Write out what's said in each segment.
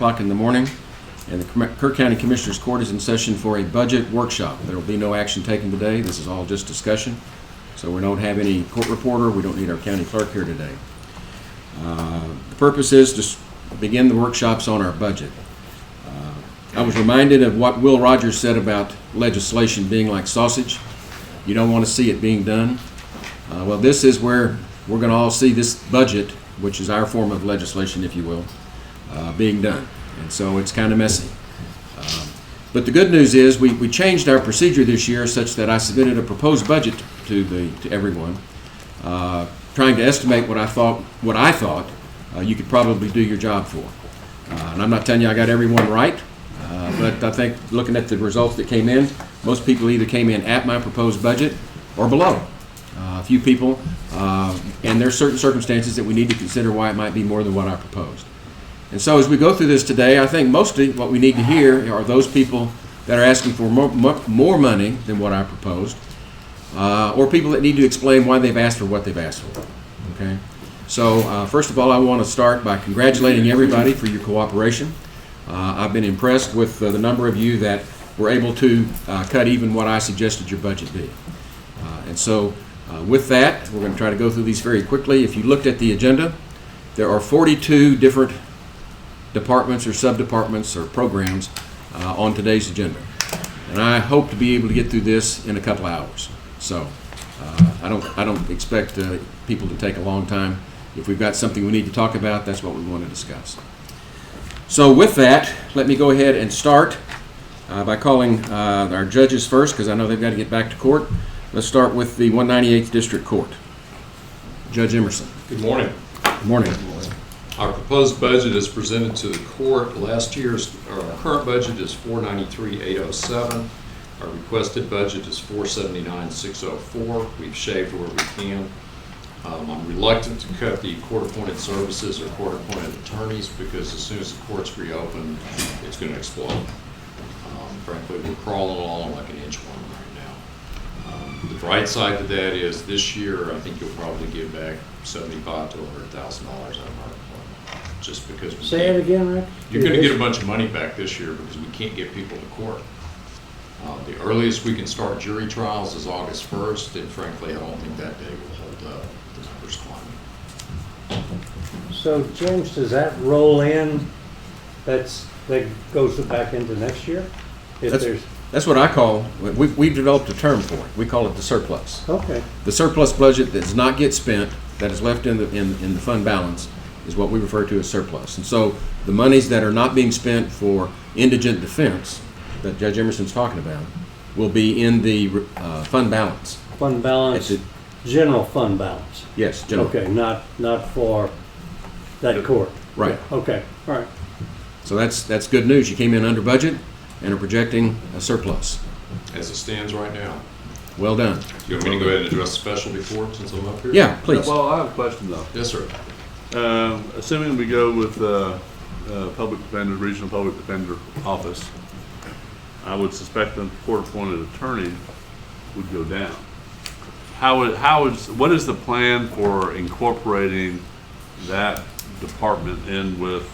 o'clock in the morning, and the Kerr County Commissioners Court is in session for a budget workshop. There will be no action taken today. This is all just discussion. So we don't have any court reporter. We don't need our county clerk here today. The purpose is to begin the workshops on our budget. I was reminded of what Will Rogers said about legislation being like sausage. You don't want to see it being done. Well, this is where we're going to all see this budget, which is our form of legislation, if you will, being done. And so it's kind of messy. But the good news is we changed our procedure this year such that I submitted a proposed budget to everyone, trying to estimate what I thought you could probably do your job for. And I'm not telling you I got everyone right, but I think looking at the results that came in, most people either came in at my proposed budget or below. A few people, and there's certain circumstances that we need to consider why it might be more than what I proposed. And so as we go through this today, I think mostly what we need to hear are those people that are asking for more money than what I proposed, or people that need to explain why they've asked for what they've asked for. Okay? So first of all, I want to start by congratulating everybody for your cooperation. I've been impressed with the number of you that were able to cut even what I suggested your budget be. And so with that, we're going to try to go through these very quickly. If you looked at the agenda, there are 42 different departments or sub-departments or programs on today's agenda. And I hope to be able to get through this in a couple hours. So I don't expect people to take a long time. If we've got something we need to talk about, that's what we want to discuss. So with that, let me go ahead and start by calling our judges first, because I know they've got to get back to court. Let's start with the 198th District Court. Judge Emerson. Good morning. Good morning. Our proposed budget is presented to the court. Our current budget is $493,807. Our requested budget is $479,604. We've shaved where we can. I'm reluctant to cut the court-appointed services or court-appointed attorneys because as soon as the courts reopen, it's going to explode. Frankly, we're crawling along like an inchworm right now. The bright side to that is this year, I think you'll probably give back $75,000 to $100,000 out of our employment, just because. Say it again, Rick. You're going to get a bunch of money back this year because we can't get people to court. The earliest we can start jury trials is August 1st, and frankly, I don't think that day will hold up. The numbers climbing. So, James, does that roll in? That goes back into next year? That's what I call, we've developed a term for it. We call it the surplus. Okay. The surplus budget that does not get spent, that is left in the fund balance, is what we refer to as surplus. And so the monies that are not being spent for indigent defense that Judge Emerson's talking about will be in the fund balance. Fund balance, general fund balance. Yes, general. Okay, not for that court. Right. Okay, all right. So that's good news. You came in under budget and are projecting a surplus. As it stands right now. Well done. You want me to go ahead and address the special report since I'm up here? Yeah, please. Well, I have a question though. Yes, sir. Assuming we go with public defender, regional public defender office, I would suspect the court-appointed attorney would go down. What is the plan for incorporating that department in with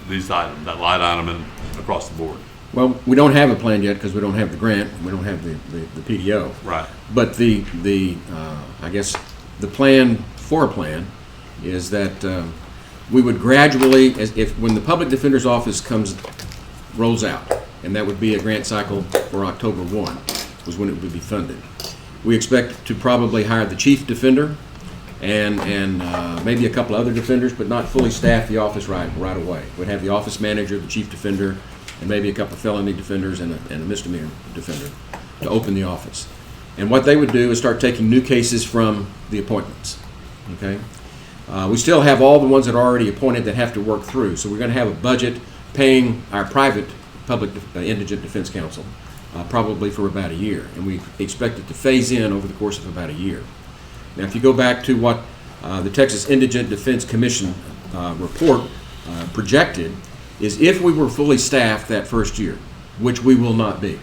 these items, that line item and across the board? Well, we don't have a plan yet because we don't have the grant. We don't have the PDO. Right. But I guess the plan for a plan is that we would gradually, when the public defender's office rolls out, and that would be a grant cycle for October 1, was when it would be funded. We expect to probably hire the chief defender and maybe a couple other defenders, but not fully staff the office right away. We'd have the office manager, the chief defender, and maybe a couple of felony defenders and a misdemeanor defender to open the office. And what they would do is start taking new cases from the appointments. Okay, we still have all the ones that are already appointed that have to work through. So we're going to have a budget paying our private public indigent defense counsel probably for about a year, and we expect it to phase in over the course of about a year. Now, if you go back to what the Texas Indigent Defense Commission report projected, is if we were fully staffed that first year, which we will not be.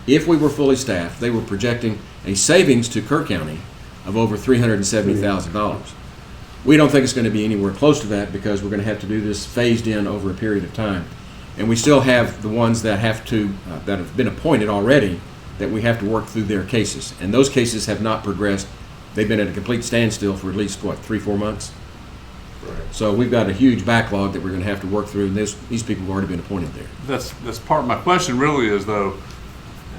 If we were fully staffed, they were projecting a savings to Kerr County of over $370,000. We don't think it's going to be anywhere close to that because we're going to have to do this phased in over a period of time. And we still have the ones that have to, that have been appointed already, that we have to work through their cases. And those cases have not progressed. They've been at a complete standstill for at least, 3-4 months? Right. So we've got a huge backlog that we're going to have to work through, and these people have already been appointed there. That's part of my question really is though,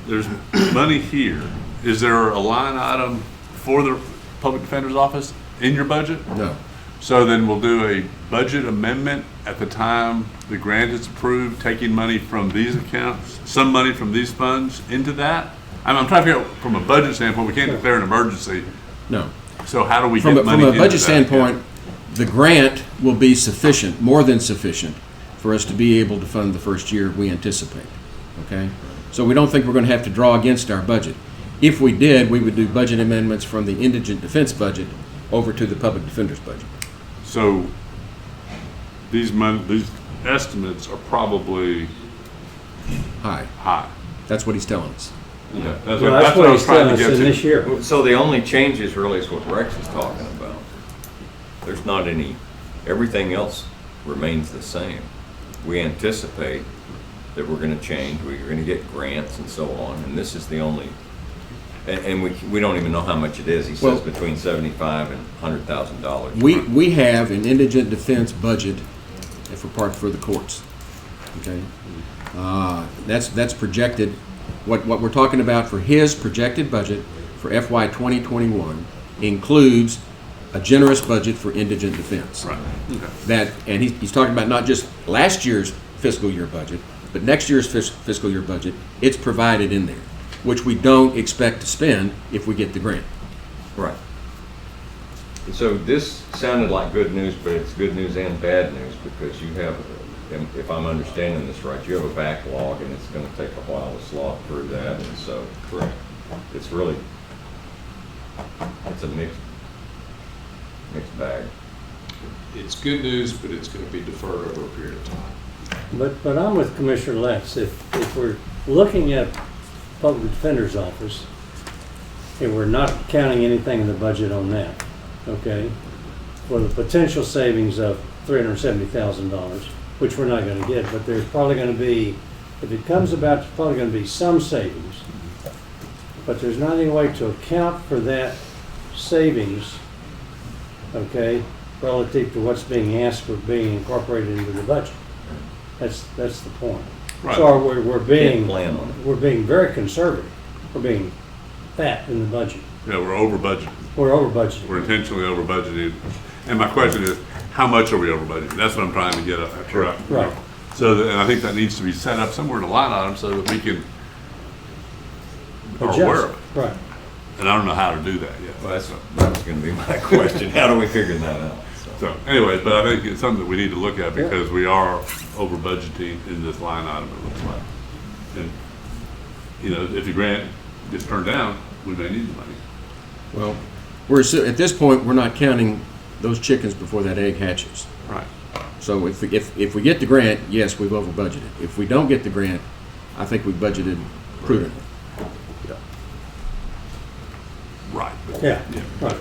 there's money here. Is there a line item for the public defender's office in your budget? No. So then we'll do a budget amendment at the time the grant is approved, taking money from these accounts, some money from these funds into that? I'm trying to figure out from a budget standpoint, we can't declare an emergency. No. So how do we From get money a into budget that? standpoint, the grant will be sufficient, more than sufficient, for us to be able to fund the first year we anticipate, okay? So we don't think we're going to have to draw against our budget. If we did, we would do budget amendments from the indigent defense budget over to the public defender's budget. So these estimates are probably High. high. That's what he's telling us. Yeah, Well, that's what he's telling us in this year. So the only changes really is what Rex is talking about. There's not any, everything else remains the same. We anticipate that we're gonna change, we're gonna get grants and so on, and this is the only, and we don't even know how much it is. He says Well- between $75,000 and $100,000. We have an indigent defense budget for the courts, okay? That's projected, what we're talking about for his projected budget for FY 2021 includes a generous budget for indigent defense. Right, okay. That, and he's talking about not just last year's fiscal year budget, but next year's fiscal year budget. It's provided in there, which we don't expect to spend if we get the grant. Right. So this sounded like good news, but it's good news and bad news because you have, if I'm understanding this right, you have a backlog and it's going to take a while to slog through that, and so Correct. it's really, it's a mixed bag. It's good news, but it's going to be deferred over a period of time. But I'm with Commissioner Lex. If we're looking at public defender's office, and we're not counting anything in the budget on that, okay? For the potential savings of $370,000, which we're not gonna get, but there's probably gonna be, if it comes about, there's probably gonna be some savings. But there's not any way to account for that savings, okay, relative to what's being asked for being incorporated into the budget. That's the point. Right. So we're being, Can't plan on it. we're being very conservative. We're being fat in the budget. Yeah, we're over budgeted. We're over budgeted. We're intentionally over budgeted. And my question is, how much are we over budgeted? That's what I'm trying to get at. Correct. Right. So, and I think that needs to be set up somewhere in a line item so that we can, are aware of it. Right. And I don't know how to do that yet. Well, that was going to be my question. How do we figure that out? So anyway, but I think it's something that we need to look at because we are over budgeting in this line item, it looks like. And, you know, if the grant gets turned down, we may need the money. Well, at this point, we're not counting those chickens before that egg hatches. Right. So if we get the grant, yes, we've over budgeted. If we don't get the grant, I think we budgeted prudently. Right. Yeah, right.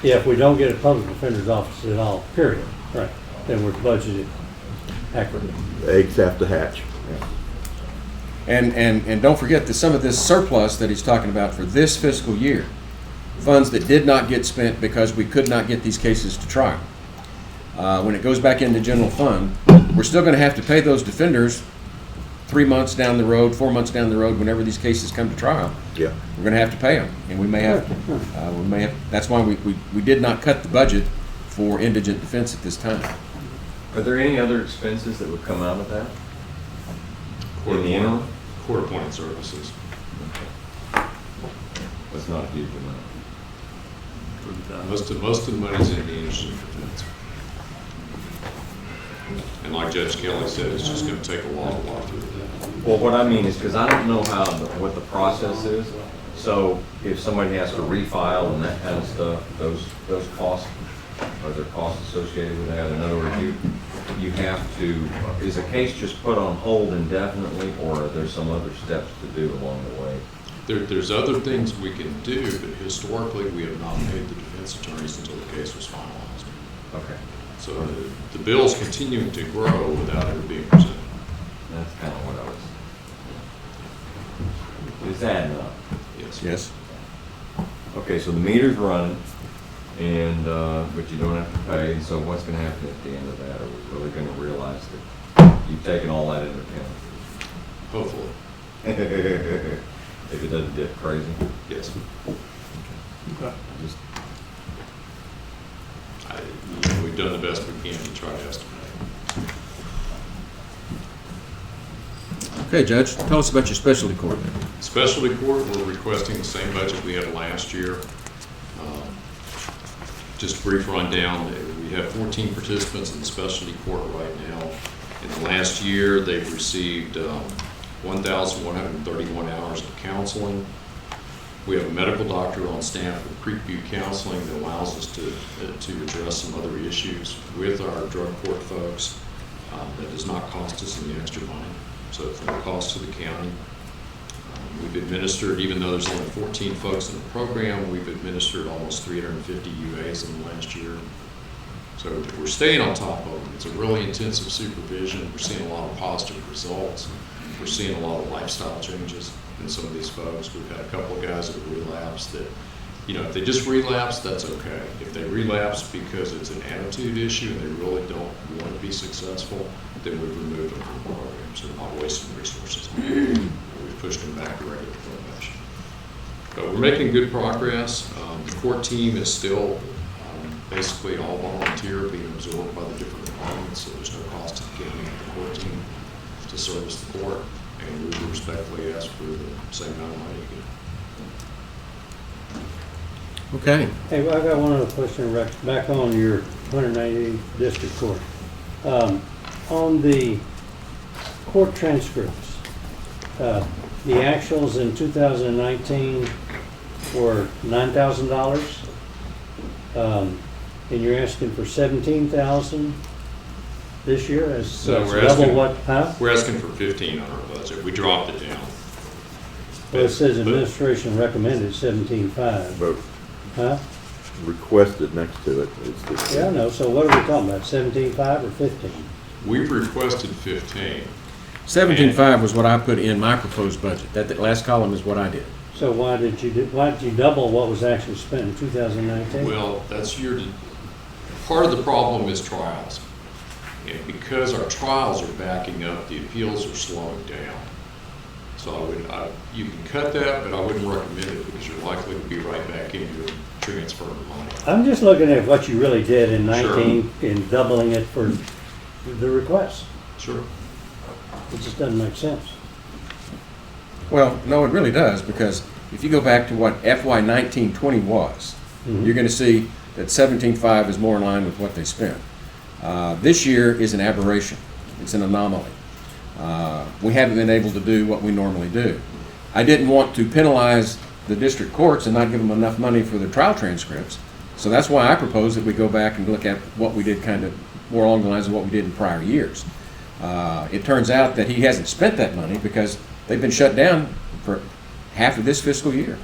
Yeah, if we don't get a public defender's office at all, period, right, then we're budgeted accurately. Eggs have to hatch. And don't forget that some of this surplus that he's talking about for this fiscal year, funds that did not get spent because we could not get these cases to trial. When it goes back into general fund, we're still going to have to pay those defenders 3 months down the road, 4 months down the road, whenever these cases come to trial. Yeah. We're going to have to pay them, and we may have. That's why we did not cut the budget for indigent defense at this time. Are there any other expenses that would come out of that? In the interim? Court-appointed services. That's not a huge amount. Most of the money's in the indigent defense. And like Judge Kelly said, it's just going to take a while to walk through that. Well, what I mean is, because I don't know what the process is, so if somebody has to refile and that kind of stuff, those costs, are there costs associated with that? In other words, you have to, is a case just put on hold indefinitely, or are there some other steps to do along the way? There's other things we can do, but historically, we have not paid the defense attorneys until the case was finalized. Okay, So the bill's continuing to grow without ever being presented. that's kind of what I was, it's adding up. Yes. Yes. Okay, so the meter's running, and, but you don't have to pay, and so what's gonna happen at the end of that? Are we really gonna realize that you've taken all that into account? Hopefully, If it doesn't dip crazy? yes. Just, We've done the best we can to try to estimate. Okay, Judge, tell us about your specialty court. Specialty court, we're requesting the same budget we had last year. Just a brief rundown, we have 14 participants in the specialty court right now. In the last year, they've received 1,131 hours of counseling. We have a medical doctor on staff with Creekview Counseling that allows us to address some other issues with our drug court folks. That does not cost us any extra money, so it's no cost to the county. We've administered, even though there's only 14 folks in the program, we've administered almost 350 UAs in the last year. So we're staying on top of them. It's a really intensive supervision. We're seeing a lot of positive results. We're seeing a lot of lifestyle changes in some of these folks. We've had a couple of guys that have relapsed that, if they just relapse, that's okay. If they relapse because it's an attitude issue and they really don't want to be successful, then we've removed them from the program, so they're not wasting resources. We've pushed them back to regular probation. But we're making good progress. The court team is still basically all volunteer, being absorbed by the different departments, so there's no cost to the county and the court team to service the court, and we would respectfully ask for the same amount of money again. Okay. Hey, well, I got one other question, Rex, back on your 198 district court. On the court transcripts, the actuals in 2019 were $9,000, and you're asking for $17,000 this year as No, we're double asking- what, huh? We're asking for 15 on our budget. We dropped it down. Well, it says But- administration recommended 17.5, But huh? requested next to it is the. Yeah, I know, so what are we talking about, 17.5 or 15? We've requested 15. 17.5 was what I put in my proposed budget. That last column is what I did. So why did you double what was actually spent in 2019? Well, part of the problem is trials. And because our trials are backing up, the appeals are slowing down. So you can cut that, but I wouldn't recommend it because you're likely to be right back into transferring money. I'm just looking at what you really did in Sure. 19 and doubling it for the request. Sure. It just doesn't make sense. Well, no, it really does, because if you go back to what FY 19-20 was, Mhm. you're going to see that 17.5 is more in line with what they spent. This year is an aberration. It's an anomaly. We haven't been able to do what we normally do. I didn't want to penalize the district courts and not give them enough money for the trial transcripts, so that's why I proposed that we go back and look at what we did, kind of more along the lines of what we did in prior years. It turns out that he hasn't spent that money because they've been shut down for half of this fiscal year.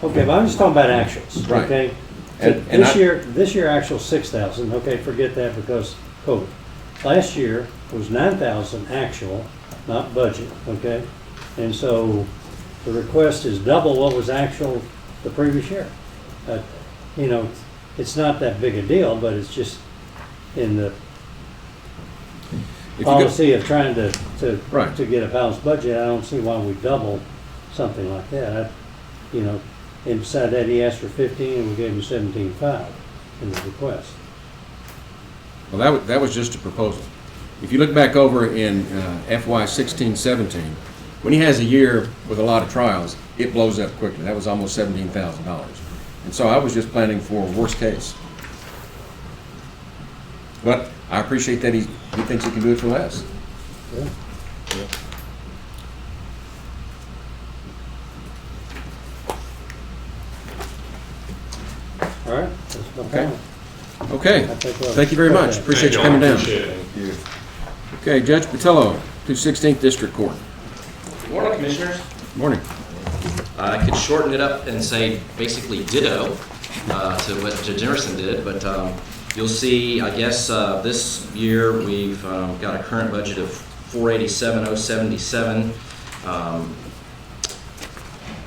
Okay, but I'm just talking about actuals, Right. okay? And This year actual 6,000, okay, forget that because COVID. Last year was 9,000 actual, not budget, okay? And so the request is double what was actual the previous year. It's not that big a deal, but it's just in the If you go- policy of trying to Right. get a balanced budget. I don't see why we double something like that. And beside that, he asked for 15 and we gave him 17.5 in the request. Well, that was just a proposal. If you look back over in FY 16-17, when he has a year with a lot of trials, it blows up quickly. That was almost $17,000. And so I was just planning for worst case. But I appreciate that he thinks he can do it for less. Yeah. All right. That's my Okay. comment. Okay, I think we'll- thank you very much. Appreciate you Thank coming y'all. down. Appreciate it. Okay, Judge Patello, 216th District Court. Morning, Commissioners. Morning. I could shorten it up and say basically ditto to what Judge Emerson did, but the You'll see, I guess, this year, we've got a current budget of 487,077.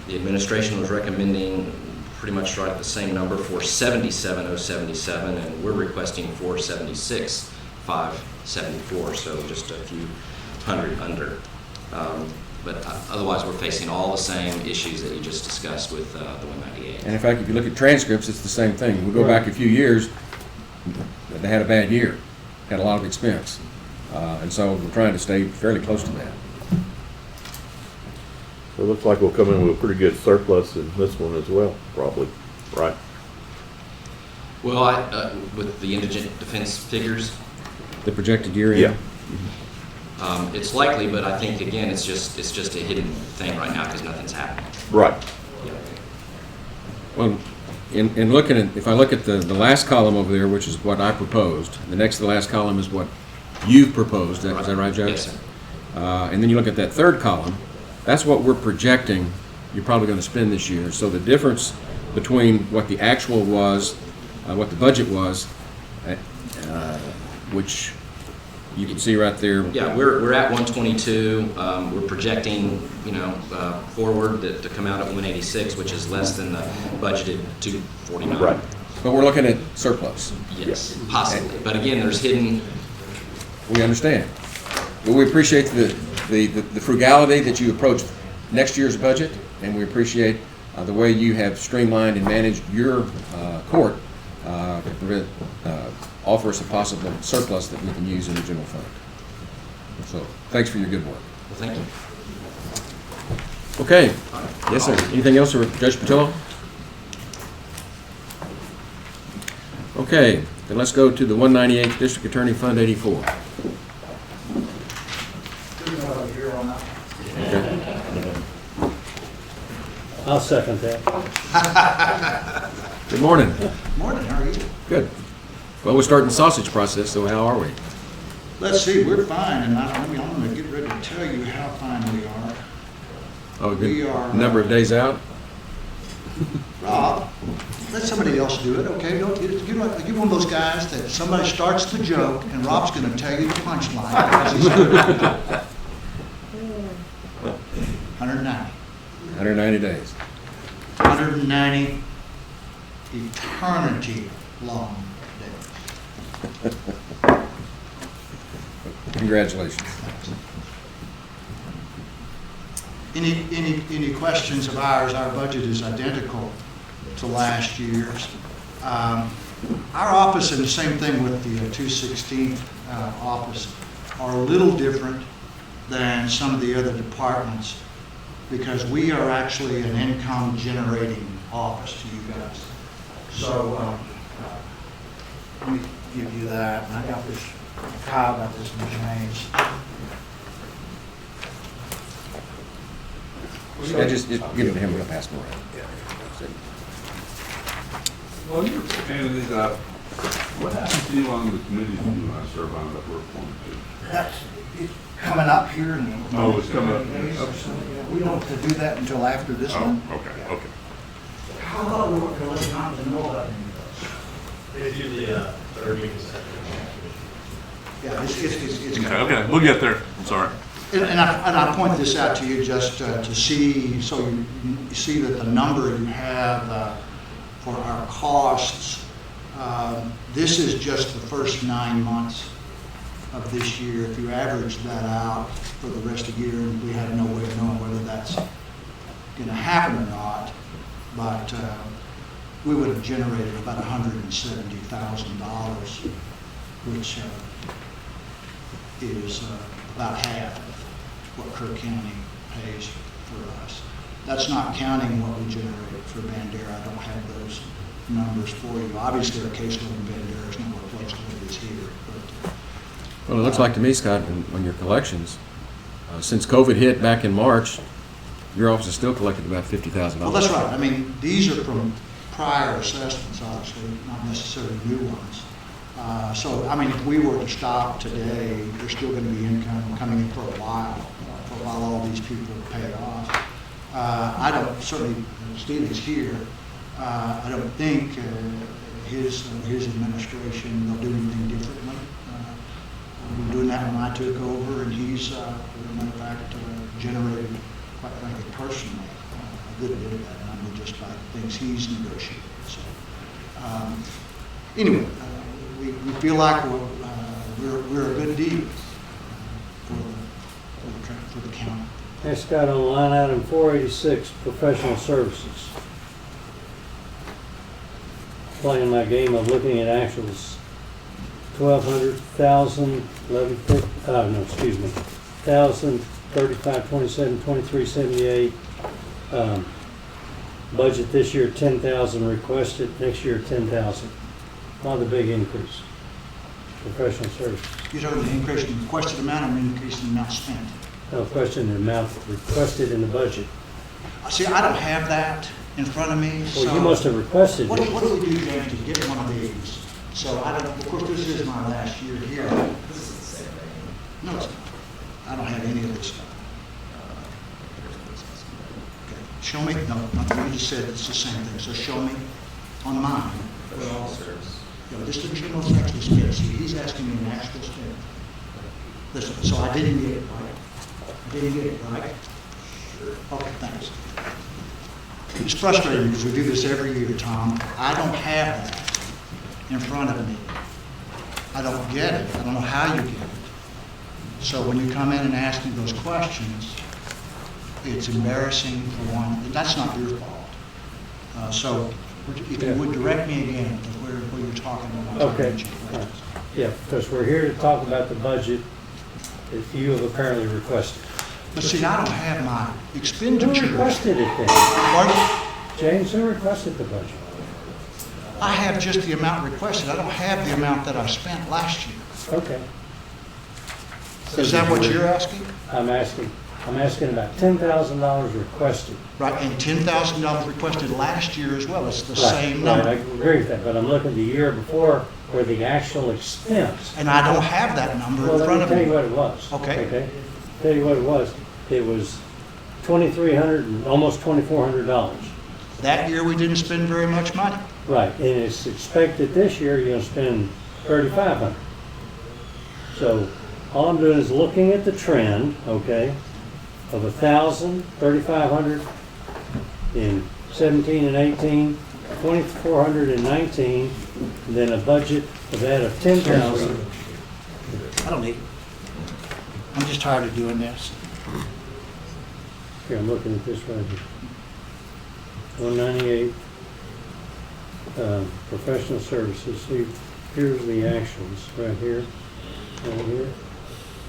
The administration was recommending pretty much right at the same number, 477,077, and we're requesting 476,574, so just a few hundred under. But otherwise, we're facing all the same issues that you just discussed with the 198. And in fact, if you look at transcripts, it's the same thing. We go back a few years, they had a bad year, had a lot of expense. And so we're trying to stay fairly close to that. So it looks like we'll come in with a pretty good surplus in this one as well, probably, right? Well, with the indigent defense figures, The projected year? Yeah. it's likely, but I think, again, it's just a hidden thing right now because nothing's happening. Right. Well, in looking at, if I look at the last column over there, which is what I proposed, the next to the last column is what you've proposed. Is that right, Judge? Yes, sir. And then you look at that third column, that's what we're projecting you're probably going to spend this year. So the difference between what the actual was, what the budget was, which you can see right there. Yeah, we're at 122. We're projecting, forward to come out at 186, which is less than the budgeted 249. Right. But we're looking at surplus. Yes, possibly. But again, there's hidden. We understand. But we appreciate the frugality that you approach next year's budget, and we appreciate the way you have streamlined and managed your court to offer us a possible surplus that we can use in the general fund. So thanks for your good work. Well, thank you. Okay. Yes, sir. Anything else, or Judge Patillo? Okay, then let's go to the 198th District Attorney Fund 84. Okay. I'll second that. Good morning. Morning, how are you? Good. Well, we're starting the sausage process, so how are we? Let's see, we're fine, and I'm going to get ready to tell you how fine we are. Oh, We good. are, Number of days out? Rob, let somebody else do it, okay? You're one of those guys that somebody starts the joke, and Rob's going to tell you the punchline. 190. 190 days. 190 eternity-long days. Congratulations. Any questions of ours? Our budget is identical to last year's. Our office, and the same thing with the 216th office, are a little different than some of the other departments because we are actually an income generating office to you guys. So let me give you that. And I got this, Kyle got this in James. Yeah, just give it to him, we'll pass him around. Well, you're handing these out. What happens to you on the committees you and I serve on that we're appointed to? That's it's coming up here. Oh, it's coming up. We don't have to do that until after this one. Oh, okay. How about we work to let Jonathan know about it? It's usually third week of September. Yeah, it's Okay, we'll get there. I'm sorry. And I point this out to you just to see, so you see that the number you have for our costs, this is just the first 9 months of this year. If you average that out for the rest of the year, we have no way of knowing whether that's going to happen or not, but we would have generated about $170,000, which is about half of what Kerr County pays for us. That's not counting what we generate for Bandera. I don't have those numbers for you. Obviously, our caseload in Bandera is nowhere close to what it is here. But, Well, it looks like to me, Scott, on your collections, since COVID hit back in March, your office has still collected about $50,000. well, that's right. I mean, these are from prior assessments, obviously, not necessarily new ones. So, I mean, if we were to stop today, there's still going to be income coming in for a while all these people pay off. I don't, certainly, Steve is here, I don't think his administration, they'll do anything differently. We're doing that when I took over, and he's, as a matter of fact, generated, quite frankly, personally, a good bit of that number just by things he's negotiated. So, anyway, we feel like we're a good deal for the county. Next got on line item 486, professional services. Playing my game of looking at actuals. 1,200, 1,000, 11, no, excuse me, 1,000, 35, 27, 23, 78. Budget this year 10,000 requested, next year 10,000. Not a big increase. Professional services. You're talking the increase in requested amount or increase in amount spent? No question, the amount requested in the budget. See, I don't have that in front of me, so. Well, you must have requested What it. do we do, James, to get one of these? So I don't, of course, this is my last year here. This is the same thing. No, it's not. I don't have any of this stuff. Okay. Show me, no, you just said it's the same thing, so show me on mine. Professional service. You know, just the general actual spend. See, he's asking me an actual spend. Listen, so I didn't get it right. I didn't get it right. Sure. Okay, thanks. It's frustrating because we do this every year, Tom. I don't have that in front of me. I don't get it. I don't know how you get it. So when you come in and ask me those questions, it's embarrassing for one. And that's not your fault. So if you would direct me again to where you're talking about. Okay. Yeah, because we're here to talk about the budget that you have apparently requested. But see, I don't have my Who expenditures. requested it then? Pardon? James, who requested the budget? I have just the amount requested. I don't have the amount that I spent last year. Okay. Is that what you're asking? I'm asking about $10,000 requested. Right, and $10,000 requested last year as well. It's the Right, same right, I number. agree with that, but I'm looking the year before where the actual expense. And I don't have that number Well, in let front me of tell you me. what it was. Okay. Tell you what it was. It was $2,300 and almost $2,400. That year, we didn't spend very much money. Right, and it's expected this year you're gonna spend $3,500. So all I'm doing is looking at the trend, okay, of 1,000, 3,500 in 17 and 18, 2,400 in 19, and then a budget of that of 10,000. I don't need it. I'm just tired of doing this. Here, I'm looking at this right here. 198, professional services. See, here's the actuals right here,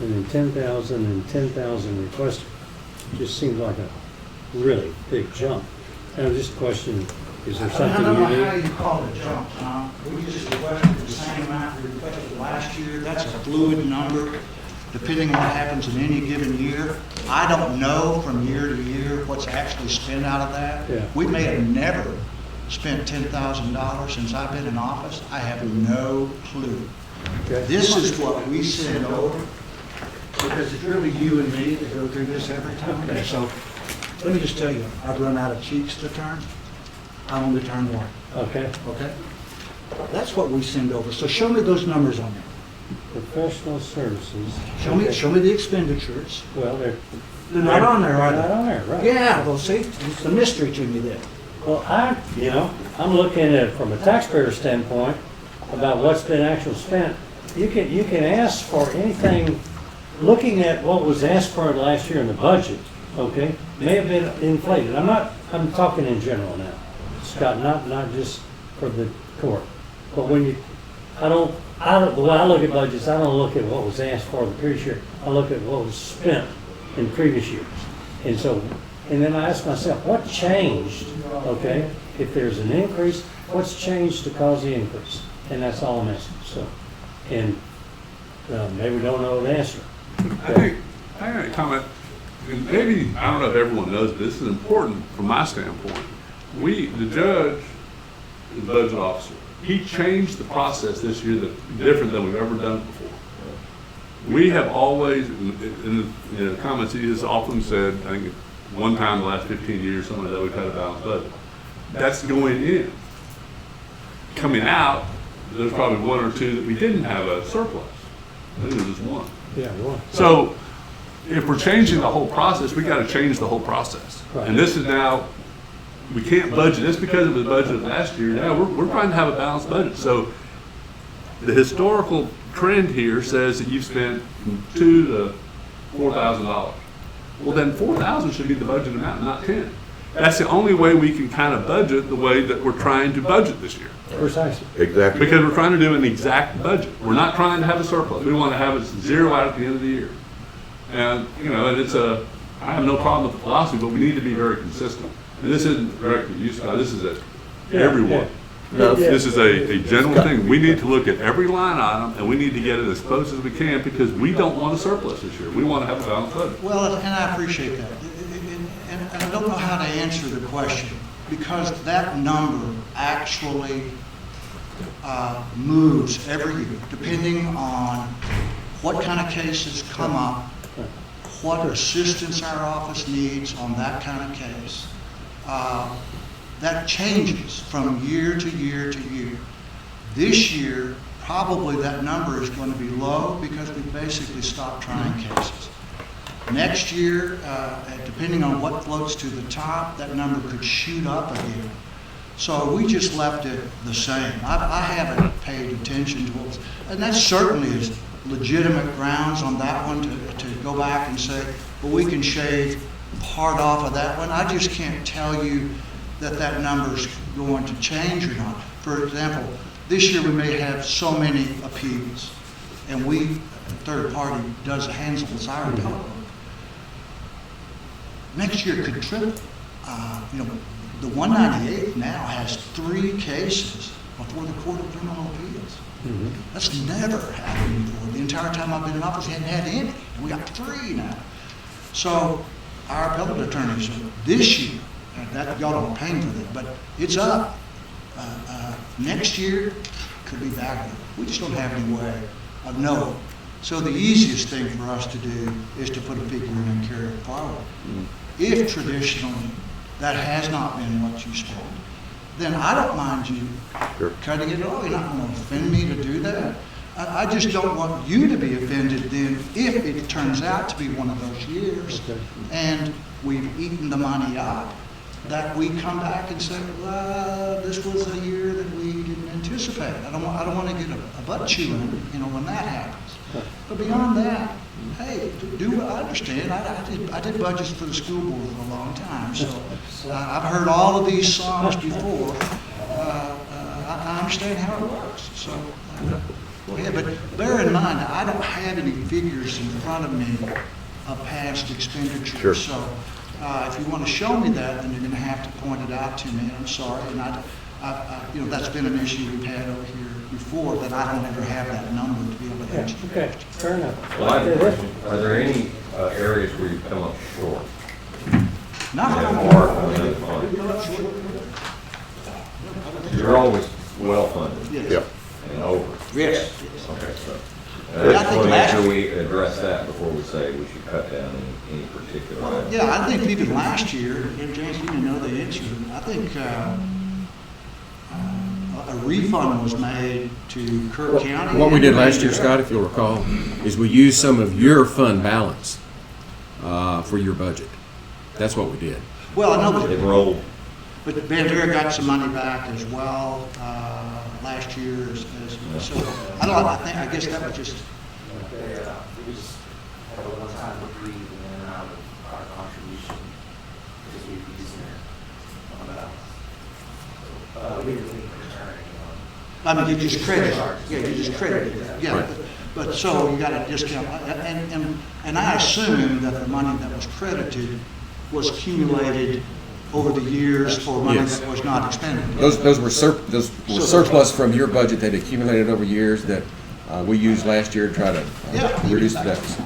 and then 10,000 and 10,000 requested. Just seems like a really big jump. And I'm just questioning, is there something I don't know how unique? you call it a jump, Tom. We just requested the same amount we requested last year. That's a fluid number, depending on what happens in any given year. I don't know from year to year what's actually spent out of that. Yeah. We may have never spent $10,000 since I've been in office. I have no clue. Okay. This is what we send over, because it's really you and me that go through this every time. Okay. So, let me just tell you, I've run out of cheeks to turn. I only turn one, Okay. okay? That's what we send over. So show me those numbers on there. Professional services. Show me the expenditures. Well, they're They're not on there, are not they? on there, right? Yeah, well, see, it's a mystery to me then. Well, I'm looking at it from a taxpayer standpoint about what's been actually spent. You can ask for anything, looking at what was asked for last year in the budget, okay, may have been inflated. I'm talking in general now, Scott, not just for the court. But when the way I look at budgets, I don't look at what was asked for the previous year. I look at what was spent in previous years. And then I ask myself, what changed, okay? If there's an increase, what's changed to cause the increase? And that's all I'm asking, so. And maybe we don't know the answer. I got a comment, and maybe, I don't know if everyone knows, but this is important from my standpoint. The judge, the budget officer, he changed the process this year that's different than we've ever done it before. We have always, in the comments, he has often said, I think one time in the last 15 years, something like that, we've had a balanced budget. That's going in. coming out, there's probably one or two that we didn't have a surplus. I think it was just one. Yeah, one. So if we're changing the whole process, we gotta change the whole process. And this is now, we can't budget, this because it was budgeted last year, now we're trying to have a balanced budget. So the historical trend here says that you've spent $2,000 to $4,000. Well, then 4,000 should be the budget amount, not 10. That's the only way we can kind of budget the way that we're trying to budget this year. Precisely. Exactly. Because we're trying to do an exact budget. We're not trying to have a surplus. We want to have it zero out at the end of the year. And, you know, and I have no problem with the philosophy, but we need to be very consistent. And this isn't directed to you, Scott, this is at everyone. No, This is a general thing. We need to look at every line item, and we need to get it as close as we can, because we don't want a surplus this year. We want to have a balanced budget. Well, and I appreciate that. And I don't know how to answer the question, because that number actually moves every year, depending on what kind of cases come up, what assistance our office needs on that kind of case. That changes from year to year to year. This year, probably that number is going to be low because we basically stopped trying cases. Next year, depending on what floats to the top, that number could shoot up again. So we just left it the same. I haven't paid attention to what, and that certainly is legitimate grounds on that one to go back and say, well, we can shave part off of that one. I just can't tell you that number's going to change or not. For example, this year we may have so many appeals, and a third party handles our appellate work. Next year it could triple. The 198 now has 3 cases before the Court of Criminal Appeals. That's never happened before. The entire time I've been in office, we hadn't had any. We got 3 now. So our appellate attorneys this year, that y'all don't pay for that, but it's up. Next year could be back. We just don't have any way of knowing. So the easiest thing for us to do is to put a figure in and carry it forward. If traditionally that has not been what you spent, then I don't mind you cutting it off. You're not going to offend me to do that. I just don't want you to be offended then if it turns out to be one of those years and we've eaten the money up, that we come back and say, well, this was a year that we didn't anticipate. I don't want to get a butt chewing, when that happens. But beyond that, hey, I understand. I did budgets for the school board for a long time, so I've heard all of these songs before. I understand how it works. So, yeah, but bear in mind, I don't have any figures in front of me of past expenditures. Sure. So, if you want to show me that, then you're going to have to point it out to me. I'm sorry, and that's been an issue we've had over here before, that I don't ever have that number to be able to answer. Okay, fair enough. Well, I have a question. Are there any areas where you've come up short? You're always well-funded. Yeah. And over. Yes. Okay, so. I I think want to make last- sure we address that before we say we should cut down any particular item. Yeah, I think even last year, and James, you know the answer, I think a refund was made to Kerr County. What we did last year, Scott, if you'll recall, is we used some of your fund balance for your budget. That's what we did. Well, I know, It rolled. but Bandera got some money back as well last year. So I guess that was just. We just had a one-time reprieve in and out of our contribution because we've used it on that. We didn't return anyone. I mean, you just credited. Yeah, you just credited that. Yeah, Right. but so you got a discount, and I assume that the money that was credited was accumulated over the years for money Yes. that was not expended. Those were surplus from your budget that accumulated over years that we used last year to try to reduce the deficit.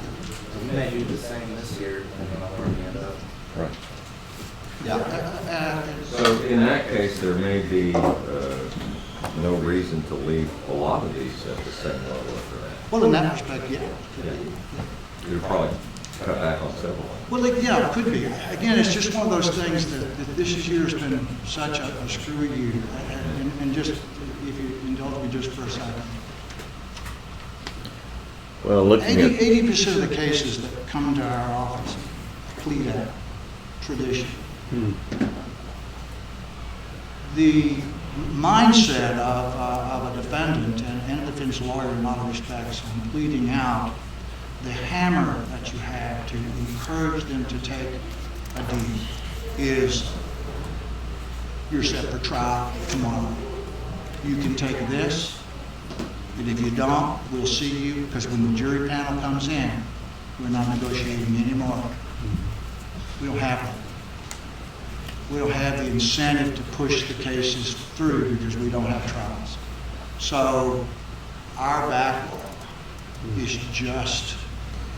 We may do the same this year, depending on where we end up. Right. Yeah, So in that case, there may be no reason to leave a lot of these at the same level after that. well, in that respect, yeah. You'd probably cut back on several. Well, yeah, it could be. Again, it's just one of those things that this year's been such a screwy year. And just, if you indulge me just for a second. Well, looking at, 80% of the cases that come to our office plead out tradition. The mindset of a defendant and a defense lawyer in a lot of respects on pleading out, the hammer that you have to encourage them to take a deed is you're set for trial tomorrow. You can take this, and if you don't, we'll see you, because when the jury panel comes in, we're not negotiating anymore. We don't have that. We don't have the incentive to push the cases through because we don't have trials. So our backlog is just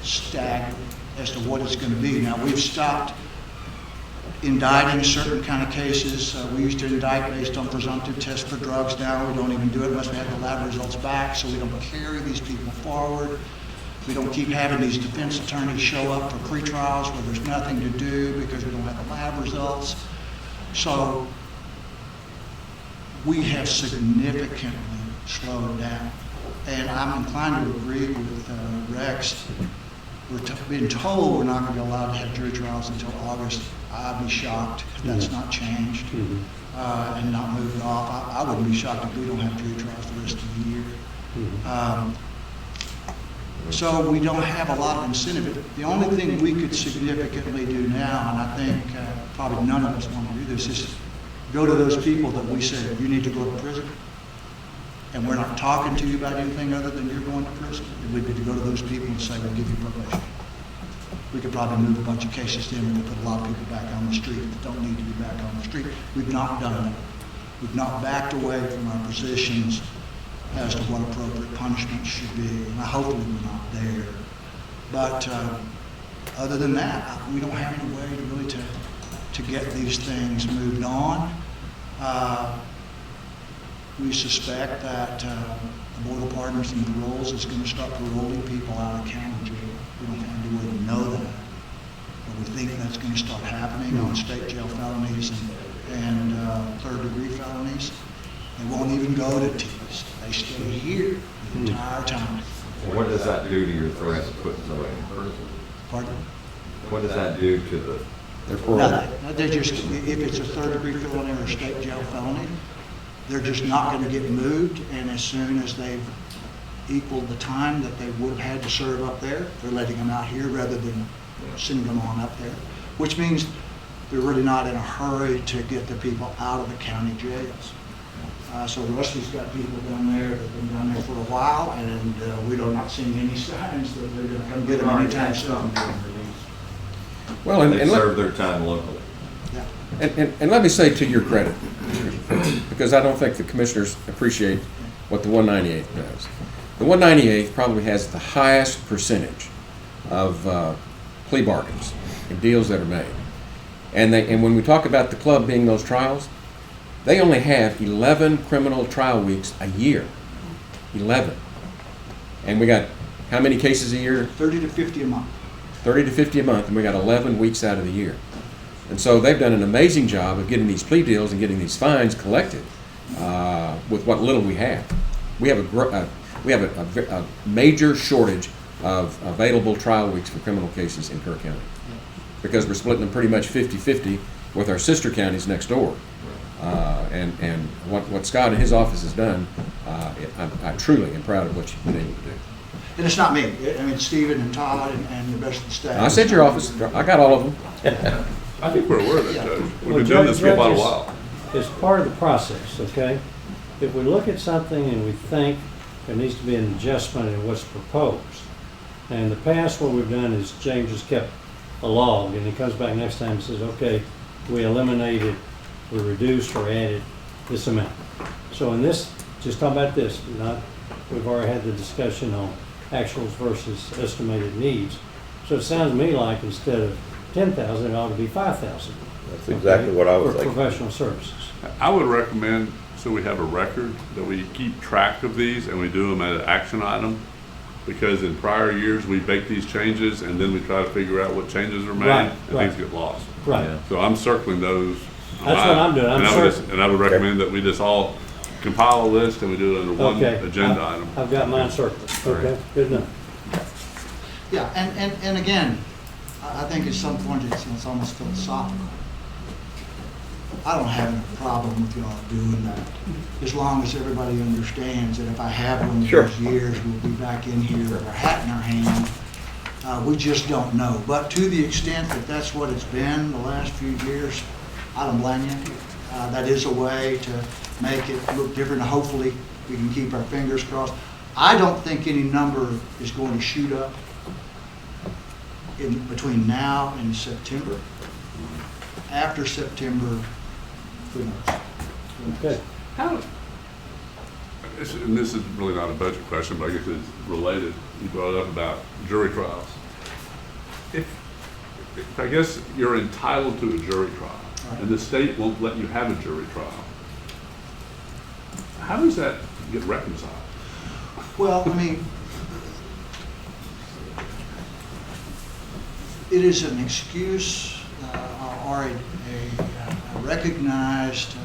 staggering as to what it's going to be. Now, we've stopped indicting certain kind of cases. We used to indict based on presumptive tests for drugs. Now we don't even do it unless we have the lab results back, so we don't carry these people forward. We don't keep having these defense attorneys show up for pretrials where there's nothing to do because we don't have the lab results. So we have significantly slowed down. And I'm inclined to agree with Rex. We're being told we're not going to be allowed to have jury trials until August. I'd be shocked if that's not changed and not moved off. I wouldn't be shocked if we don't have jury trials the rest of the year. So we don't have a lot of incentive. The only thing we could significantly do now, and I think probably none of us want to do this, is go to those people that we said, you need to go to prison. And we're not talking to you about anything other than you're going to prison. We could go to those people and say, we'll give you probation. We could probably move a bunch of cases in and we'll put a lot of people back on the street that don't need to be back on the street. We've not done that. We've not backed away from our positions as to what appropriate punishment should be. And hopefully we're not there. But other than that, we don't have any way to really to get these things moved on. We suspect that the Board of Pardons and Paroles is going to start paroling people out of county jail. We don't have any way to know that. But we think that's going to start happening on state jail felonies and third-degree felonies. They won't even go to T's. They stay here the entire time. What does that do to your threat of putting somebody in prison? Pardon? What does that do to the? They're paroled. Nothing. They just, if it's a third-degree felony or a state jail felony, they're just not going to get moved, and as soon as they've equaled the time that they would have had to serve up there, they're letting them out here rather than sending them on up there, which means they're really not in a hurry to get the people out of the county jails. So Rusty's got people down there that have been down there for a while, and we're not seeing any signs that they're going to come get them anytime soon. Well, They serve their time locally. Yeah. And let me say to your credit, because I don't think the commissioners appreciate what the 198th does. The 198th probably has the highest percentage of plea bargains and deals that are made. And when we talk about the club being those trials, they only have 11 criminal trial weeks a year. 11. And we got how many cases a year? 30 to 50 a month. 30 to 50 a month, and we got 11 weeks out of the year. And so they've done an amazing job of getting these plea deals and getting these fines collected with what little we have. We have a major shortage of available trial weeks for criminal cases in Kerr County because we're splitting them pretty much 50-50 with our sister counties next door. And what Scott and his office has done, I truly am proud of what you've been able to do. And it's not me. I mean, Stephen and Todd and the rest of the staff. I said your office. I got all of them. I think we're aware of that, Judge. We've Well, been doing this for about a judges- while. It's part of the process, okay? If we look at something and we think there needs to be an adjustment in what's proposed, and in the past what we've done is James has kept a log, and he comes back next time and says, okay, we eliminated, we reduced or added this amount. So in this, just talk about this, we've already had the discussion on actuals versus estimated needs. So it sounds to me like instead of 10,000, it ought to be 5,000. that's exactly what I was For thinking. professional services. I would recommend, so we have a record, that we keep track of these and we do them as an action item. Because in prior years, we make these changes and then we try to figure out what changes are made Right, and right. things get lost. Right. Yeah. So I'm circling those. That's what I'm doing. I'm And I would circling. and I would recommend that we just all compile a list and we do it under one Okay. agenda item. I've got mine circled. Okay, good enough. Yeah, and again, I think at some point it's almost philosophical. I don't have a problem with y'all doing that, as long as everybody understands that if I have one of Sure. those years, we'll be back in here with our hat in our hand. We just don't know. But to the extent that that's what it's been the last few years, I don't blame you. That is a way to make it look different. Hopefully, we can keep our fingers crossed. I don't think any number is going to shoot up in between now and September. After September, who knows? Okay. How, and this is really not a budget question, but I guess it's related. You brought up about jury trials. If I guess you're entitled to a jury trial, Right. and the state won't let you have a jury trial, how does that get reconciled? Well, I mean, it is an excuse or a recognized,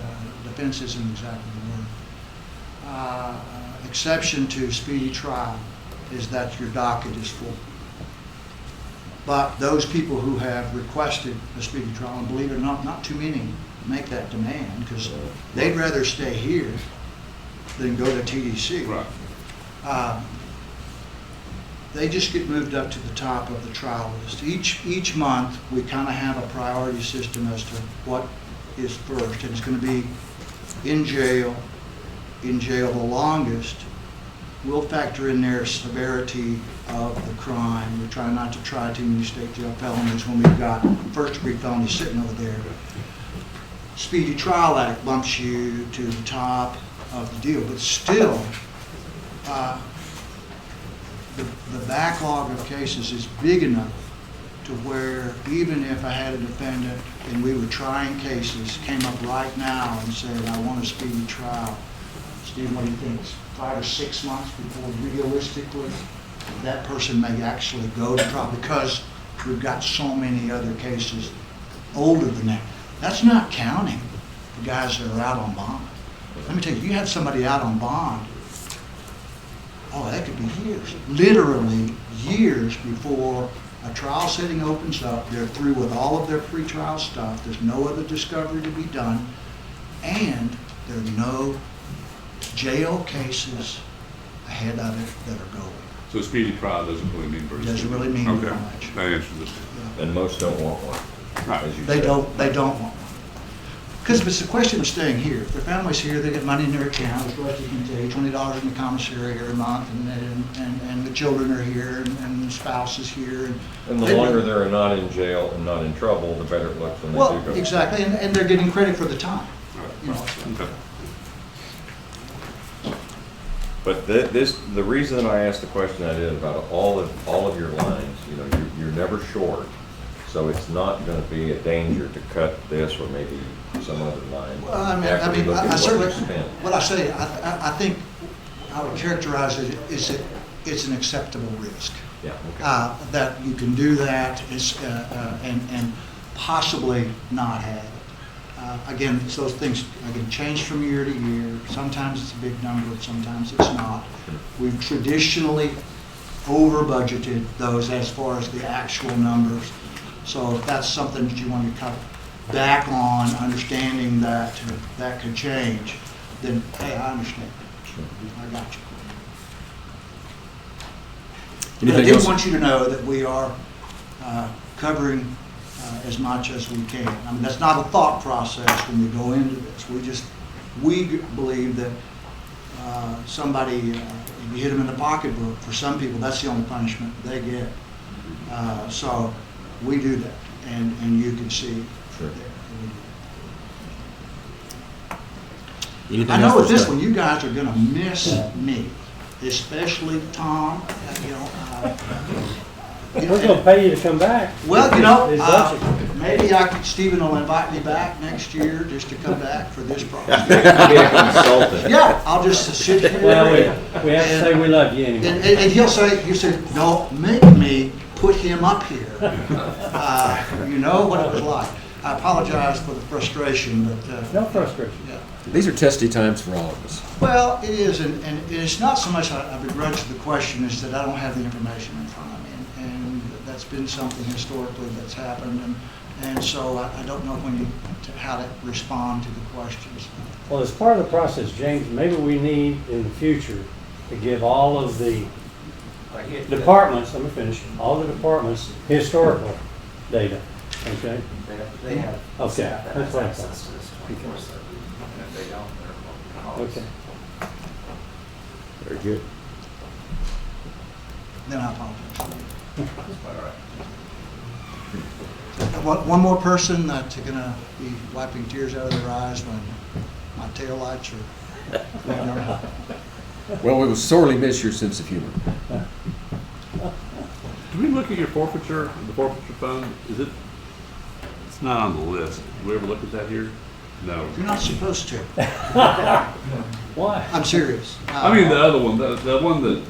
defense isn't exactly the word, exception to speedy trial is that your docket is full. But those people who have requested a speedy trial, and believe it or not too many make that demand, because they'd rather stay here than go to TDC. Right. They just get moved up to the top of the trial list. Each month, we kind of have a priority system as to what is first. And it's going to be in jail the longest. We'll factor in their severity of the crime. We try not to try too many state jail felonies when we've got first-degree felonies sitting over there. Speedy Trial Act bumps you to the top of the deal, but still, the backlog of cases is big enough to where even if I had a defendant and we were trying cases, came up right now and said, I want a speedy trial, Steve, what do you think? 5 or 6 months before realistically that person may actually go to trial, because we've got so many other cases older than that. That's not counting the guys that are out on bond. Let me tell you, if you had somebody out on bond, oh, that could be years, literally years before a trial setting opens up. They're through with all of their pretrial stuff. There's no other discovery to be done, and there are no jail cases ahead of it that are going. So a speedy trial doesn't really mean very much. Doesn't really mean Okay. very much. That answers it. And most don't want one, Right. as you They said. don't want one. Because if it's a question of staying here, if their family's here, they get money in their account, as Rusty can tell you, $20 in the commissary every month, and the children are here, and the spouse is here. And the longer they're not in jail and not in trouble, the better it looks when they Well, do go. exactly, and they're getting credit for the time. You know, Okay. But the reason that I asked the question I did about all of your lines, you know, you're never short, so it's not going to be a danger to cut this or maybe some other line. Well, I after we mean, look at I what certainly, you spent. what I say, I think I would characterize it is that it's an acceptable risk. Yeah, okay. That you can do that and possibly not have it. Again, it's those things again change from year to year. Sometimes it's a big number, sometimes it's not. We've traditionally over budgeted those as far as the actual numbers. So if that's something that you want to cut back on, understanding that that could change, then hey, I understand. I got you. But I Anything did else? want you to know that we are covering as much as we can. I mean, that's not a thought process when we go into this. We believe that somebody, if you hit them in the pocketbook, for some people, that's the only punishment they get. So we do that, and you can see. Sure. Anything I else know with for this staff? one, you guys are going to miss me, especially Tom. We're gonna pay you to come back. Well, This budget. maybe Stephen will invite me back next year just to come back for this project. Be a consultant. Yeah, I'll just sit here. Well, we have to say we love you anyway. And he'll say, you said, don't make me put him up here. You know what it was like. I apologize for the frustration, but. No frustration. Yeah. These are testy times for all of us. Well, it is, and it's not so much I begrudge the question, is that I don't have the information in front of me. And that's been something historically that's happened, and so I don't know how to respond to the questions. Well, as part of the process, James, maybe we need in the future to give all of the departments, let me finish, all the departments historical data, okay? They have Okay, staff that that's has what I access to this 24/7. And if they don't, they're calling. Okay. Very good. Then I apologize. All right. One more person that's going to be wiping tears out of their eyes when my taillights are. Well, we will sorely miss your sense of humor. Do we look at your forfeiture, the forfeiture fund? Is it, it's not on the list. Do we ever look at that here? No. You're not supposed to. Why? I'm serious. I mean, the other one, the one that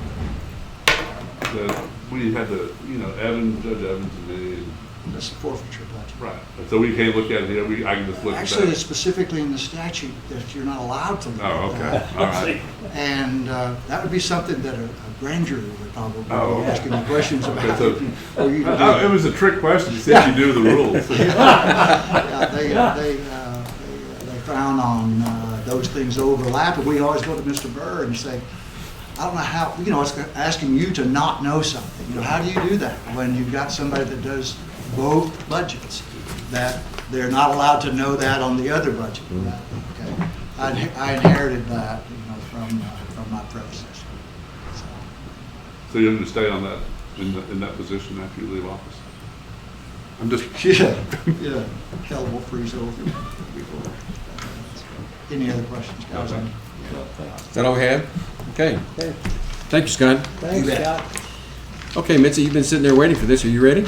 we had the, Judge Evans and me. That's the forfeiture budget. Right. So we can't look at it here. I can just look at Actually, it's that. specifically in the statute that you're not allowed to look Oh, at okay. that. All right. And that would be something that a grand jury would probably Oh, be okay. asking you questions about. Okay, so- for you to do. It was a trick question since you knew the rules. Yeah, they frown on those things overlap, and we always go to Mr. Burr and say, I don't know how, it's asking you to not know something. How do you do that when you've got somebody that does both budgets, that they're not allowed to know that on the other budget? Okay, I inherited that, from my predecessor. So you're going to stay on that, in that position after you leave office? I'm just, Yeah, hell will freeze over before. Any other questions, guys? Okay. Is that all we have? Okay. Okay. Thank you, Scott. Thanks, You bet. Scott. Okay, Mitzi, you've been sitting there waiting for this. Are you ready?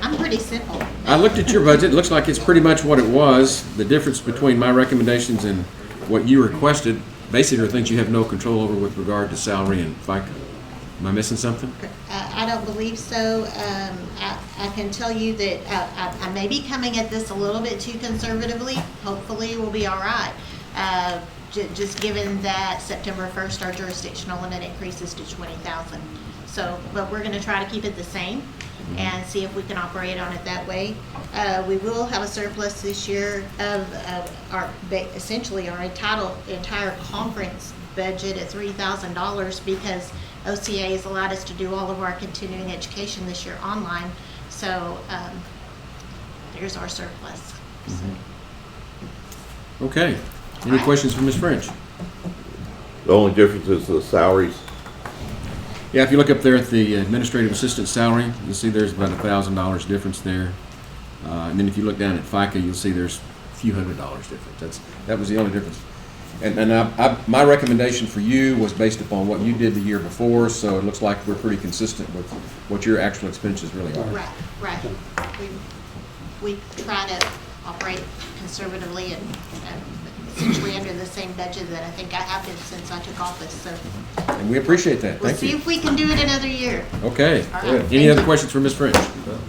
I'm pretty simple. I looked at your budget. It looks like it's pretty much what it was. The difference between my recommendations and what you requested basically are things you have no control over with regard to salary and FICA. Am I missing something? I don't believe so. I can tell you that I may be coming at this a little bit too conservatively. Hopefully we'll be all right. Just given that September 1st, our jurisdictional limit increases to 20,000. So, but we're gonna try to keep it the same and see if we can operate on it that way. We will have a surplus this year of essentially our entire conference budget at $3,000 because OCA has allowed us to do all of our continuing education this year online. So there's our surplus. Okay. Any questions for Ms. French? The only difference is the salaries. Yeah, if you look up there at the administrative assistant salary, you'll see there's about $1,000 difference there. And then if you look down at FICA, you'll see there's a few $100s difference. That was the only difference. And my recommendation for you was based upon what you did the year before, so it looks like we're pretty consistent with what your actual expenses really are. Right. We try to operate conservatively and essentially under the same budget that I think I have been since I took office. So And we appreciate that. we'll Thank see you. if we can do it another year. Okay. All right. Good. Thank Any other you. questions for Ms. French?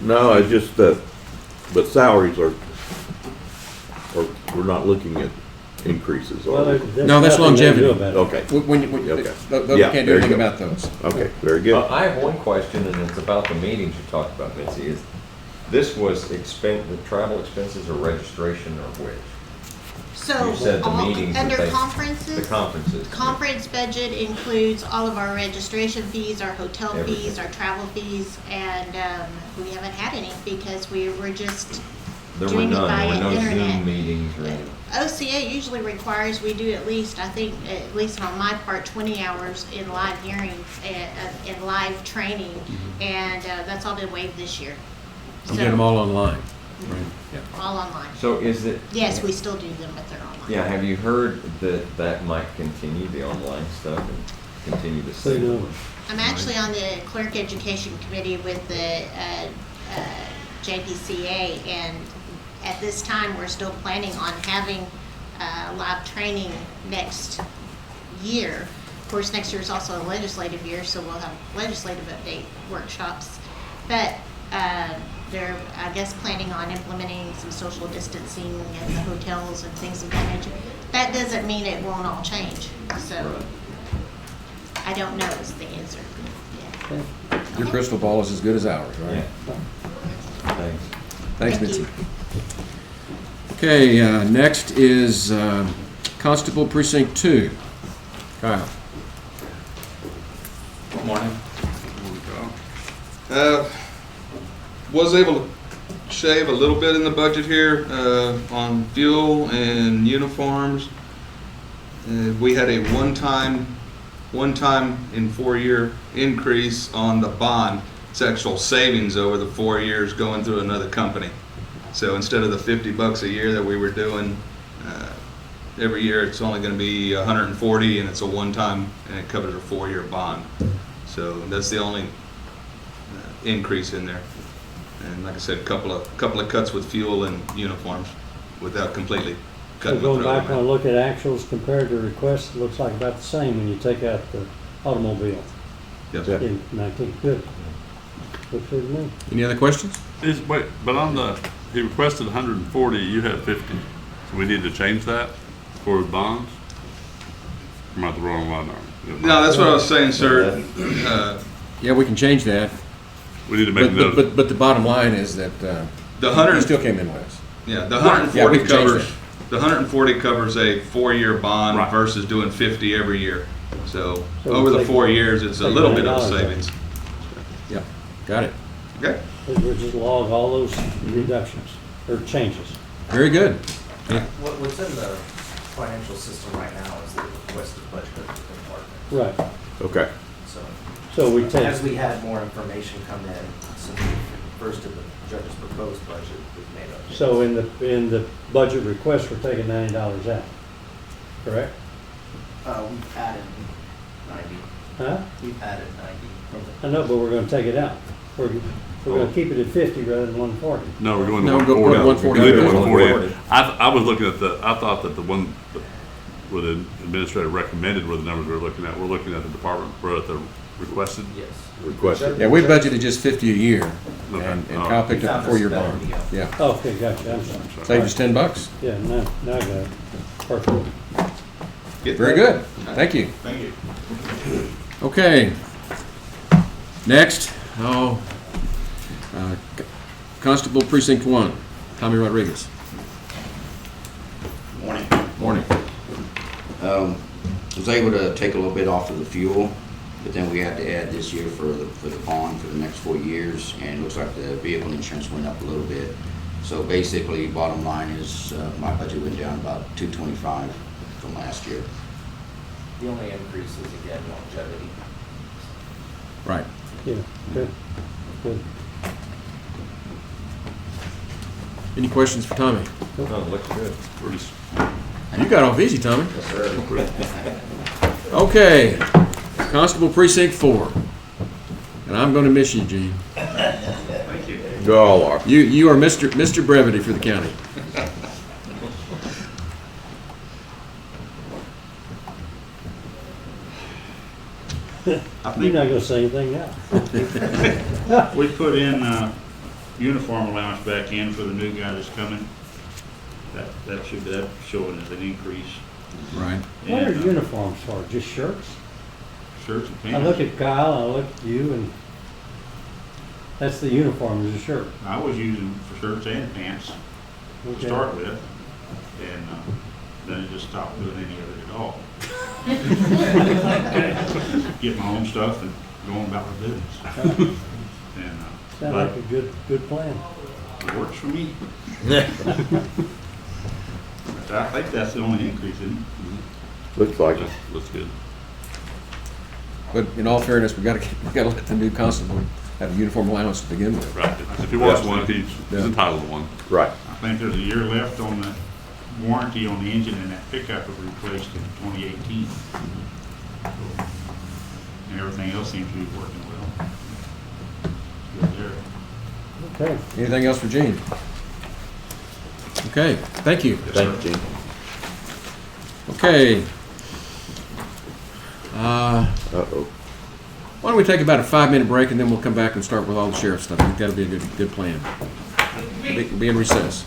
No, it's just that, but salaries are, we're not looking at increases, Well, are we? there's No, that's nothing they can do longevity. about it. Okay, When Okay. those, Yeah, we can't do there you anything go. about those. okay, very good. I have one question, and it's about the meetings you talked about, Mitzi. Is this was the travel expenses or registration or which? So You said the all- meetings that under they- conferences. The conferences. Conference budget includes all of our registration fees, our hotel fees, Everything. our travel fees, and we haven't had any because we were just There were doing it none, there via were no internet. Zoom meetings or anything. OCA usually requires we do at least, I think, at least on my part, 20 hours in live hearings and live training, and that's all been waived this year. You get them all online. Right. All online. So is it? Yes, we still do them, but they're online. Yeah, have you heard that that might continue, the online stuff, and continue to So, see? I'm actually on the clerk education committee with the JPCA, and at this time, we're still planning on having live training next year. Of course, next year is also a legislative year, so we'll have legislative update workshops. But They're, I guess, planning on implementing some social distancing in the hotels and things of that nature. That doesn't mean it won't all change, so I don't know is the answer. Yeah. Your crystal ball is as good as ours, right? Thanks. Thanks, Thank Mitzi. you. Okay, next is Constable Precinct 2. Kyle. Good morning. There we go. Was able to shave a little bit in the budget here on fuel and uniforms. We had a one-time in 4-year increase on the bond. It's actual savings over the 4 years going through another company. So instead of the $50 a year that we were doing every year, it's only going to be $140, and it's a one-time, and it covers a 4-year bond. So that's the only increase in there. And like I said, a couple of cuts with fuel and uniforms without completely So cutting going the back throat. and look at actuals compared to requests, it looks like about the same when you take out the automobile Yes. Yeah. in 19. Good. Looks good to me. Any other questions? Wait, but on he requested 140, you had 50. So we need to change that for bonds? I'm at the wrong line now. No, that's what I was saying, sir. Yeah, we can change that. We need to make a But, note. but the bottom line is that The you 100, still came in less. yeah, the Yeah, we 140 can change covers, that. the 140 covers a 4-year bond Right. versus doing 50 every year. So So over the take- 4 years, it's a take little bit of a $9 out. savings. Yep, got it. Okay? We'll just log all those reductions or changes. Very good. What's in the financial system right now is the requested budget of the department. Right. Okay. So So we take, as we had more information come in, since we first did the judge's proposed budget, we've made up. so in the budget request, we're taking $90 out. Correct? We've added 90. Huh? We've added 90. I know, but we're gonna take it out. We're gonna keep it at 50 rather than 140. No, we're going to No, go 140. 140. We did Go 140. I was looking at I thought that the one where the administrator recommended were the numbers we were looking at. We're looking at the department, we're at the requested. Yes. Requested. Yeah, we budgeted just 50 a year, Okay. and All Kyle right. picked up a 4-year bond. Yeah, Okay, gotcha, I'm sorry. saved us $10. Yeah, now I got it. Perfect. Very good. Thank you. Thank you. Okay. Next, Constable Precinct 1, Tommy Rodriguez. Morning. Morning. Was able to take a little bit off of the fuel, but then we had to add this year for the bond for the next 4 years, and it looks like the vehicle insurance went up a little bit. So basically, bottom line is my budget went down about $225 from last year. The only increase is again longevity. Right. Yeah, good, good. Any questions for Tommy? No, looks good. We're just, You got off easy, Tommy. Yes, sir. Okay, Constable Precinct 4. And I'm going to miss you, Gene. You all are. You are Mr. Brevity for the county. You're not gonna say anything now. We put in uniform allowance back in for the new guy that's coming. That's showing as an increase. Right. What are And, uniforms for? Just shirts? Shirts and I look pants. at Kyle, I look at you, and that's the uniform, is a shirt. I was using for shirts and pants to Okay. start with, and then I just stopped doing any of it at all. Get my own stuff and go on about my business. And Sounds like a good plan. it works for me. But I think that's the only increase in it. Looks like it. that's good. But in all fairness, we got to let the new constable have a uniform allowance to begin with. Right. If he wants one, he's Yeah. entitled to one. Right. I think there's a year left on the warranty on the engine, and that pickup was replaced in 2018. And everything else seems to be working well. Good there. Okay. Anything else for Gene? Okay, thank you. Thank you, Gene. Okay. Uh-oh. Why don't we take about a 5-minute break and then we'll come back and start with all the sheriff stuff. I think that'll be a good plan. We'll be in recess.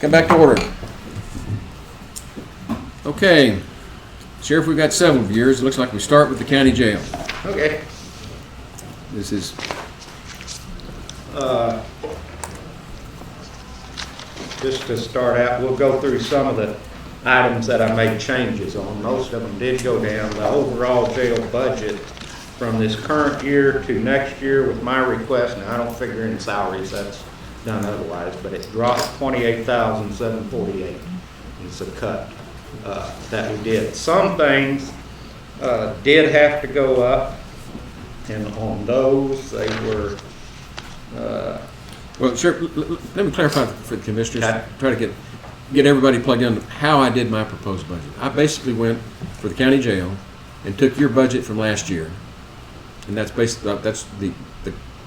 come back to order. Okay, Sheriff, we've got several viewers. It looks like we start with the county jail. Okay. This is, Just to start out, we'll go through some of the items that I made changes on. Most of them did go down. The overall jail budget from this current year to next year with my request, now I don't figure in salaries, that's done otherwise, but it dropped $28,748. It's a cut that we did. Some things did have to go up, and on those, they were well, Sheriff, let me clarify for the commissioners, Okay. try to get everybody plugged in how I did my proposed budget. I basically went for the county jail and took your budget from last year, and that's that's the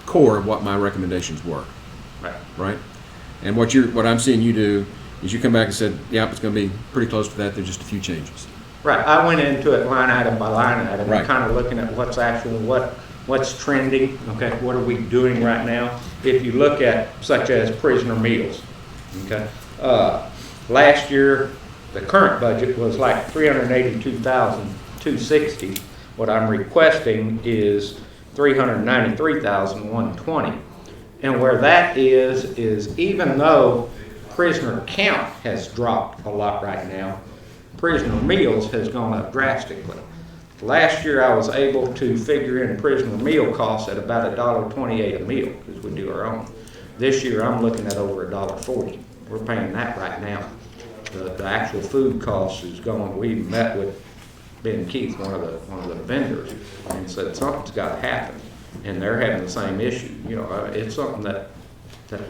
core of what my recommendations were. right. Right? And what I'm seeing you do is you come back and said, yeah, it's going to be pretty close to that. There's just a few changes. Right, I went into it line item by line item, Right. kind of looking at what's actual, what's trending, okay, what are we doing right now? If you look at such as prisoner meals, okay? Last year, the current budget was like $382,260. What I'm requesting is $393,120. And where that is even though prisoner count has dropped a lot right now, prisoner meals has gone up drastically. Last year, I was able to figure in prisoner meal costs at about $1.28 a meal, because we do our own. This year, I'm looking at over $1.40. We're paying that right now. The actual food cost is going, we met with Ben Keith, one of the vendors, and said something's got to happen. And they're having the same issue. You know, it's something that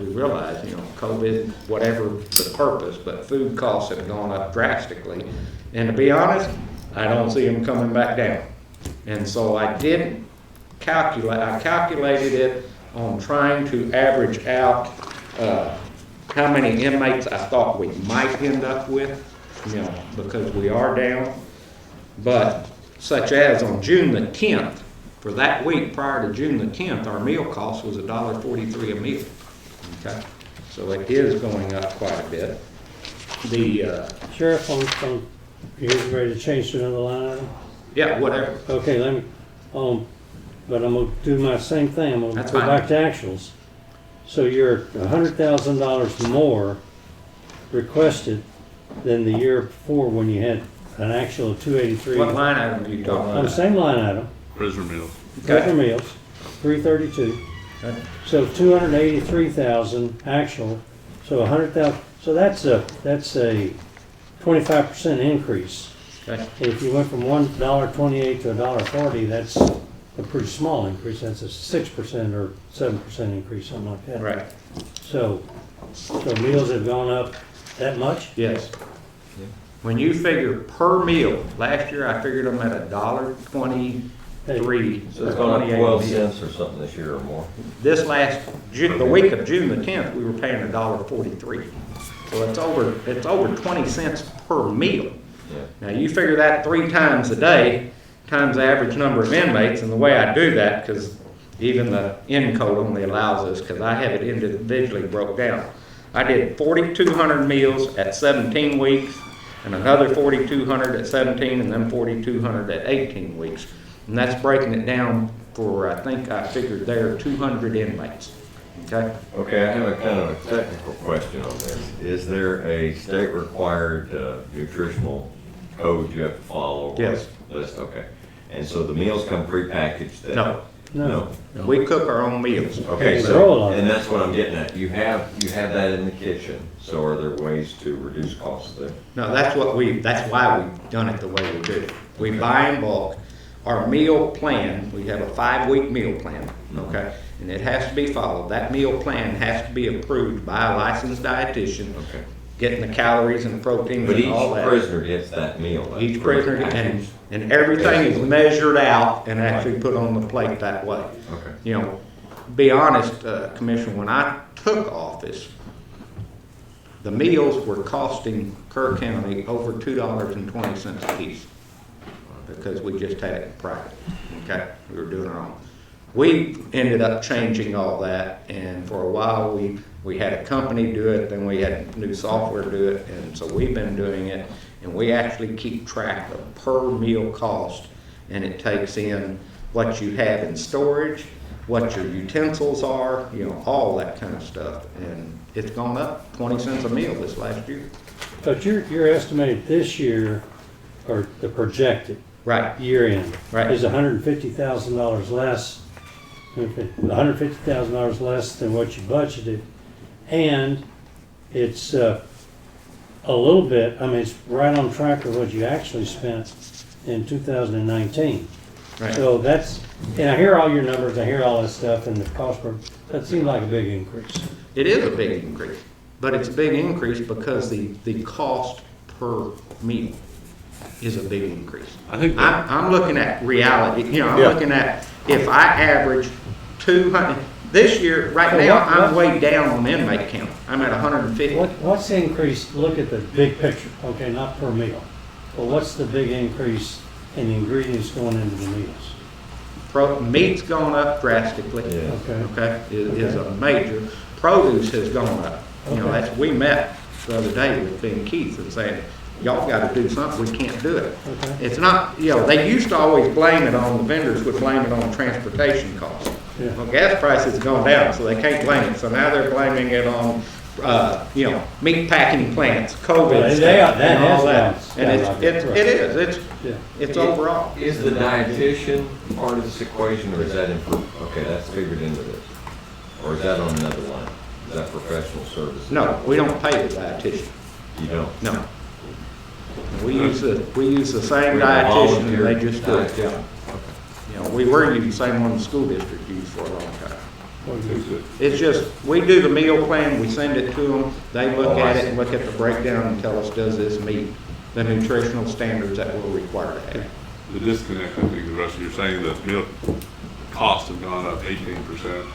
we realize, you know, COVID, whatever the purpose, but food costs have gone up drastically. And to be honest, I don't see them coming back down. And so I calculated it on trying to average out how many inmates I thought we might end up with, you know, because we are down. But such as on June the 10th, for that week prior to June the 10th, our meal cost was $1.43 a meal. Okay, so it is going up quite a bit. The Sheriff, you ready to change to another line item? yeah, whatever. Okay, let me, but I'm gonna do my same thing. I'm gonna That's go fine. back to actuals. So you're $100,000 more requested than the year before when you had an actual of 283. What line item are you talking On the about? same line item, Prisoner meals. prisoner meals, 332. Okay. So 283,000 actual, so 100,000, so that's a 25% increase. Okay. If you went from $1.28 to $1.40, that's a pretty small increase. That's a 6% or 7% increase, something like that. Right. So meals have gone up that much? Yes. When you figure per meal, last year I figured them at $1.23. So it's gone up 12 $1.28 cents or something this year or more. This last June, the week of June the 10th, we were paying $1.43. So it's over 20 cents per meal. Yeah. Now you figure that 3 times a day times the average number of inmates, and the way I do that, because even the N code only allows us, because I have it individually broke down. I did 4,200 meals at 17 weeks, and another 4,200 at 17, and then 4,200 at 18 weeks. And that's breaking it down for, I think I figured there, 200 inmates. Okay? Okay, I have a kind of a technical question on this. Is there a state-required nutritional code you have to follow? or Yes. List, okay. And so the meals come prepackaged then? No. No. We cook our own meals. Okay, They roll so, on and it. that's what I'm getting at. You have that in the kitchen, so are there ways to reduce costs there? No, that's why we've done it the way we do. We buy in bulk. Our meal plan, we have a 5-week meal plan, okay? And it has to be followed. That meal plan has to be approved by a licensed dietitian, Okay. getting the calories and the proteins But and all each that. prisoner gets that meal. that's Each prisoner, and everything is measured out and actually put on the plate that way. Okay. You know, be honest, Commissioner, when I took office, the meals were costing Kerr County over $2.20 a piece because we just had it private, okay? We were doing our own. We ended up changing all that, and for a while, we had a company do it, then we had new software do it, and so we've been doing it, and we actually keep track of per meal cost, and it takes in what you have in storage, what your utensils are, you know, all that kind of stuff, and it's gone up 20 cents a meal this last year. But your estimated this year, or the projected Right. year end, Right. is $150,000 less, $150,000 less than what you budgeted, and it's a little bit, I mean, it's right on track with what you actually spent in 2019. Right. So that's, and I hear all your numbers, I hear all this stuff, and the cost per, that seems like a big increase. It is a big increase, but it's a big increase because the cost per meal is a big increase. I think that- I'm looking at reality, you know, I'm Yeah. looking at, if I average 200, this year, right So now, what- I'm way down on inmate count. I'm at 150. What's the increase, look at the big picture, okay, not per meal, but what's the big increase in the ingredients going into the meals? Meat's gone up drastically. Yeah. Okay, Okay, is a major. Produce has gone up. You know, Okay. we met the other day with Ben Keith and saying, y'all gotta do something, we can't do it. okay, It's not, you know, they used to always blame it on, the vendors would blame it on transportation costs. yeah. Well, gas prices have gone down, so they can't blame it. So now they're blaming it on, you know, meat packing plants, COVID Well, stuff, they are- that and all has that. gone And it's, skyrocketed. it is, Yeah. it's overall. Is the dietitian part of this equation, or is that in, okay, that's figured into this? Or is that on another line? Is that professional services? No, we don't pay the dietitian, You don't? no. We use the same We have a dietitian, and they volunteer just do it, dietitian. yeah. You know, we were using the same one the school district used for a long time. It's good. It's just, we do the meal plan, we send it to them, they look Oh, I at it see. and look at the breakdown and tell us, does this meet the nutritional standards that we're required to have? The disconnect, I think, the rest of you're saying that milk costs have gone up 18%,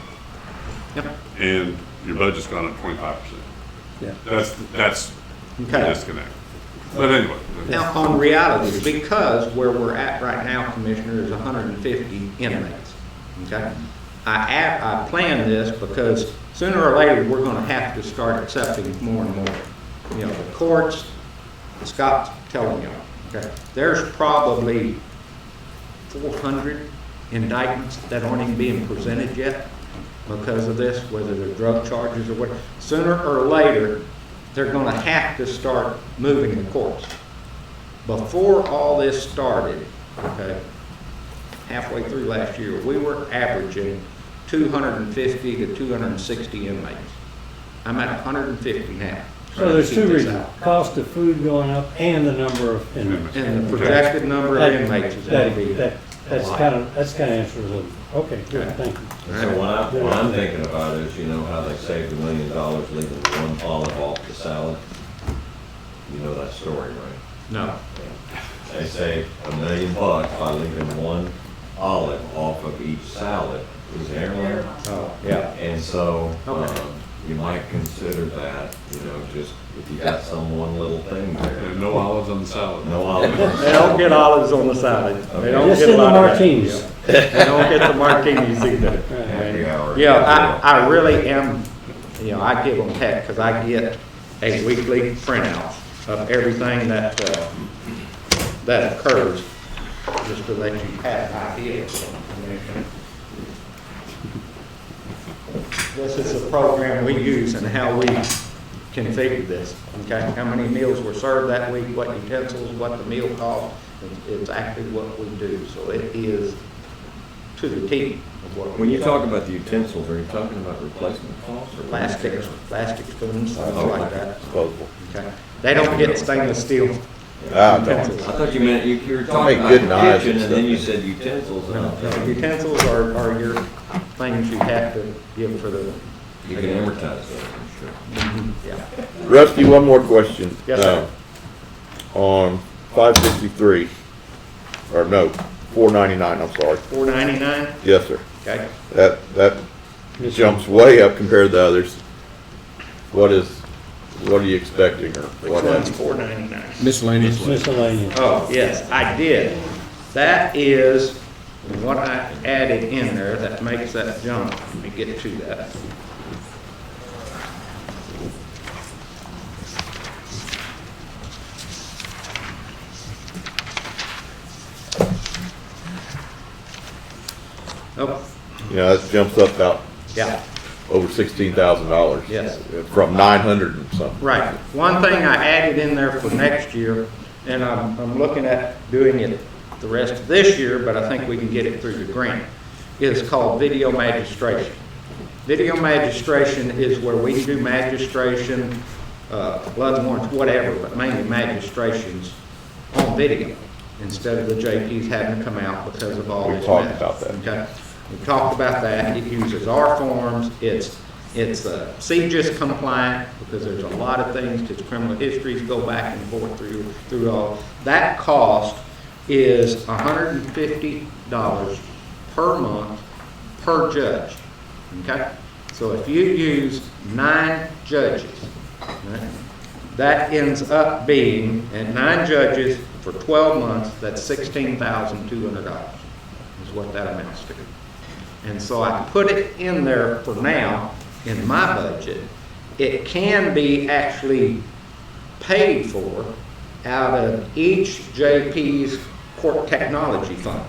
Yep. and your budget's gone up 25%. Yeah. That's the Okay. disconnect. But anyway. Now, on reality, because where we're at right now, Commissioner, is 150 inmates, okay? I plan this because sooner or later, we're gonna have to start accepting more and more. You know, the courts, Scott's telling you, okay? There's probably 400 indictments that aren't even being presented yet because of this, whether they're drug charges or what. Sooner or later, they're gonna have to start moving the courts. Before all this started, okay, halfway through last year, we were averaging 250 to 260 inmates. I'm at 150 now. So there's Keep two this reasons, out. cost of food going up and the number of inmates. And the projected number of inmates is gonna be. That's kind of answers it. Okay, good, thank you. So what I'm thinking about is, you know, how they saved $1 million leaving one olive off the salad? You know that story, right? No. They saved $1 million by leaving one olive off of each salad. Is there one? Oh, yeah. And so, Okay. you might consider that, you know, just if you got some one little thing there. And no olives on the salad. No olive. They don't get olives on the salad. They don't Just get a in the lot of that. martinis. They don't get the martinis either. Happy hour. Yeah, I really am, you know, I give them heck because I get a weekly printout of everything that occurs, just to let you have an idea. This is the program we use and how we configure this, okay? How many meals were served that week, what utensils, what the meal cost, it's actually what we do. So it is to the T of what we When you do. talk about the utensils, are you talking about replacement costs or? Plastic spoons, things like that. Disposable. Okay. They don't get stainless steel Ah, no. utensils. I thought you meant, you were talking Make good about knives kitchen and and then you stuff. said utensils. and I'm No, thinking, utensils are your things you have to give for the, You can amortize those, I'm sure. yeah. Rusty, one more question. Yes, sir. On 563, or no, 499, I'm sorry. $4.99, Yes, sir. okay? That jumps way up compared to others. What are you expecting, or Which what? one's $4.99? Miscellaneous. Miscellaneous. Oh, yes, I did. That is And what I added in there that makes that jump, let me get to that. Oh, Yeah, that jumps up about yeah. over $16,000. Yes. From 900 and something. Right. One thing I added in there for next year, and I'm looking at doing it the rest of this year, but I think we can get it through the grant, is called video magistration. Video magistration is where we do magistration, blood warrants, whatever, but mainly magistrations on video instead of the JPs having to come out because of all We this talked mess. about that. Okay. We talked about that. It uses our forms. It's CJIS compliant because there's a lot of things, because criminal histories go back and forth through all. That cost is $150 per month per judge. Okay? So if you use 9 judges, right, that ends up being, at 9 judges for 12 months, that's $16,200 is what that amounts to. And so I put it in there for now in my budget. It can be actually paid for out of each JP's court technology fund.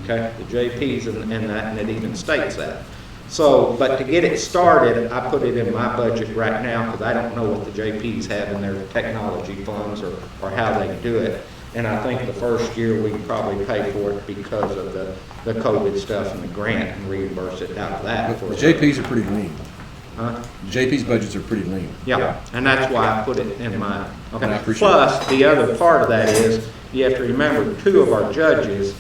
Okay, the JP's and that, and it even states that. So, but to get it started, I put it in my budget right now because I don't know what the JP's have in their technology funds or how they do it. And I think the first year we can probably pay for it because of the COVID stuff and the grant and reimburse it out of that. The JPs are pretty lean. Huh? JP's budgets are pretty lean. Yeah, and that's why I put it in mine. And I Okay. appreciate Plus, the other part of that is, you have to remember, 2 of our judges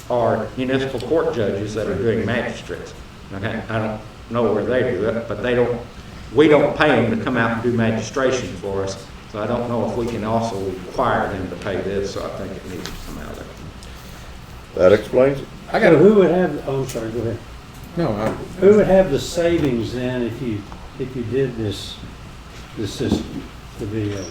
are municipal court judges that are doing magistrates. Okay, I don't know where they do it, but we don't pay them to come out and do magistration for us. So I don't know if we can also require them to pay this, so I think it needs to come out of there. That explains it. I got So a, who would have, oh, I'm sorry, go ahead. no, Who would have the savings then if you did this system, the video?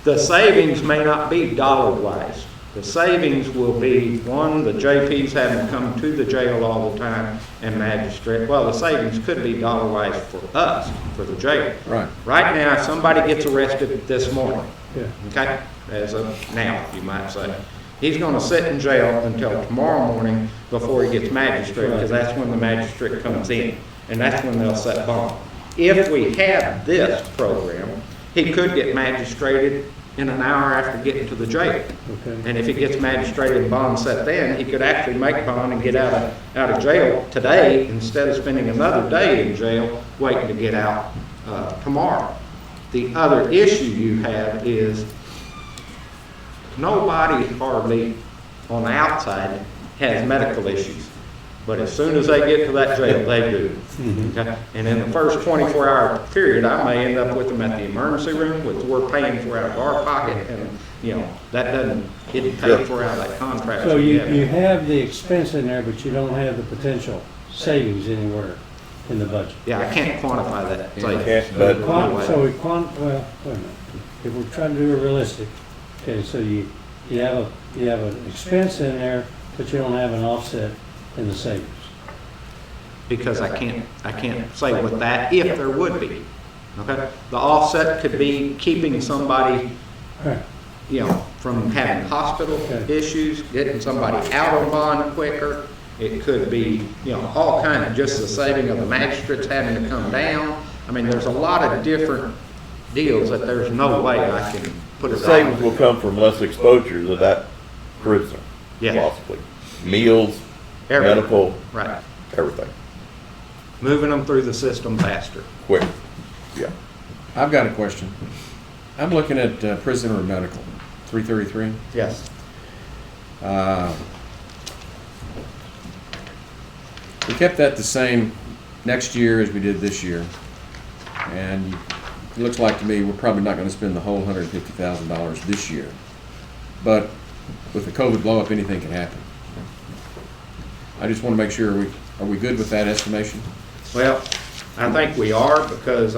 The savings may not be dollar-wise. The savings will be, one, the JPs having to come to the jail all the time and magistrate. Well, the savings could be dollar-wise for us, for the jail. right. Right now, if somebody gets arrested this morning, Yeah. okay, as of now, you might say, he's gonna sit in jail until tomorrow morning before he gets magistrated, because that's when the magistrate comes in, and that's when they'll set bond. If we have this program, he could get magistrated in an hour after getting to the jail. Okay. And if he gets magistrated and bond set then, he could actually make bond and get out of jail today instead of spending another day in jail waiting to get out tomorrow. The other issue you have is nobody hardly on the outside has medical issues. But as soon as they get to that jail, they do. Okay? And in the first 24-hour period, I may end up with them at the emergency room, which we're paying for out of our pocket, and, you know, that doesn't get paid for out of that contract. So we you have the expense in there, but you don't have the potential savings anywhere in the budget. Yeah, I can't quantify that. Can't, but Well, wait a minute. If we're trying to do it realistic, okay, so you have an expense in there, but you don't have an offset in the savings. Because I can't say what that, if there would be. Okay? The offset could be keeping somebody, Right. you know, from having hospital Okay. issues, getting somebody out of bond quicker. It could be, you know, all kind of, just the saving of the magistrates having to come down. I mean, there's a lot of different deals that there's no way I can put the it savings on. will come from less exposure to that prisoner. Yeah. Possibly. Meals, Everything. medical, Right. everything. Moving them through the system faster. Quick. Yeah. I've got a question. I'm looking at prisoner medical, 333. Yes. We kept that the same next year as we did this year. And it looks like to me we're probably not going to spend the whole $150,000 this year. But with the COVID blow up, anything can happen. I just want to make sure, are we good with that estimation? Well, I think we are, because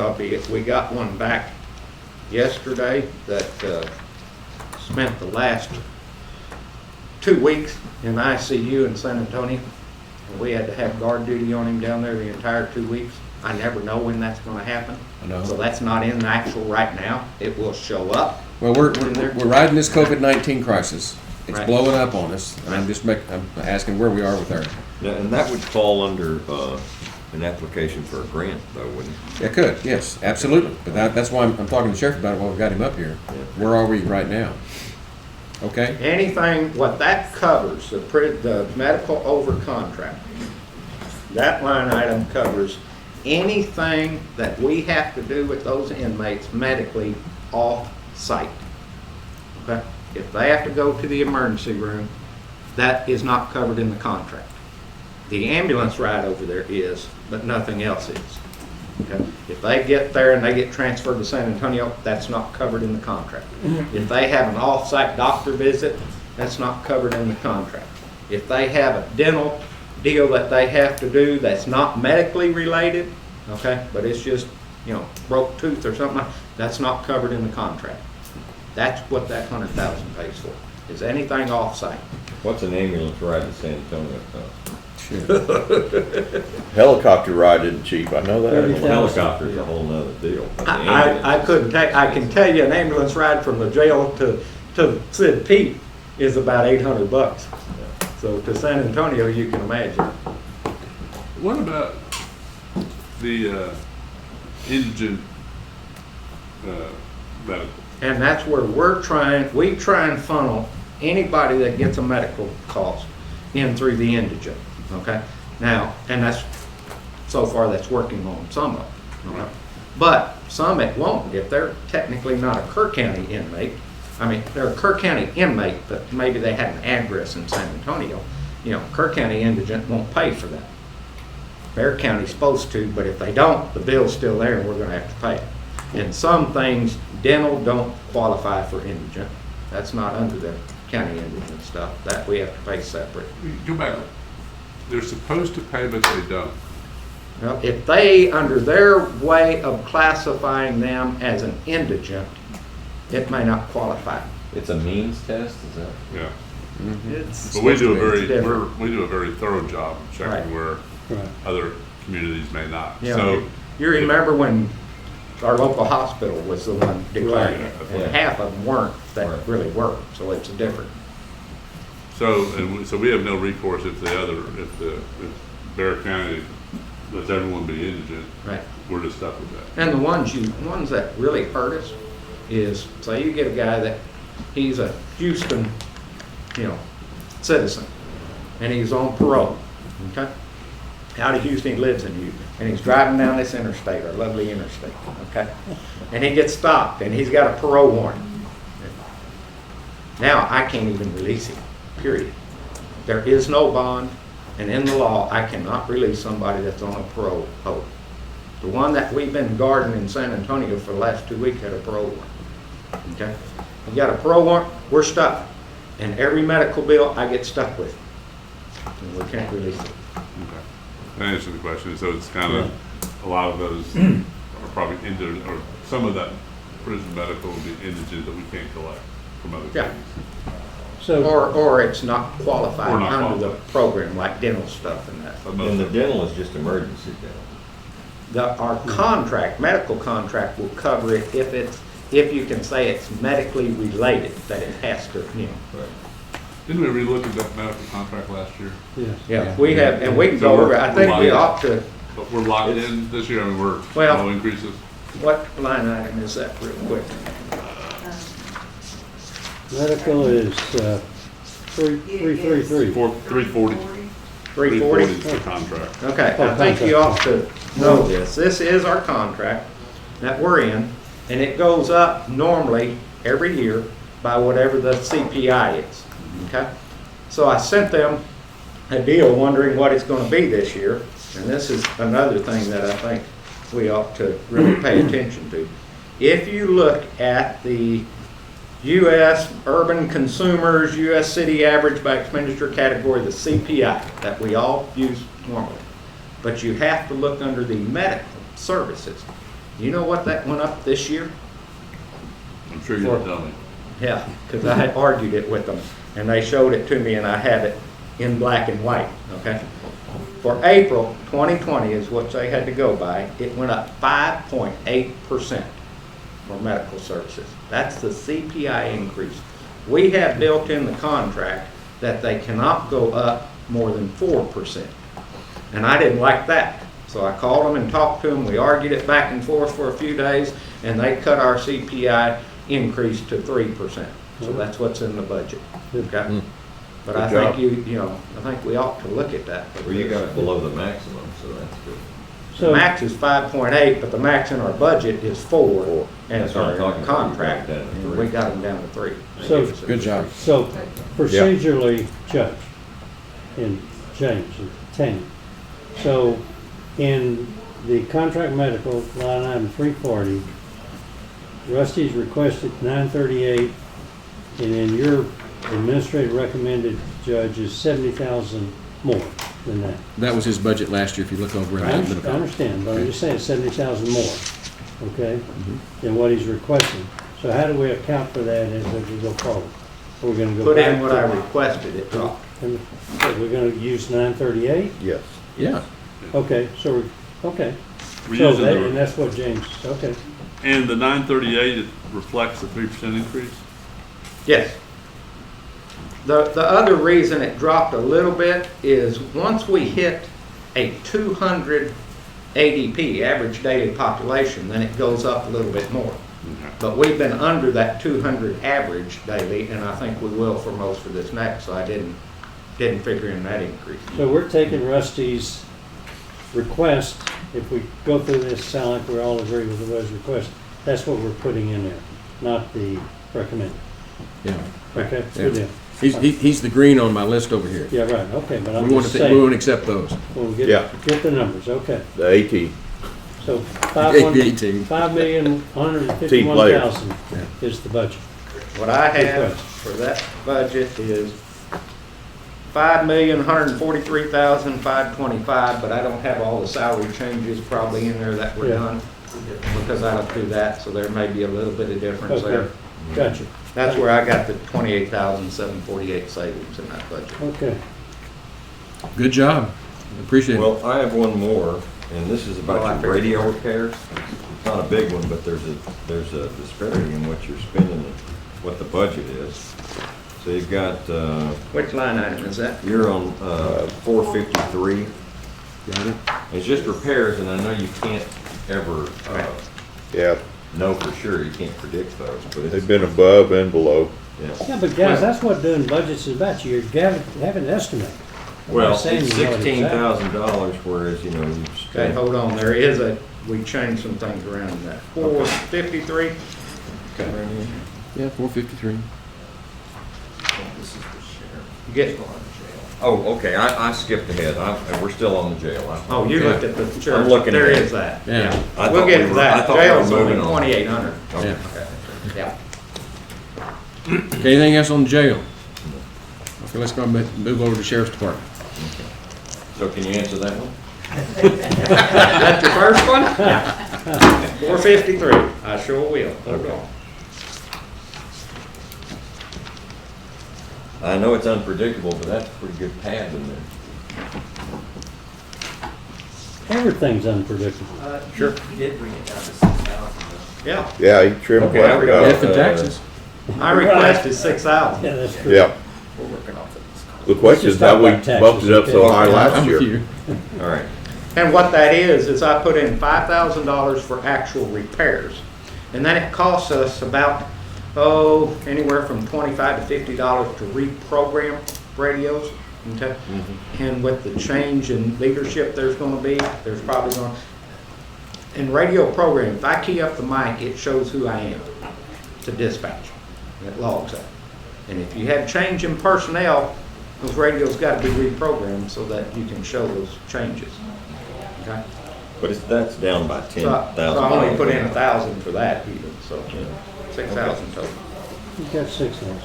we got one back yesterday that spent the last 2 weeks in ICU in San Antonio. And we had to have guard duty on him down there the entire 2 weeks. I never know when that's gonna happen. I know. So that's not in the actual right now. It will show up. Well, we're riding this COVID-19 crisis. It's Right. blowing up on us, and I'm asking where we are with our. And that would fall under an application for a grant, though, wouldn't it? It could, yes, absolutely. But that's why I'm talking to the sheriff about it while we've got him up here. Where are we right now? Okay? Anything, what that covers, the medical over contract, that line item covers anything that we have to do with those inmates medically off-site. Okay? If they have to go to the emergency room, that is not covered in the contract. The ambulance ride over there is, but nothing else is. Okay? If they get there and they get transferred to San Antonio, that's not covered in the contract. If they have an off-site doctor visit, that's not covered in the contract. If they have a dental deal that they have to do that's not medically related, okay, but it's just, broke tooth or something, that's not covered in the contract. That's what that 100,000 pays for, is anything off-site. What's an ambulance ride to San Antonio cost? Helicopter ride isn't cheap, I know that. Well, helicopter's a whole nother deal. but the I can tell you an ambulance ride from the jail to Sid Pete is about $800. So to San Antonio, you can imagine. What about the indigent medical? And that's where we try and funnel anybody that gets a medical cost in through the indigent, okay? Now, and so far that's working on some of them, okay? But some it won't if they're technically not a Kerr County inmate. I mean, they're a Kerr County inmate, but maybe they had an address in San Antonio. Kerr County indigent won't pay for that. Bear County's supposed to, but if they don't, the bill's still there and we're gonna have to pay it. And some things, dental don't qualify for indigent. That's not under the county indigent stuff. That we have to pay separate. Go back. They're supposed to pay, but they don't. Well, if they, under their way of classifying them as an indigent, it may not qualify. It's a means test, is that? Yeah. It's But we do it's different. we do a very thorough job of checking Right. where Right. other communities may not. Yeah. So You remember when our local hospital was the one declaring it, Right. and Yeah. half of them weren't, that Right. really were, so it's different. so we have no recourse if Bear County lets everyone be indigent. Right. We're just stuck with that. And the ones that really hurt us is, say you get a guy that, he's a Houston, citizen, and he's on parole, okay? Out of Houston, he lives in Houston, and he's driving down this interstate, our lovely interstate, okay? And he gets stopped, and he's got a parole warrant. Now, I can't even release him, period. There is no bond, and in the law, I cannot release somebody that's on a parole hold. The one that we've been guarding in San Antonio for the last 2 weeks had a parole warrant, okay? He got a parole warrant, we're stuck. And every medical bill I get stuck with, and we can't release it. Okay. That answers the question. So it's kind of, a lot of those are probably indigent, or some of that prison medical will be indigent that we can't collect from other Yeah. cities. So, Or it's not qualified Or not under the qualified. program, like dental stuff and that. But most And the of- dental is just emergency dental. Our contract, medical contract will cover it if you can say it's medically related, that it has to, Didn't we relook at that medical contract last year? yes. Yeah, we have, and we can So go over, we're- it. I think we're we locked ought to, But we're locked in this year. I mean, Well- no increases. what line item is that real quick? Medical is 333. 340. 340? is the contract. Okay, Oh, I think you ought contract. to know this. This is our contract that we're in, and it goes up normally every year by whatever the CPI is, okay? So I sent them a deal wondering what it's gonna be this year, and this is another thing that I think we ought to really pay attention to. If you look at the U.S. urban consumers, U.S. city average by expenditure category, the CPI that we all use normally. But you have to look under the medical services. You know what that went up this year? I'm sure you'll tell me. Yeah, because I had argued it with them. and they showed it to me, and I had it in black and white, okay? For April 2020 is what they had to go by. It went up 5.8% for medical services. That's the CPI increase. We have built in the contract that they cannot go up more than 4%. And I didn't like that. So I called them and talked to them. We argued it back and forth for a few days, and they cut our CPI increase to 3%. So that's what's in the budget. Okay? But I think I think we ought to look at that. Well, you got it below the maximum, so that's good. The max is 5.8, but the max in our budget is 4, and That's what I'm our talking about. contract, You got it down to and 3. we got them down to 3. So, Good job. So procedurally, Judge, and James, and Tanya, so in the contract medical line item 340, Rusty's requested 938, and then your administrative recommended, Judge, is 70,000 more than that. That was his budget last year, if you look over I at it. understand, but I'm just saying 70,000 more, okay, than what he's requesting. So how do we account for that as we go forward? We're gonna go Put back in what I requested, it dropped. and we're gonna use 938? Yes. Yeah. Okay, so okay. We're So using that, the- and that's what James, okay. And the 938, it reflects the 3% increase? Yes. The other reason it dropped a little bit is once we hit a 200 ADP, average daily population, then it goes up a little bit more. But we've been under that 200 average daily, and I think we will for most of this next, so I didn't figure in that increase. So we're taking Rusty's request, if we go through this, sound like we all agree with the Rusty's request, that's what we're putting in there, not the recommended. Yeah. Okay, Yeah. good deal. He's the green on my list over here. Yeah, right, okay, but I'm We want just to, saying. we want to accept those. When we Yeah. get the numbers, okay. The AT. So $18. 5,151,000 is the budget. What I have Request. for that budget is 5,143,525, but I don't have all the salary changes probably in there that were Yeah. done, because I don't do that, so there may be a little bit of difference Okay, there. gotcha. That's where I got the 28,748 savings in that budget. Okay. Good job. Appreciate it. Well, I have one more, and this is Oh, I about your figured. radio repairs. It's not a big one, but there's a disparity in what you're spending and what the budget is. So you've got, Which line item is that? you're on 453. Got it? It's just repairs, and I know you can't ever Yeah, know for sure. You can't predict those, but they've it's, been above and below. yeah. Yeah, but guys, that's what doing budgets is about. You have an estimate. I'm not Well, saying it's you know it exactly. $16,000, whereas, you know, you've Okay, spent. hold on, we changed some things around in that. 453? Yeah, 453. You get, Oh, okay, I skipped ahead. We're still on the jail. oh, you looked at the church. I'm looking There ahead. is that, Yeah. yeah. I We'll thought get we to were- I that. thought we were Jail's only moving on. 2,800. Okay. Yeah. Yeah. Okay, anything else on the jail? Okay, let's go and move over to Sheriff's Department. So can you answer that one? That's your first one? Yeah. 453, I sure will. Hold on. I know it's unpredictable, but that's a pretty good pad in there. Everything's unpredictable. Sure. You did bring it down to 6,000. Yeah, Yeah, he trimmed Okay, quite I've a got bit. Death and taxes. my request is 6,000. Yeah, that's true. Yeah. We're working off of this. The question is how we Let's just talk bumped it about up so high taxes, last I'm with year. you. All right. And what that is I put in $5,000 for actual repairs. And then it costs us about, anywhere from $25 to $50 to reprogram radios. Okay? And with the change in leadership there's going to be, there's probably going in radio program, if I key up the mic, it shows who I am to dispatch. It logs that. And if you have change in personnel, those radios got to be reprogrammed so that you can show those changes. Okay? But that's down by So I 10,000. only put in 1,000 for that even, so 6,000 total. You got 6,000.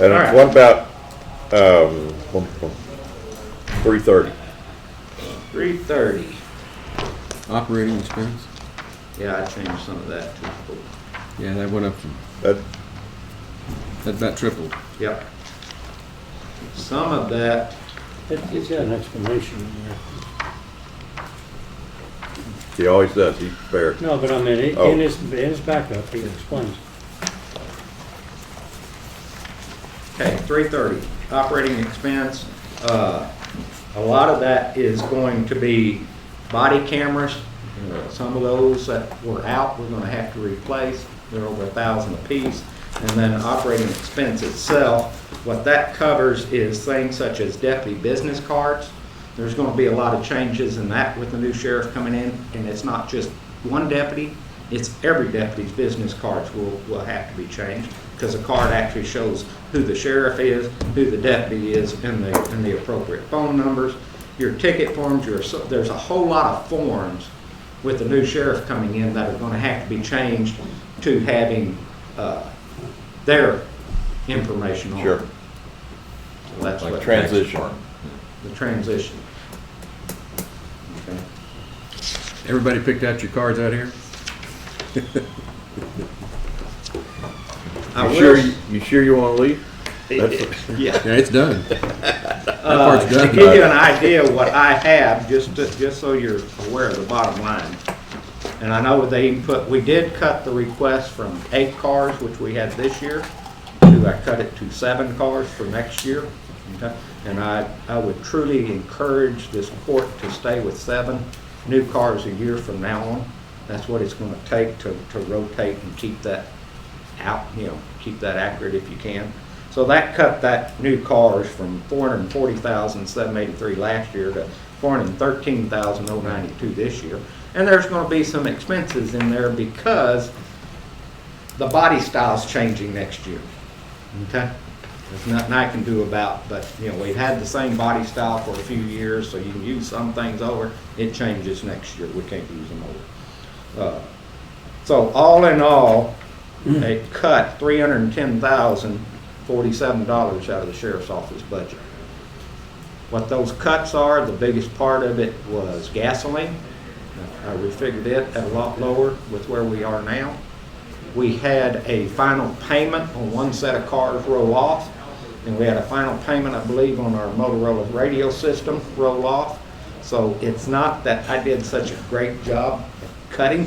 And All right. what about, 330? 330. Operating expense. Yeah, I changed some of that too. Yeah, that went up from, That, that about tripled. Yep. Some of that, It's got an explanation in there. he always does, he's fair. No, but I mean, Oh. in his backup, he explains. okay, 330, operating expense. A lot of that is going to be body cameras. Some of those that were out, we're gonna have to replace. They're over 1,000 apiece. And then operating expense itself, what that covers is things such as deputy business cards. There's gonna be a lot of changes in that with the new sheriff coming in, and it's not just one deputy, it's every deputy's business cards will have to be changed, because the card actually shows who the sheriff is, who the deputy is, and the appropriate phone numbers. Your ticket forms, there's a whole lot of forms with the new sheriff coming in that are gonna have to be changed to having, their information on it. Sure. So that's Like what. transition. The transition. Okay. Everybody picked out your cards out here? I You sure you wanna leave? Yeah. Yeah, it's done. That part's To done. give you an idea of what I have, just so you're aware of the bottom line. And I know we did cut the request from 8 cars, which we had this year, I cut it to 7 cars for next year. Okay? And I would truly encourage this court to stay with 7 new cars a year from now on. That's what it's gonna take to rotate and keep that out, keep that accurate if you can. So that cut that new cars from 440,783 last year to 413,092 this year. And there's going to be some expenses in there because the body style's changing next year. Okay? There's nothing I can do about, but we've had the same body style for a few years, so you can use some things over. It changes next year. We can't use them over. So all in all, they cut $310,047 out of the sheriff's office budget. What those cuts are, the biggest part of it was gasoline. I refigured it at a lot lower with where we are now. We had a final payment on one set of cars roll off, and we had a final payment, I believe, on our Motorola radio system roll off. So it's not that I did such a great job cutting,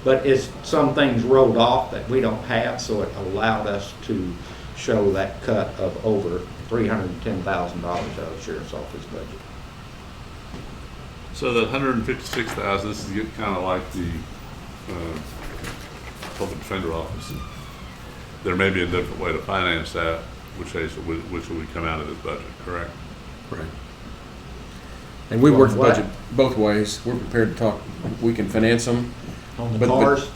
but it's some things rolled off that we don't have, so it allowed us to show that cut of over $310,000 out of the sheriff's office budget. So the 156,000, this is kind of like the public defender office. There may be a different way to finance that, which would come out of this budget, correct? Right. And we work the budget both ways. We're prepared to talk, we can finance them. On the cars?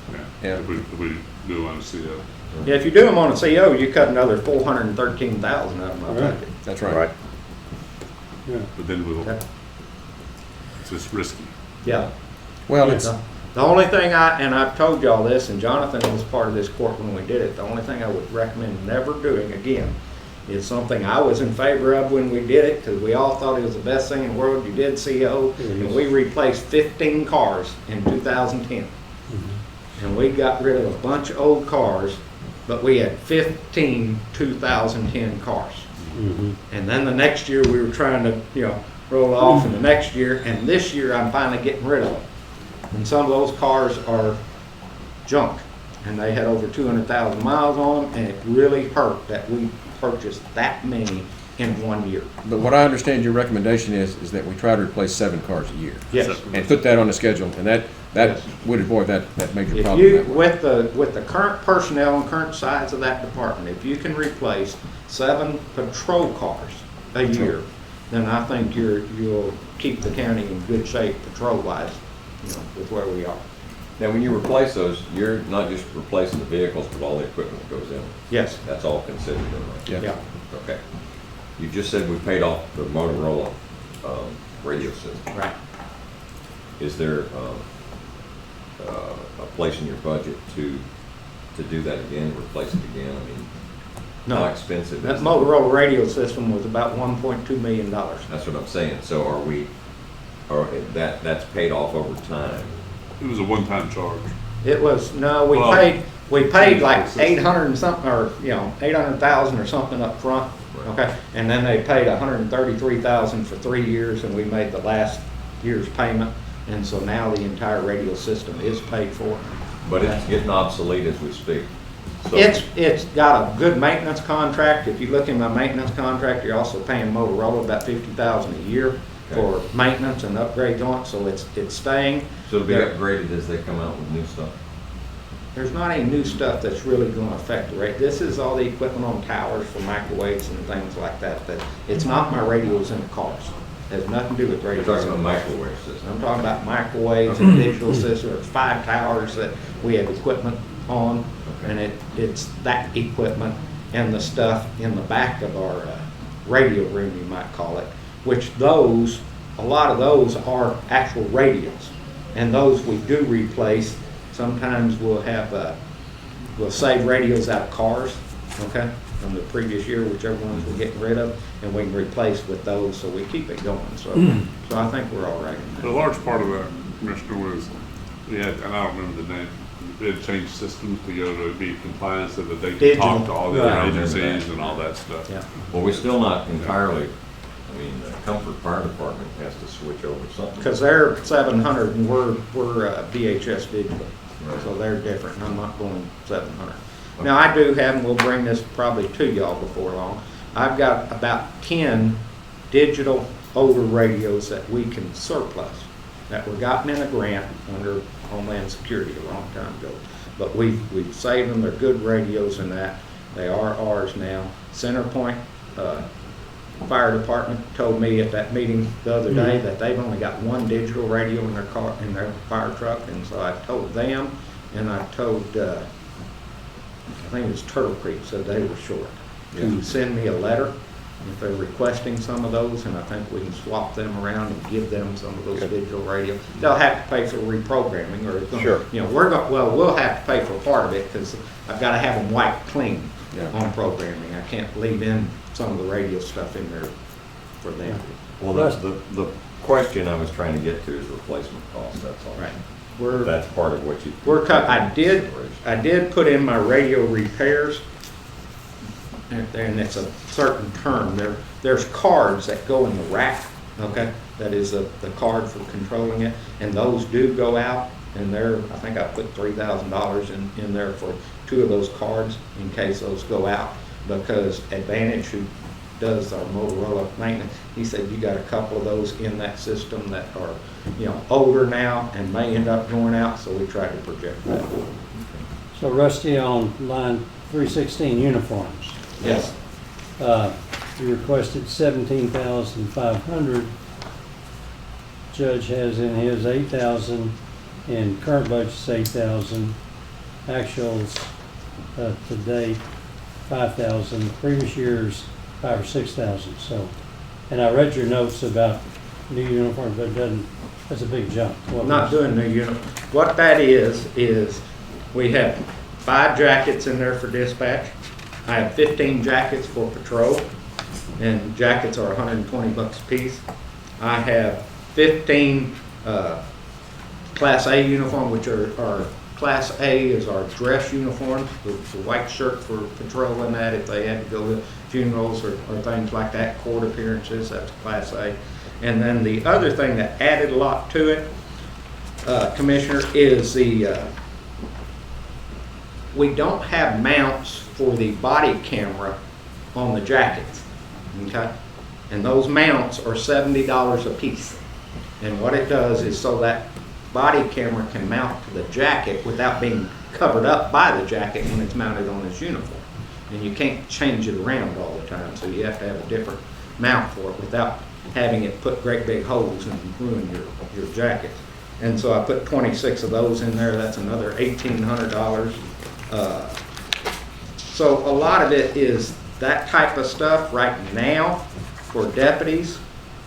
Yeah. If we do on a CO. Yeah, if you do them on a CO, you cut another $413,000 out of my budget. That's right. Right. Yeah. But then it's just risky. Yeah. Well, it's, The only thing and I've told y'all this, and Jonathan was part of this court when we did it, the only thing I would recommend never doing again is something I was in favor of when we did it, because we all thought it was the best thing in the world. You did CO, and we replaced 15 cars in 2010. And we got rid of a bunch of old cars, but we had 15 2010 cars. And then the next year we were trying to, roll off, and the next year, and this year I'm finally getting rid of them. And some of those cars are junk, and they had over 200,000 miles on them, and it really hurt that we purchased that many in 1 year. but what I understand your recommendation is that we try to replace 7 cars a year. Yes. And put that on the schedule, and that Yes. would avoid that major If problem. you, that way. with the current personnel and current size of that department, if you can replace 7 patrol cars a year, then I think you'll keep the county in good shape patrol-wise, with where we are. Now, when you replace those, you're not just replacing the vehicles, but all the equipment that goes in. Yes. That's all considered in there. Yeah. Okay. You just said we paid off the Motorola radio system. Right. Is there a place in your budget to do that again, replace it again? I mean, No. how expensive is That it? Motorola radio system was about $1.2 million. That's what I'm saying. So that's paid off over time. It was a one-time charge. It was, no, Well- We paid like 800 and something, or, 800,000 or something up front, okay? And then they paid 133,000 for 3 years, and we made the last year's payment. And so now the entire radio system is paid for. But it's getting obsolete as we speak. So- It's got a good maintenance contract. If you look in my maintenance contract, you're also paying Motorola about 50,000 a year for maintenance and upgrades on it, so it's staying. So it'll be upgraded as they come out with new stuff. There's not any new stuff that's really gonna affect the rate. This is all the equipment on towers for microwaves and things like that, it's not my radios in the cars. It has nothing to do with You're radios. talking about microwave system. I'm talking about microwaves and digital systems. There's 5 towers that we have equipment on, and it's that equipment and the stuff in the back of our radio room, you might call it, which a lot of those are actual radios. And those we do replace. Sometimes we'll save radios out of cars, okay, from the previous year, whichever ones we're getting rid of, and we can replace with those, so we keep it going. So I think we're all right. A large part of that, Commissioner, was we had, and I don't remember the name, we had changed systems to go to be compliant so that they could Digital. talk to all the other Right. agencies and all that stuff. Yeah. Well, we're still not entirely, I mean, the Comfort Fire Department has to switch over something. Because they're 700 and we're VHS digital, Right. so they're different. I'm not going 700. Now I do have, and we'll bring this probably to y'all before long. I've got about 10 digital older radios that we can surplus that were gotten in a grant under Homeland Security a long time ago. But we've saved them. They're good radios and that. They are ours now. Centerpoint Fire Department told me at that meeting the other day that they've only got one digital radio in their car, in their fire truck, and so I told them, and I told, I think it was Turtle Creek, said they were short, to send me a letter if they're requesting some of those, and I think we can swap them around and give them some of those digital radios. They'll have to pay for reprogramming, or it's gonna, Sure. we'll have to pay for part of it, because I've got to have them wiped clean on programming. I can't leave in some of the radio stuff in there for them. Well, the question I was trying to get to is replacement cost, that's all. Right. That's part of what you. I did put in my radio repairs, and it's a certain term. There's cards that go in the rack, okay? That is the card for controlling it, and those do go out, and I think I put $3,000 in there for 2 of those cards in case those go out, because Advantage, who does our Motorola maintenance, he said you got a couple of those in that system that are, older now and may end up going out, so we try to project that. So Rusty, on line 316 uniforms, Yes. you requested 17,500. Judge has in his 8,000, and current budget's 8,000. Actuals to date 5,000. Previous years 5,000 or 6,000. So, and I read your notes about new uniforms, but it doesn't. That's a big jump. I'm not doing new uniform. What that is we have 5 jackets in there for dispatch. I have 15 jackets for patrol, and jackets are $120 a piece. I have 15 Class A uniform, which are Class A is our dress uniforms, the white shirt for patrol and that, if they had to go to funerals or things like that, court appearances, that's Class A. And then the other thing that added a lot to it, Commissioner, is we don't have mounts for the body camera on the jackets, okay? And those mounts are $70 a piece. And what it does is so that body camera can mount to the jacket without being covered up by the jacket when it's mounted on his uniform. And you can't change it around all the time, so you have to have a different mount for it without having it put great big holes and ruin your jacket. And so I put 26 of those in there. That's another $1,800. So a lot of it is that type of stuff right now for deputies.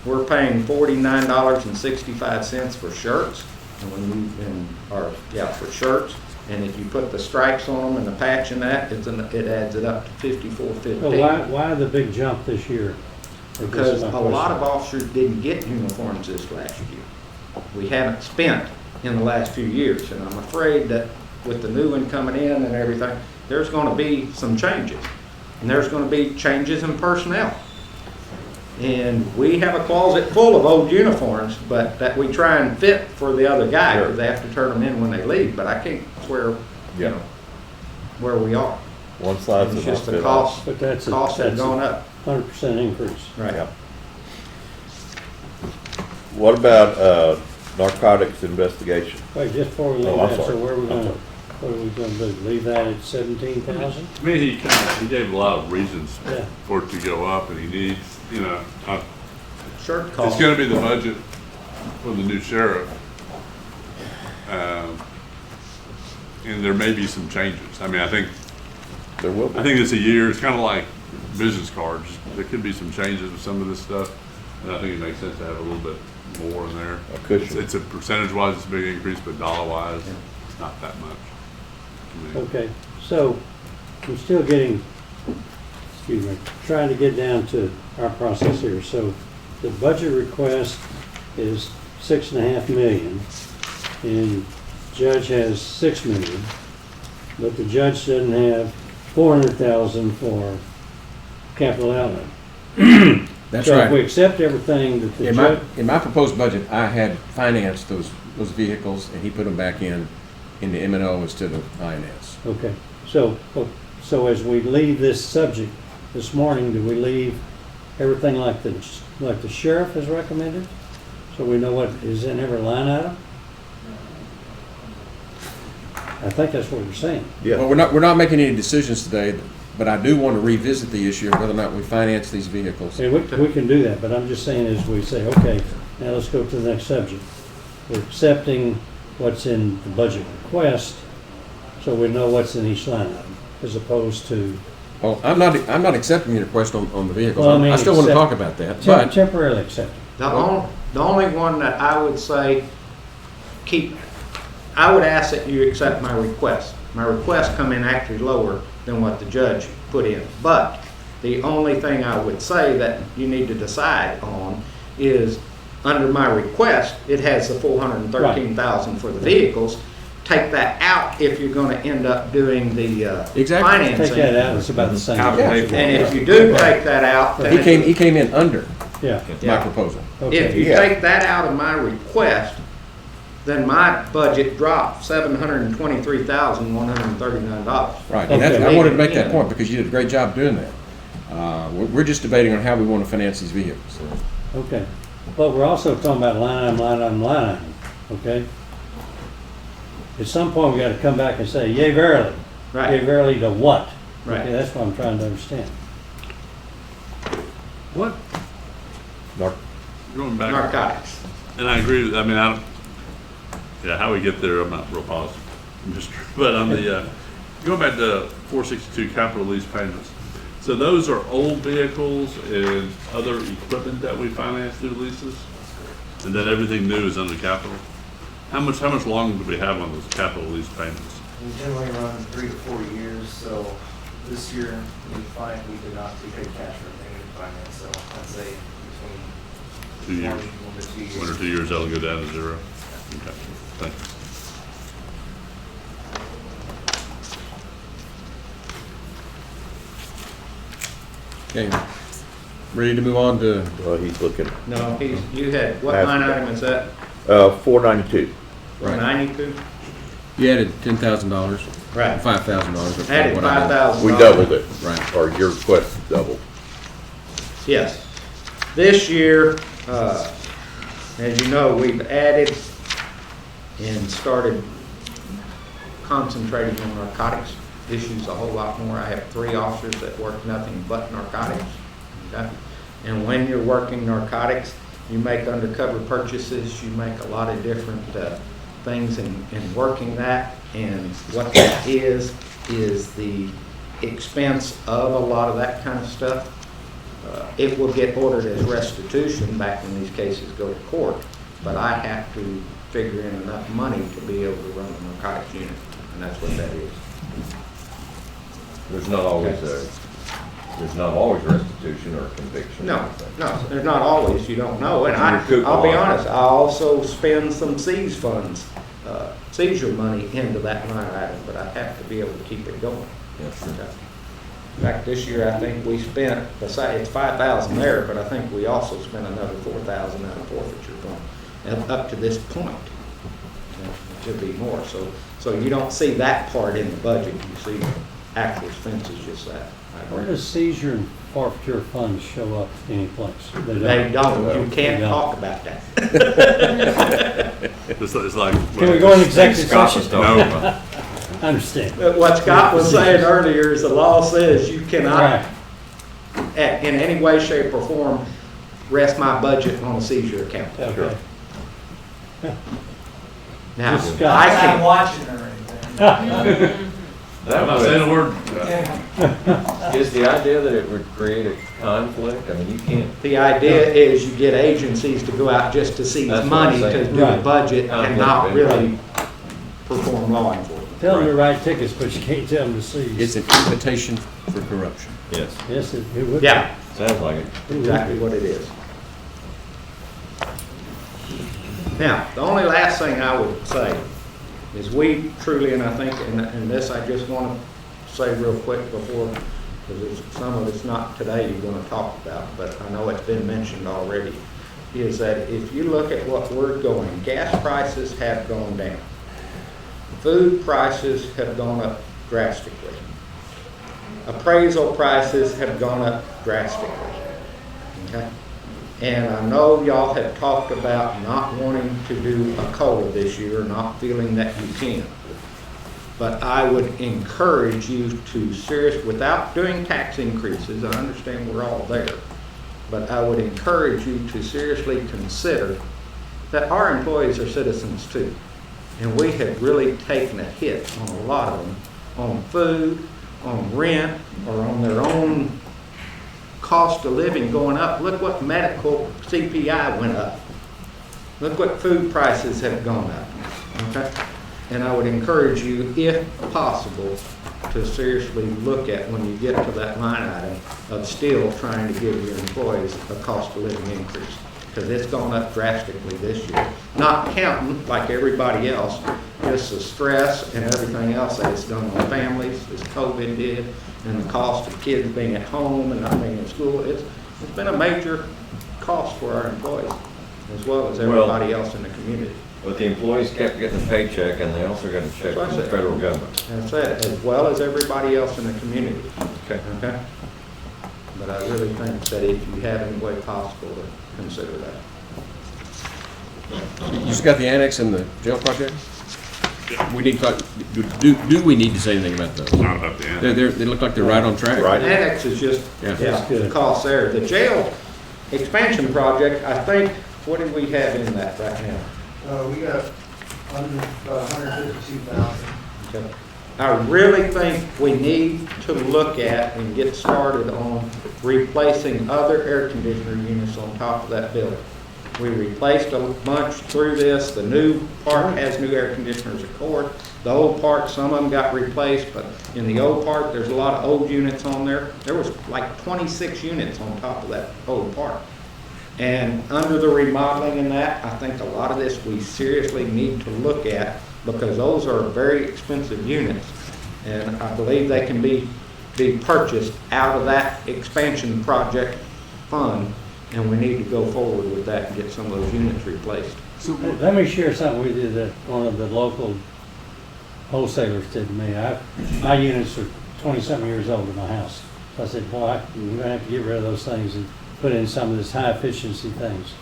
We're paying $49.65 for shirts, for shirts. And if you put the stripes on them and the patch in that, it adds it up to $54.50. Well, why the big jump this year? Because a lot of officers didn't get uniforms this last year. We haven't spent in the last few years, and I'm afraid that with the new one coming in and everything, there's gonna be some changes. And there's gonna be changes in personnel. And we have a closet full of old uniforms, but that we try and fit for the other guy, because they have to turn them in when they leave, but I can't swear, you Yeah. know, where we are. One size It's does not just the fit all. cost, But that's costs have a gone up. 100% increase. Right. Yeah. What about narcotics investigation? Wait, just before we leave Oh, I'm that, so sorry. where are we I'm gonna, sorry. what are we gonna do? Leave that at 17,000? I mean, he gave a lot of reasons Yeah. for it to go up, and he needs, you know, Shirt it's cost. gonna be the budget for the new sheriff. And there may be some changes. I mean, I think There will be. it's a year, it's kinda like business cards. There could be some changes with some of this stuff, and I think it makes sense to have a little bit more in there. A cushion. It's a percentage-wise, it's a big increase, but dollar-wise, it's not that much. to me. Okay, so I'm still getting, excuse me, trying to get down to our process here. So the budget request is 6.5 million, and judge has 6 million, but the judge doesn't have 400,000 for capital outlay. That's So if we right. accept everything that the In my, judge, in my proposed budget, I had financed those vehicles, and he put them back in the M&O instead of INS. okay, so as we leave this subject this morning, do we leave everything like the sheriff has recommended? So we know what is in every line item? I think that's what you're saying. Yeah. Well, we're not making any decisions today, but I do want to revisit the issue of whether or not we finance these vehicles. And we can do that, but I'm just saying as we say, okay, now let's go to the next subject. We're accepting what's in the budget request, so we know what's in each line item, as opposed to Well, I'm not accepting your request on the vehicles. Well, I mean, I still want to accept- talk about that, but temporarily accepted. The only one that I would say I would ask that you accept my request. My request come in actually lower than what the judge put in. But the only thing I would say that you need to decide on is, under my request, it has the 413,000 for the vehicles. Take that out if you're gonna end up doing the Exactly. financing. Take that out, it's about the same. How to pay for it. And if you do take that out, then he came in under Yeah, my Yeah. proposal. if okay, you Yeah. take that out of my request, then my budget dropped $723,139. Right, and that's, Okay. I wanted to make that Yeah. point because you did a great job doing that. We're just debating on how we want to finance these vehicles. okay. But we're also talking about line item, okay? At some point, we gotta come back and say, yea, verily. Yea, Right, verily to what? Right. Okay, that's what I'm trying to understand. What, Nar- going back, narcotics. and I agree with, I mean, yeah, how we get there, I'm not real positive. I'm just, but on the, going back to 462 capital lease payments. So those are old vehicles and other equipment that we finance through leases? And then everything new is under capital? How much longer do we have on those capital lease payments? We generally run 3 to 4 years, so this year we paid cash for everything we financed, so I'd say between 2 years? 1 to 2 years. 1 or 2 years, that'll go down to zero? Okay, thanks. Okay, ready to move on to, Well, he's looking, No, you had, what line item is that? 492. Right. 92? you added $10,000, Right. $5,000. Added $5,000. We doubled it. Right. Or your request doubled. Yes. This year, as you know, we've added and started concentrating on narcotics issues a whole lot more. I have 3 officers that work nothing but narcotics. Okay? And when you're working narcotics, you make undercover purchases, you make a lot of different things in working that. And what that is the expense of a lot of that kind of stuff. It will get ordered as restitution back when these cases go to court, but I have to figure in enough money to be able to run the narcotics unit, and that's what that is. There's not always restitution or conviction. No, there's not always, you don't know, and Recoup a I'll be lot. honest, I also spend some seas funds seizure money into that line item, but I have to be able to keep it going. Yeah, sure. Okay. In fact, this year, I think we spent, besides, it's 5,000 there, but I think we also spent another 4,000 out of forfeiture fund up to this point. It should be more, so you don't see that part in the budget, you see actual expenses, just that. Where does seizure and forfeiture funds show up any place? They don't, you can't They don't. talk about that. It's like. Can we go in executive Scott was session? talking No. about. I understand. But what Scott was saying earlier is the law says you cannot, Right. in any way, shape, or form, rest my budget on a seizure account. Okay. Now, Just I Scott. I'm can, watching or anything. I'm not saying a word. Is the idea that it would create a conflict? I mean, you can't. the idea is you get agencies to go out just to seize That's what I'm money to saying. do a Right. budget and not Conflict, really perform law enforcement. Tell them to write tickets, but you can't tell them to seize. It's an invitation for corruption. Yes, Yes, it would. Yeah, sounds like it. exactly what it is. Now, the only last thing I would say is we truly, and I think, and this I just want to say real quick before, because some of it's not today you're going to talk about, but I know it's been mentioned already, is that if you look at what we're going, gas prices have gone down. Food prices have gone up drastically. Appraisal prices have gone up drastically. Okay? And I know y'all have talked about not wanting to do a COLA this year, not feeling that you can. But I would encourage you to without doing tax increases, I understand we're all there, but I would encourage you to seriously consider that our employees are citizens too. And we have really taken a hit on a lot of them, on food, on rent, or on their own cost of living going up. Look what medical CPI went up. Look what food prices have gone up, okay? And I would encourage you, if possible, to seriously look at when you get to that line item of still trying to give your employees a cost of living increase. Because it's gone up drastically this year. Not counting, like everybody else, just the stress and everything else that it's done on families, as COVID did, and the cost of kids being at home and not being in school. It's been a major cost for our employees, as well as everybody else in the community. But the employees kept getting a paycheck and they also got a check from the federal government. That's it, as well as everybody else in the community. Okay. Okay? But I really think that if you have any way possible to consider that. You just got the annex and the jail project? We need to talk, do we need to say anything about those? Not about the end. They look like they're right on track. Right. Annex is just, Yeah. That's good. the cost there. The jail expansion project, I think, what do we have in that right now? We got under 152,000. Okay. I really think we need to look at and get started on replacing other air conditioner units on top of that building. We replaced a bunch through this. The new part has new air conditioners, of course. The old part, some of them got replaced, but in the old part, there's a lot of old units on there. There was like 26 units on top of that old part. And under the remodeling and that, I think a lot of this we seriously need to look at, because those are very expensive units. And I believe they can be purchased out of that expansion project fund, and we need to go forward with that and get some of those units replaced. Let me share something with you that one of the local wholesalers did to me. My units are 20-something years old in my house. So I said, boy, we're gonna have to get rid of those things and put in some of this high efficiency things.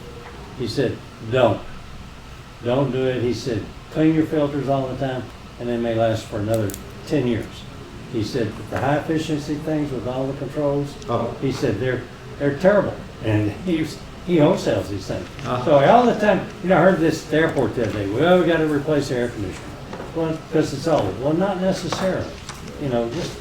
He said, don't do it. He said, clean your filters all the time and they may last for another 10 years. He said, but the high efficiency things with all the controls, he said, they're terrible. And he wholesales these things. So all the time, I heard this at the airport the other day, well, we got to replace the air conditioner. Well, because it's old. Well, not necessarily. Just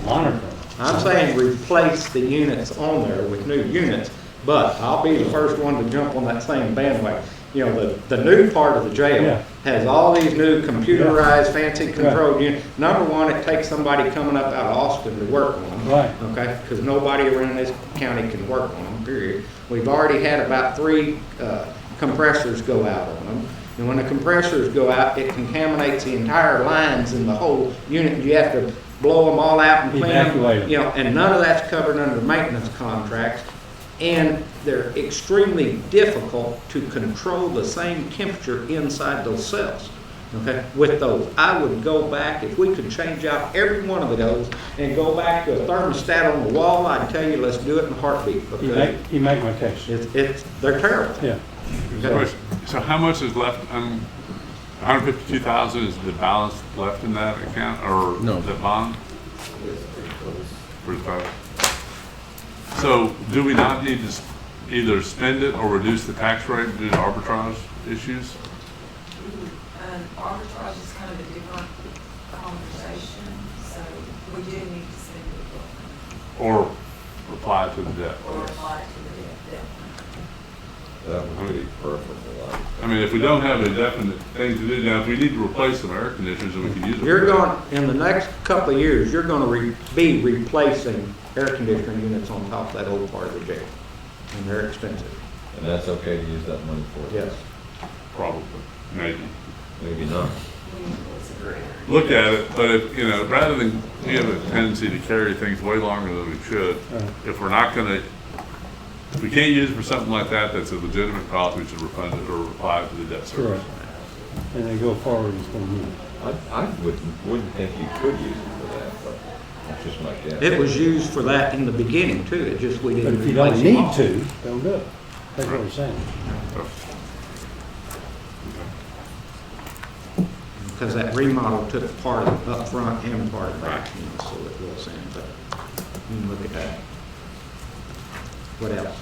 monitor them. I'm saying replace the units on there with new units, but I'll be the first one to jump on that same bandwagon. The new part of the jail has all these new computerized, fancy controlled units. Number one, it takes somebody coming up out of Austin to work on them. Right. Okay? Because nobody around this county can work on them, period. We've already had about 3 compressors go out on them. And when the compressors go out, it contaminates the entire lines in the whole unit. You have to blow them all out and clean Evacuate them. 'em. You know, and none of that's covered under maintenance contracts. And they're extremely difficult to control the same temperature inside those cells. Okay, with those, I would go back, if we could change out every one of those and go back to a thermostat on the wall, I'd tell you, let's do it in a heartbeat. Because You make my case. they're terrible. Yeah. Okay. So how much is left, 152,000 is the balance left in that account, or No. the bond? Pretty close. So do we not need to either spend it or reduce the tax rate due to arbitrage issues? Arbitrage is kind of a different conversation, so we do need to spend it Or apply it to the debt? or apply it to the debt. That would be preferable. I mean, if we don't have a definite thing to do, now, if we need to replace some air conditioners, then we can use it. You're going, in the next couple of years, you're going to be replacing air conditioning units on top of that old part of the jail. And they're expensive. And that's okay to use that money for? Yes. Probably, maybe. Maybe not. Look at it, but if, you know, rather than, we have a tendency to carry things way longer than we should. If we're not gonna, if we can't use it for something like that, that's a legitimate cost, we should refund it or apply it to the debt service. Correct. And then go forward and spend money. I wouldn't think you could use it for that, but that's just my guess. It was used for that in the beginning too, it just we But didn't if you don't replace them need all. to, don't do it. That's what we're saying. Because that remodel took part of up front and part of back, you know, so it was in, but you can look at that. What else?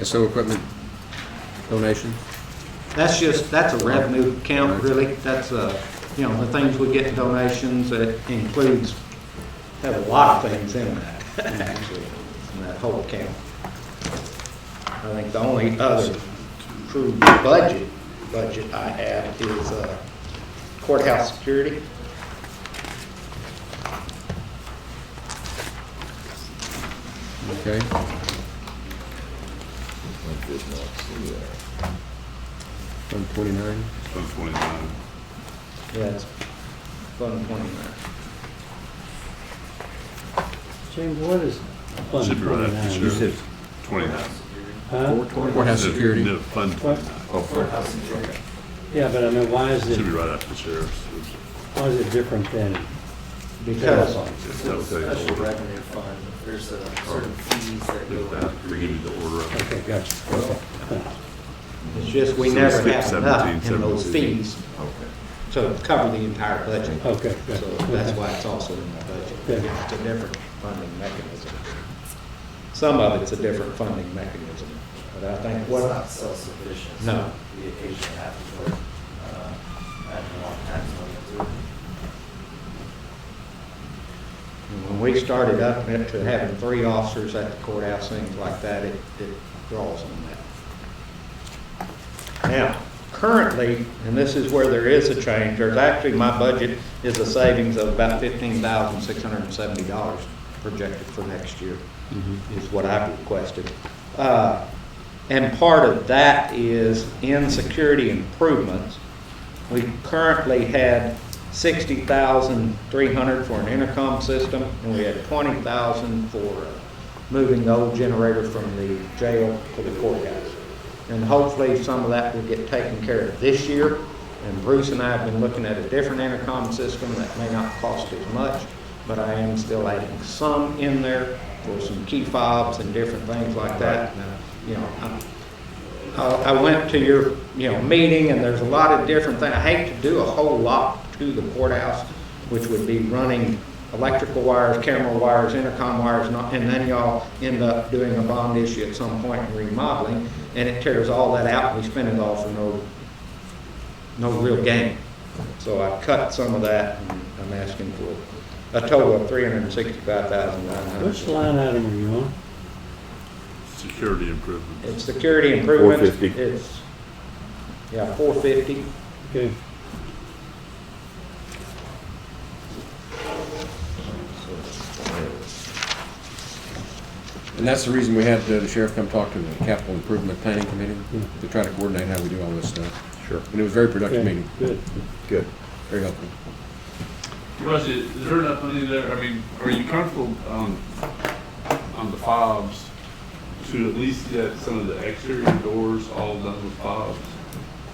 SO equipment donation? That's a revenue count, really. That's, you know, the things we get in donations, it includes, have a lot of things in that, actually, in that whole count. I think the only other true budget I have is courthouse security. Okay. I did not see that. 129. 129. Yeah, it's Fund 29. James, what is Fund Should be right after 29? the sheriff. 29. Huh? Courthouse security. No, Fund What? 29. Yeah, but I mean, why is Should be it, right after the sheriff's. why is it different than? Because That will tell you the Special order. revenue fund, there's certain fees that go Look at that, they give you the order of it. Okay, gotcha. Okay. it's just we So never 6, have 17, enough in those 17. fees to cover the entire budget. Okay, good. So that's why it's also in the budget. Good. It's a different funding mechanism. Some of it's a different funding mechanism, but I think It's what, not self-sufficient. No. So we occasionally have to put, add more tax money to it. when we started up to having 3 officers at the courthouse, things like that, it draws on that. Now, currently, and this is where there is a change, there's actually, my budget is a savings of about $15,670 projected for next year, is what I've requested. And part of that is in security improvements. We currently had $60,300 for an intercom system, and we had $20,000 for moving the old generator from the jail to the courthouse. And hopefully some of that will get taken care of this year. And Bruce and I have been looking at a different intercom system that may not cost as much, but I am still adding some in there for some key fobs and different things like that. And, you know, I went to your, meeting, and there's a lot of different things. I hate to do a whole lot to the courthouse, which would be running electrical wires, camera wires, intercom wires, and then y'all end up doing a bond issue at some point and remodeling, and it tears all that out, and we spend it all for no real gain. So I cut some of that, and I'm asking for a total of $365,900. Which line item are you on? Security improvement. It's security improvements. 450. It's, 450. Okay. And that's the reason we had the sheriff come talk to the capital improvement planning committee to try to coordinate how we do all this stuff. Sure. And it was a very productive Okay, meeting, good. Good. very helpful. Russ, is there enough money there? I mean, are you comfortable on the fobs to at least get some of the exterior doors all done with fobs?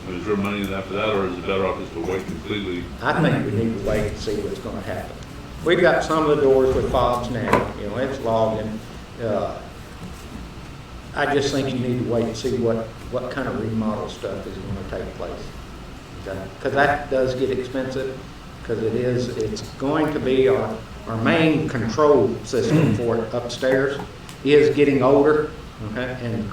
I mean, is there money in that for that, or is it better off just to wait completely? I think we need to wait and see what's gonna happen. We've got some of the doors with fobs now, you know, it's logging. I just think you need to wait and see what kind of remodel stuff is gonna take place. Because that does get expensive, because it's going to be our main control system for it upstairs is getting older, okay? And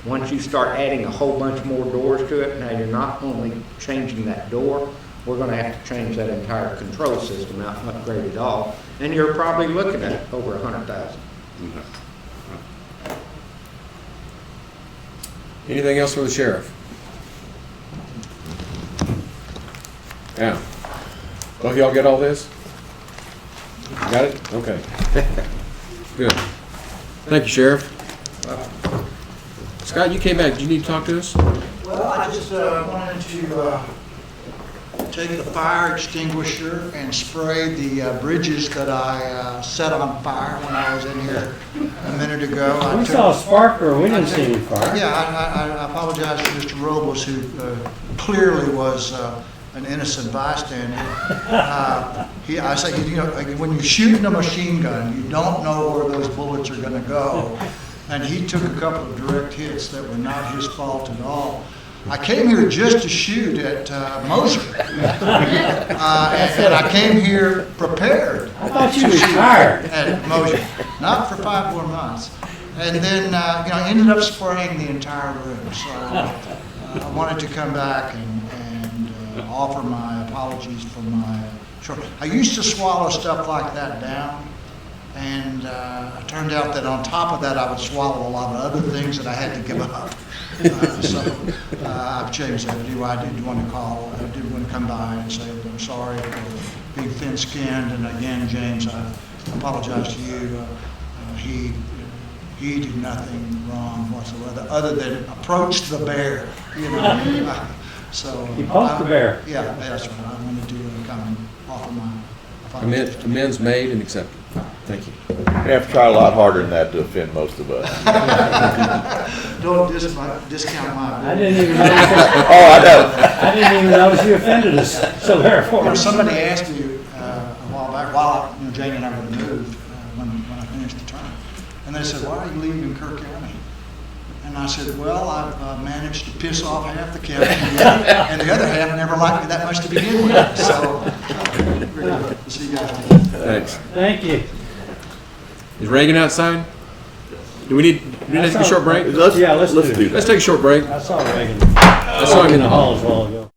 once you start adding a whole bunch more doors to it, now you're not only changing that door, we're gonna have to change that entire control system out and upgrade it all. And you're probably looking at over $100,000. Anything else for the sheriff? Yeah. Well, y'all get all this? Got it? Okay. Good. Thank you, Sheriff. Scott, you came back. Did you need to talk to us? Well, I just wanted to take the fire extinguisher and spray the bridges that I set on fire when I was in here a minute ago. We saw a sparkler, we didn't see any fire. Yeah, I apologize to Mr. Robles, who clearly was an innocent bystander. I say, you know, like, when you're shooting a machine gun, you don't know where those bullets are going to go. And he took a couple of direct hits that were not his fault at all. I came here just to shoot at Moser. And I came here prepared. I thought you to shoot retired. at Moser, not for 5 more months. And then, you know, I ended up spraying the entire room. So I wanted to come back and offer my apologies for my short. I used to swallow stuff like that down. And it turned out that on top of that, I would swallow a lot of other things that I had to give up. So I've changed that. Anyway, I did want to come by and say that I'm sorry for being thin-skinned. And again, James, I apologize to you. He did nothing wrong whatsoever, other than approach the bear. You know. So He poked the bear. Yeah, that's right. I wanted to come and offer my apologies. Amends made and accepted. Thank you. You have to try a lot harder than that to offend most of us. Don't discount my. I didn't even notice. Oh, I know. I didn't even notice you offended us, so therefore. Somebody asked me a while back, while Jane and I were moved, when I finished the term, and they said, "Why are you leaving Kerr County?" And I said, "Well, I've managed to piss off half the county, and the other half never liked me that much to begin with." So, we'll see you guys. Thanks. Thank you. Is Reagan outside? Do we need to take a short break? Let's Yeah, let's do do it. that. Let's take a short break. I saw Reagan. I saw him in the hall. as well ago.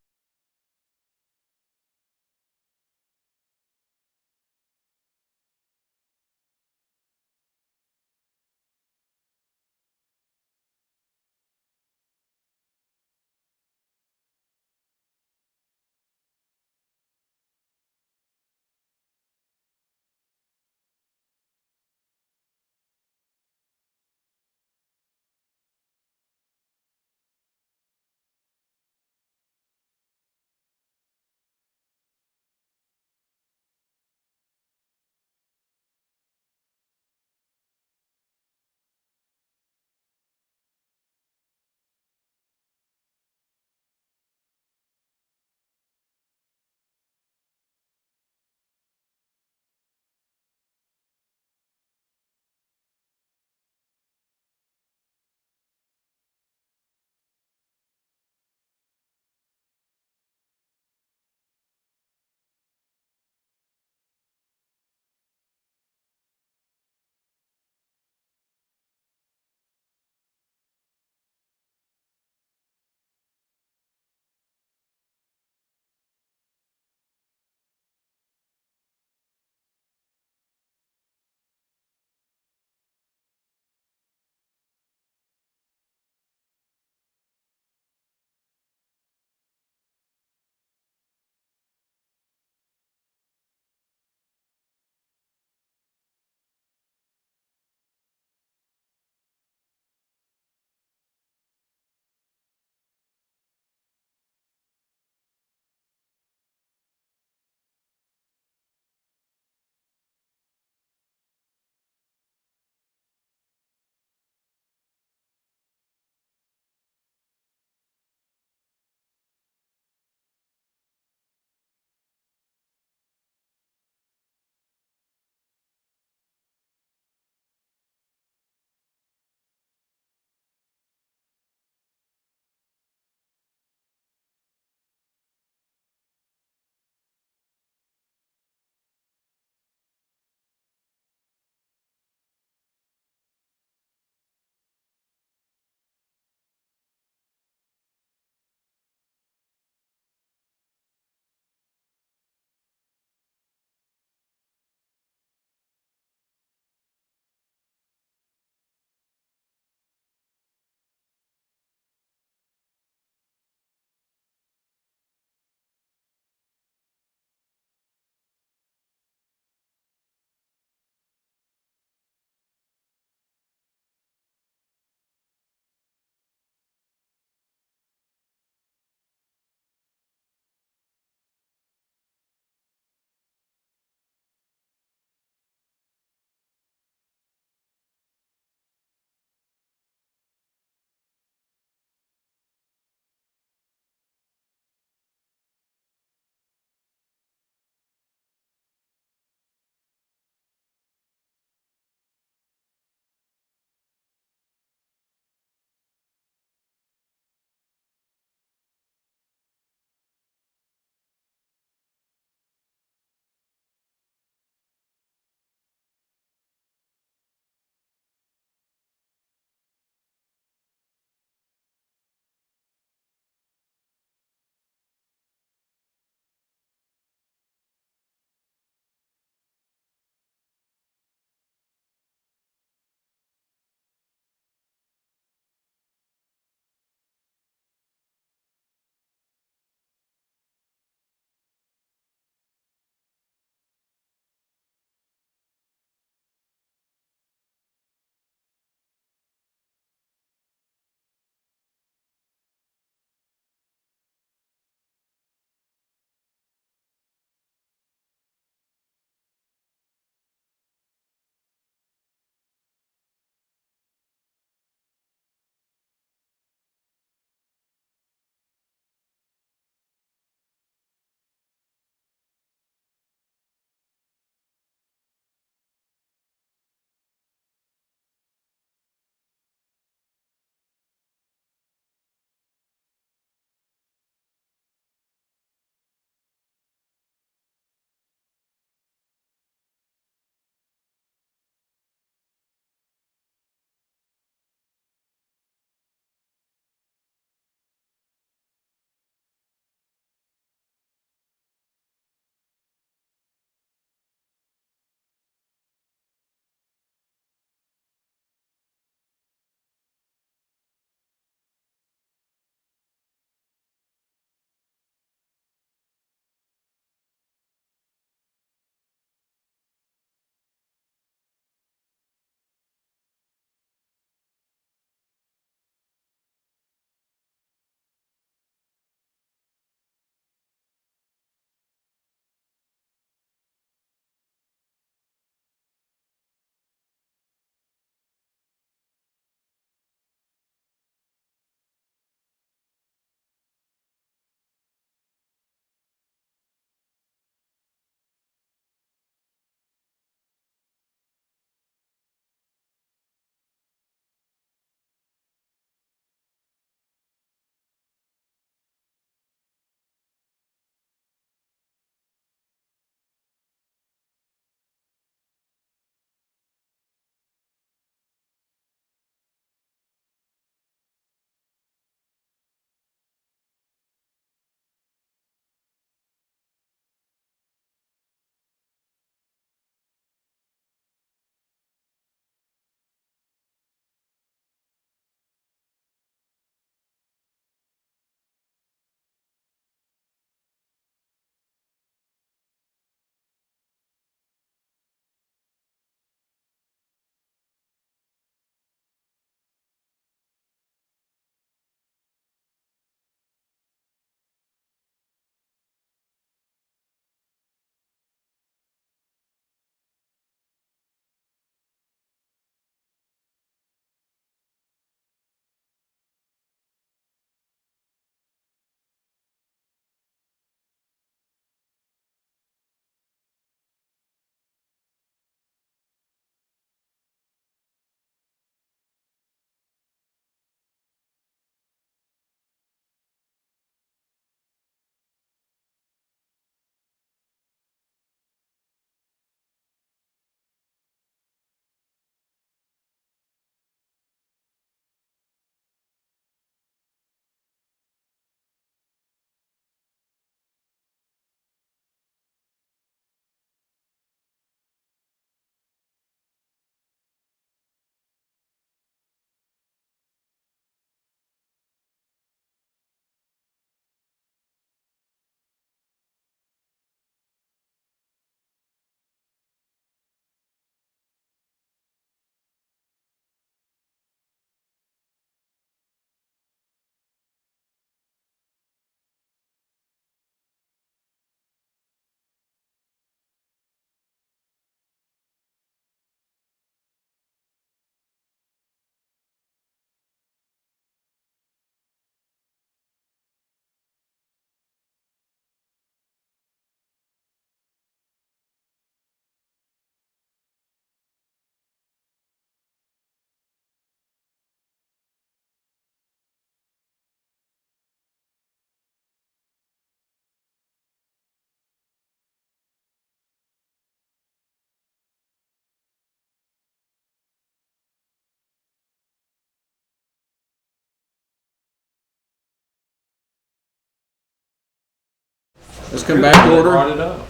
Let's come back to order. Brought it up.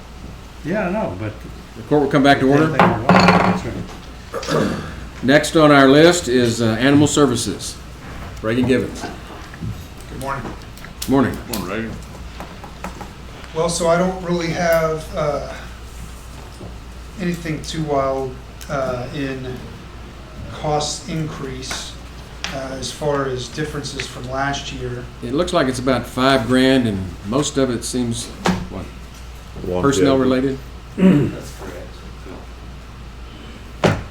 Yeah, I know, but. The court will come back to order. Next on our list is Animal Services. Reagan Givens. Good morning. Morning. Come on, Reagan. Well, so I don't really have anything too wild in cost increase as far as differences from last year. It looks like it's about $5,000, and most of it seems, what, Longevity. personnel related? That's correct.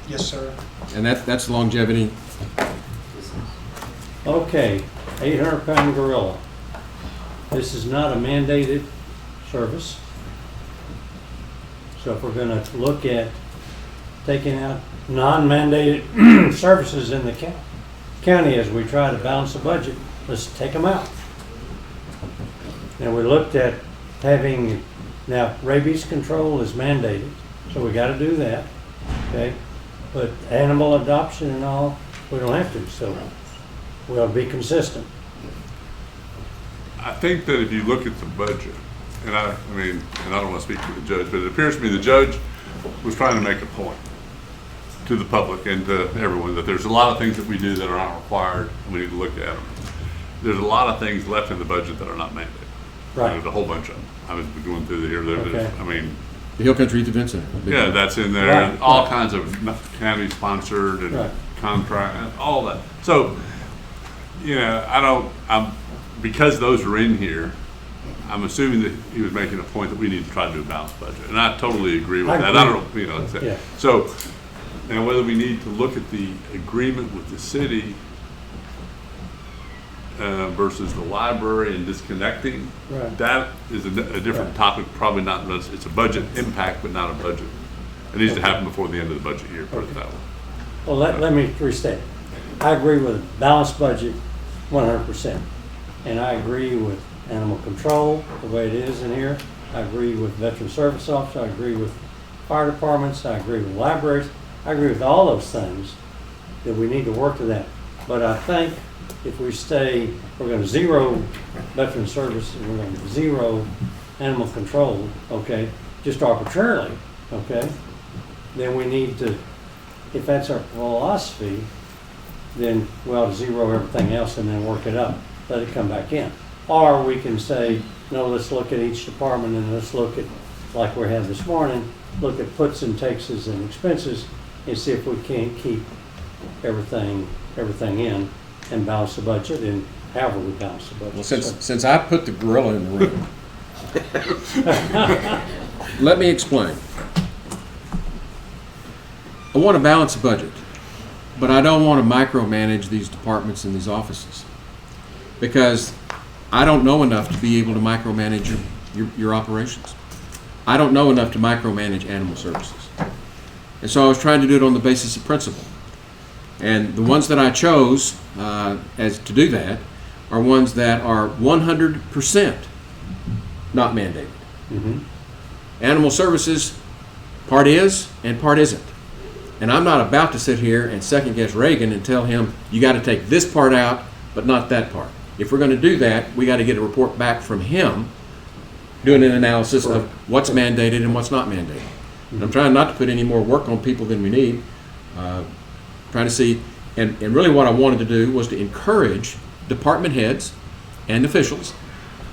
Yes, sir. And that's longevity. Okay, 800-pound gorilla. This is not a mandated service. So if we're gonna look at taking out non-mandated services in the county as we try to balance the budget, let's take them out. Now, we looked at having, now rabies control is mandated, so we gotta do that, okay? But animal adoption and all, we don't have to, so we'll be consistent. I think that if you look at the budget, and I mean, and I don't want to speak for the judge, but it appears to me the judge was trying to make a point to the public and to everyone that there's a lot of things that we do that are not required, and we need to look at them. There's a lot of things left in the budget that are not mandated. Right. There's a whole bunch of them. I was going through here. Okay. I mean, The Hill Country Youth Event Center. Big yeah, one. that's in there. Right, All right. kinds of county sponsored and Right. contract, all that. So, you know, because those are in here, I'm assuming that he was making a point that we need to try to do a balanced budget. And I totally agree with I that. agree. I don't know, you know, it's- Yeah. so now whether we need to look at the agreement with the city versus the library and disconnecting, Right. that is a different Right. topic, probably not, it's a budget impact, but not a budget. It needs to happen before the end of the budget year, put it that way. Well, let me restate. I agree with a balanced budget 100%. And I agree with animal control, the way it is in here. I agree with veteran service officers. I agree with fire departments. I agree with libraries. I agree with all those things that we need to work to that. But I think if we stay, we're going to zero veteran service and we're going to zero animal control, okay, just arbitrarily, okay, then we need to, if that's our philosophy, then we ought to zero everything else and then work it up, let it come back in. Or we can say, no, let's look at each department and let's look at, like we had this morning, look at puts and takes and expenses and see if we can't keep everything in and balance the budget and however we balance the budget. Well, since I put the gorilla in the room, let me explain. I want to balance the budget, but I don't want to micromanage these departments and these offices because I don't know enough to be able to micromanage your operations. I don't know enough to micromanage animal services. And so I was trying to do it on the basis of principle. And the ones that I chose as to do that are ones that are 100% not mandated. Mm-hmm. Animal services, part is and part isn't. And I'm not about to sit here and second guess Reagan and tell him, you got to take this part out, but not that part. If we're going to do that, we got to get a report back from him doing an analysis of what's mandated and what's not mandated. And I'm trying not to put any more work on people than we need. Trying to see, and really what I wanted to do was to encourage department heads and officials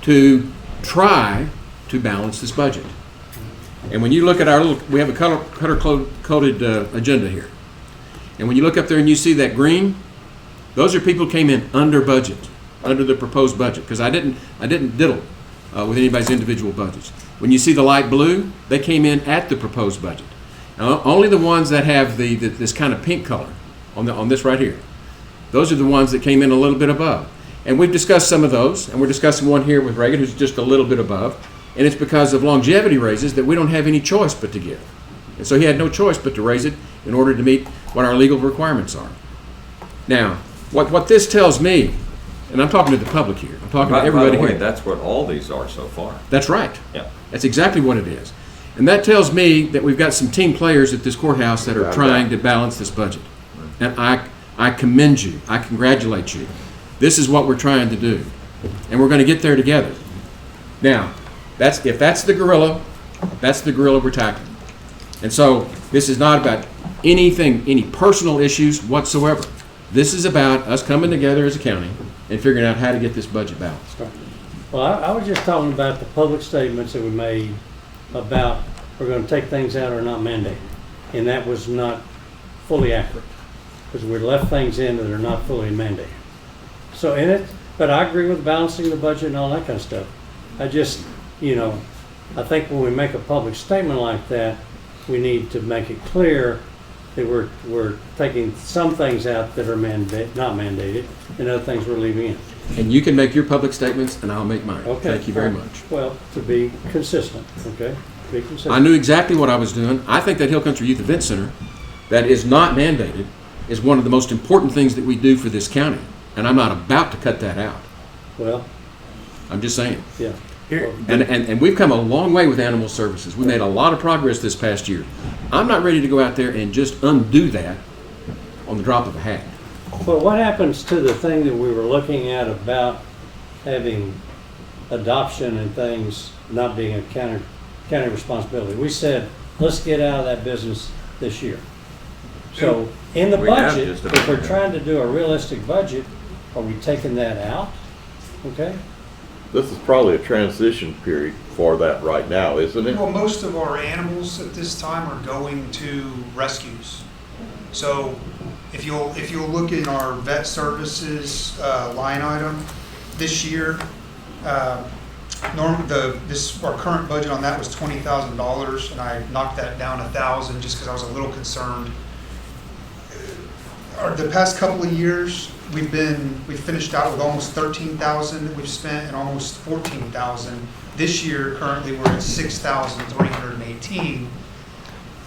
to try to balance this budget. And when you look at our little, we have a color-coded agenda here. And when you look up there and you see that green, those are people who came in under budget, under the proposed budget, because I didn't diddle with anybody's individual budgets. When you see the light blue, they came in at the proposed budget. Now, only the ones that have this kind of pink color on this right here, those are the ones that came in a little bit above. And we've discussed some of those, and we're discussing one here with Reagan who's just a little bit above. And it's because of longevity raises that we don't have any choice but to give. And so he had no choice but to raise it in order to meet what our legal requirements are. Now, what this tells me, and I'm talking to the public here, I'm talking to everybody By the way, here. that's what all these are so far. That's right. Yeah. That's exactly what it is. And that tells me that we've got some team players at this courthouse that are trying to balance this budget. And I commend you. I congratulate you. This is what we're trying to do. And we're going to get there together. Now, If that's the gorilla we're tackling. And so this is not about any personal issues whatsoever. This is about us coming together as a county and figuring out how to get this budget balanced. Well, I was just talking about the public statements that we made about we're going to take things out or not mandate. And that was not fully accurate because we left things in that are not fully mandated. So but I agree with balancing the budget and all that kind of stuff. I just, I think when we make a public statement like that, we need to make it clear that we're taking some things out that are not mandated and other things we're leaving in. And you can make your public statements and I'll make mine. Okay. Thank you very much. Well, to be consistent, okay? Be consistent. I knew exactly what I was doing. I think that Hill Country Youth Event Center that is not mandated is one of the most important things that we do for this county. And I'm not about to cut that out. Well, I'm just saying. yeah. And we've come a long way with animal services. We made a lot of progress this past year. I'm not ready to go out there and just undo that on the drop of a hat. Well, what happens to the thing that we were looking at about having adoption and things not being a county responsibility? We said, let's get out of that business this year. So in the We have budget, just if we're about that. trying to do a realistic budget, are we taking that out? Okay? This is probably a transition period for that right now, isn't it? Well, most of our animals at this time are going to rescues. So if you'll look in our vet services line item this year, our current budget on that was $20,000, and I knocked that down $1,000 just because I was a little concerned. The past couple of years, we finished out with almost $13,000 that we've spent and almost $14,000. This year, currently, we're at $6,318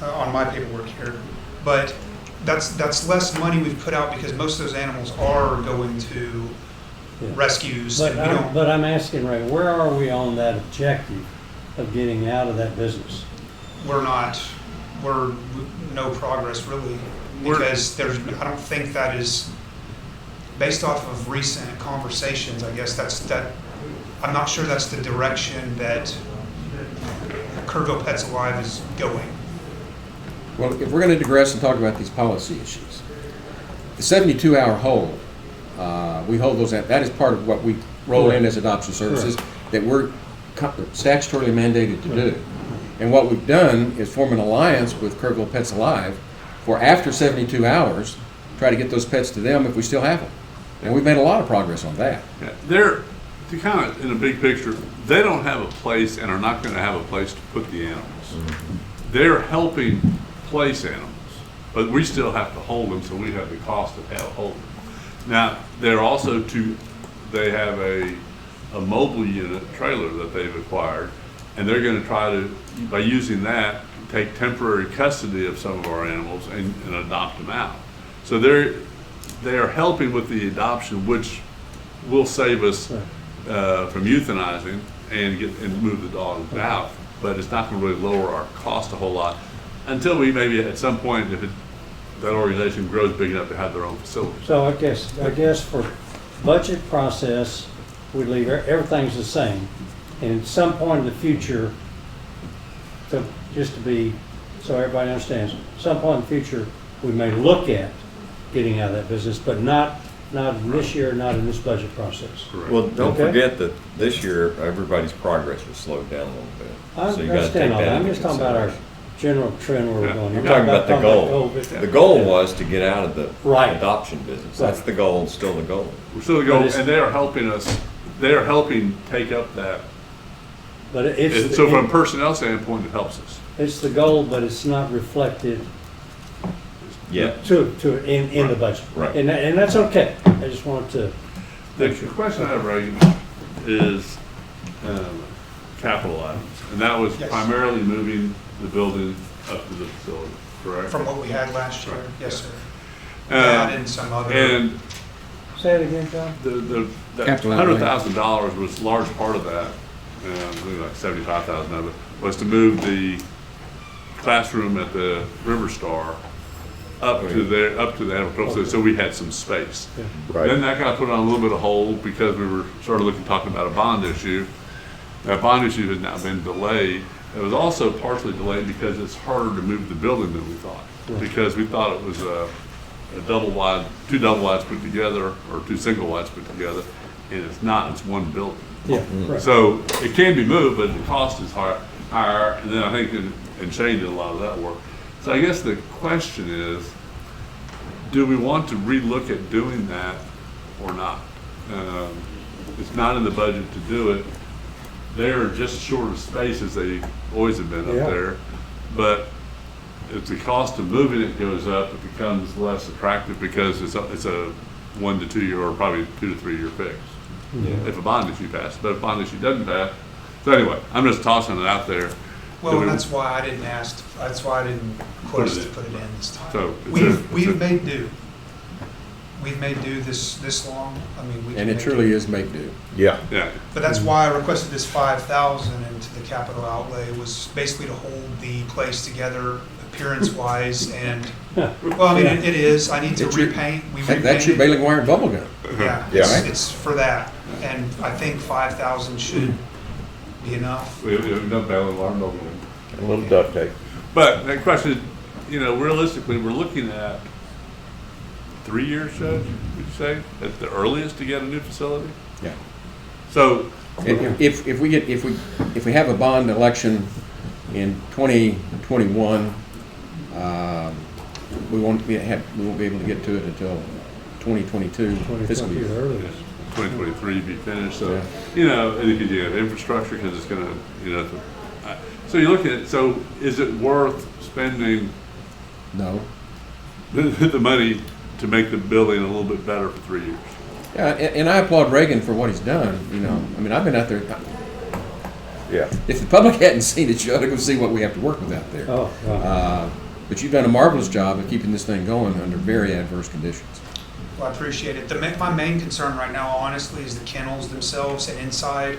on my paperwork here. But that's less money we've put out because most of those animals are going to rescues. But, And we don't, but I'm asking, Ray, where are we on that objective of getting out of that business? we're no progress really, because I don't think that is, based off of recent conversations, I guess I'm not sure that's the direction that Kerrville Pets Alive is going. Well, if we're going to digress and talk about these policy issues, the 72-hour hold, we hold those at, that is part of what we roll in as adoption services that we're statutorily mandated to do. And what we've done is form an alliance with Kerrville Pets Alive for after 72 hours, try to get those pets to them if we still have them. And we've made a lot of progress on that. Yeah, they're, to kind of, in a big picture, they don't have a place and are not going to have a place to put the animals. They're helping place animals, but we still have to hold them, so we have the cost of holding them. Now, they're also they have a mobile unit trailer that they've acquired, and they're going to try to, by using that, take temporary custody of some of our animals and adopt them out. So they are helping with the adoption, which will save us from euthanizing and move the dogs out. But it's not going to really lower our cost a whole lot until we maybe at some point, if that organization grows big enough to have their own facility. So I guess for budget process, we leave everything's the same. And at some point in the future, so everybody understands, some point in the future, we may look at getting out of that business, but not in this year, not in this budget process. Correct. Well, don't Okay. forget that this year, everybody's progress was slowed down a little bit. I So you gotta take understand all that. that I'm into just talking about our consideration. general trend where we're Yeah. going. I'm You're talking about the goal. but- The goal was to get out of the Right. adoption business. That's the goal, and still the goal. We're still going, and they are helping us. They are helping take up that. But it's. So from a personnel standpoint, it helps us. It's the goal, but it's not reflected Yeah. in the budget. Right. And that's okay. I just wanted to. The question I have, Reagan, is capital items, and that was Yes. primarily moving the building up to the facility, correct? From what we had last year, yes, sir. Uh, That and some other. And Say it again, John. that Capital outlay. $100,000 was a large part of that, maybe like 75,000 of it, was to move the classroom at the River Star up to the animal control facility, so we had some space. Right. Then that got put on a little bit of hold because we were talking about a bond issue. That bond issue has now been delayed. It was also partially delayed because it's harder to move the building than we thought. Right. Because we thought it was a double wide, two double wides put together, or two single wides put together, and it's not, it's one building. Yeah, right. So it can be moved, but the cost is higher, and then I think, and Shane did a lot of that work. So I guess the question is, do we want to relook at doing that or not? It's not in the budget to do it. They're just short of space as they always have been up Yeah. there. But if the cost of moving it goes up, it becomes less attractive because it's a 1 to 2 year, or probably 2 to 3 year fix. Yeah. If a bond issue passes, but if a bond issue doesn't pass. So anyway, I'm just tossing it out there. Well, and that's why I didn't ask, that's why I didn't request to put it in this time. So We've made do. We've made do this long. I mean, we can And it make truly is make do. Yeah. Yeah. But that's why I requested this 5,000 into the capital outlay, was basically to hold the place together appearance-wise, and, well, I mean, it is, I need to It's your- repaint, we That's your repainted. baling wire bubble gun. Yeah, Yeah. it's for that, and I think 5,000 should be enough. We've done bail and alarm building. A little duct tape. But the question is, you know, realistically, we're looking at 3 years, Judge, would you say, at the earliest to get a new facility? Yeah. So, If we have a bond election in 2021, we won't be able to get to it until 2022 fiscal 2020 year. earliest. 2023 be finished, so, Yeah. you know, and because you have infrastructure, because it's gonna, you know, so you're looking at, so is it worth spending No. the money to make the building a little bit better for 3 years? Yeah, and I applaud Reagan for what he's done, you know. I mean, I've been out there. Yeah. If the public hadn't seen it, you ought to go see what we have to work with out there. Oh, wow. But you've done a marvelous job of keeping this thing going under very adverse conditions. Well, I appreciate it. My main concern right now, honestly, is the kennels themselves and inside.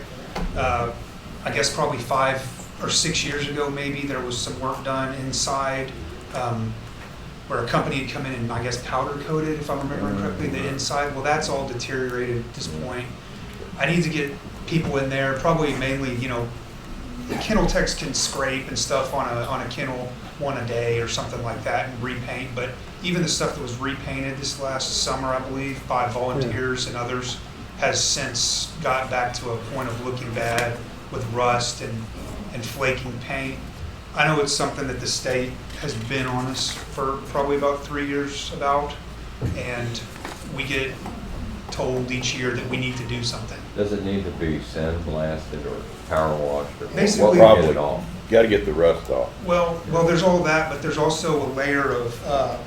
I guess probably 5 or 6 years ago, maybe, there was some work done inside, where a company had come in and, I guess, powder coated, if I'm remembering correctly, the inside. Well, that's all deteriorated at this point. I need to get people in there, probably mainly, you know, the kennel techs can scrape and stuff on a kennel one a day or something like that and repaint, but even the stuff that was repainted this last summer, I believe, by volunteers and others, has since got back to a point of looking bad with rust and flaking paint. I know it's something that the state has been on us for probably about 3 years about, and we get told each year that we need to do something. Does it need to be sandblasted or power washed or Basically- what Probably. get it off? Got to get the rust off. Well, there's all that, but there's also a layer of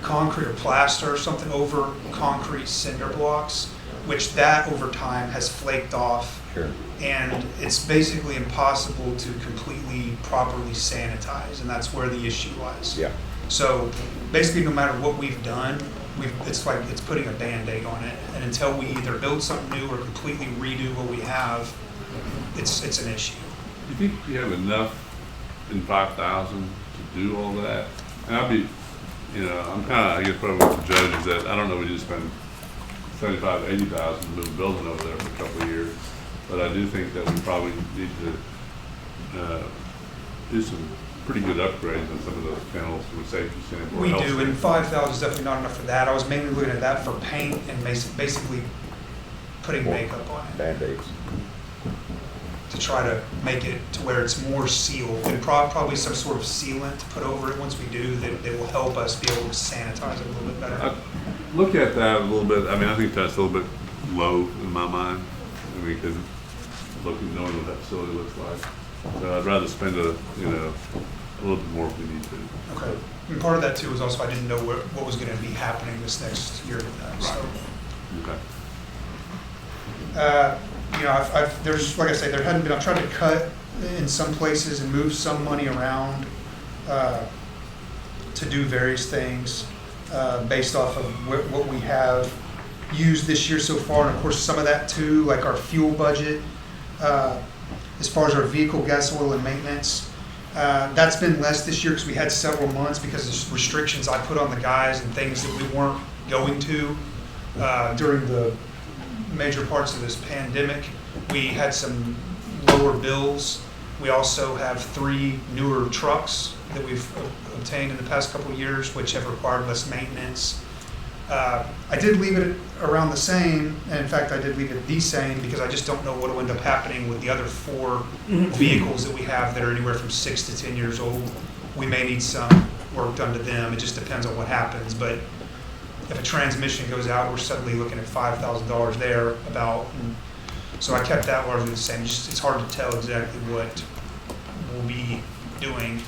concrete or plaster or something over concrete cinder blocks, which that over time has flaked off. Sure. And it's basically impossible to completely properly sanitize, and that's where the issue lies. Yeah. So basically, no matter what we've done, it's like it's putting a Band-Aid on it. And until we either build something new or completely redo what we have, it's an issue. Do you think you have enough in 5,000 to do all that? And I'd be, you know, I'm kind of, I guess, probably with the judge is that I don't know, we just spend 75, 80,000 to move a building over there for a couple of years. But I do think that we probably need to do some pretty good upgrades on some of those panels from a safety standpoint. We health do, and standpoint. 5,000 is definitely not enough for that. I was mainly looking at that for paint and basically putting makeup on it Band-Aids. to try to make it to where it's more sealed, and probably some sort of sealant to put over it once we do that will help us be able to sanitize it a little bit better. I look at that a little bit, I mean, I think that's a little bit low in my mind. I mean, because knowing what that facility looks like. So I'd rather spend a little bit more if we need to. Okay. And part of that too was also I didn't know what was going to be happening this next year with that. So, Okay. you know, there's, like I say, there hadn't been, I've tried to cut in some places and move some money around to do various things based off of what we have used this year so far. And of course, some of that too, like our fuel budget, as far as our vehicle gas, oil, and maintenance. That's been less this year because we had several months because of restrictions I put on the guys and things that we weren't going to during the major parts of this pandemic. We had some lower bills. We also have 3 newer trucks that we've obtained in the past couple of years, which have required less maintenance. I did leave it around the same, and in fact, I did leave it the same because I just don't know what will end up happening with the other 4 vehicles that we have that are anywhere from 6 to 10 years old. We may need some work done to them. It just depends on what happens. But if a transmission goes out, we're suddenly looking at $5,000 there about. And so I kept that largely the same. It's hard to tell exactly what we'll be doing.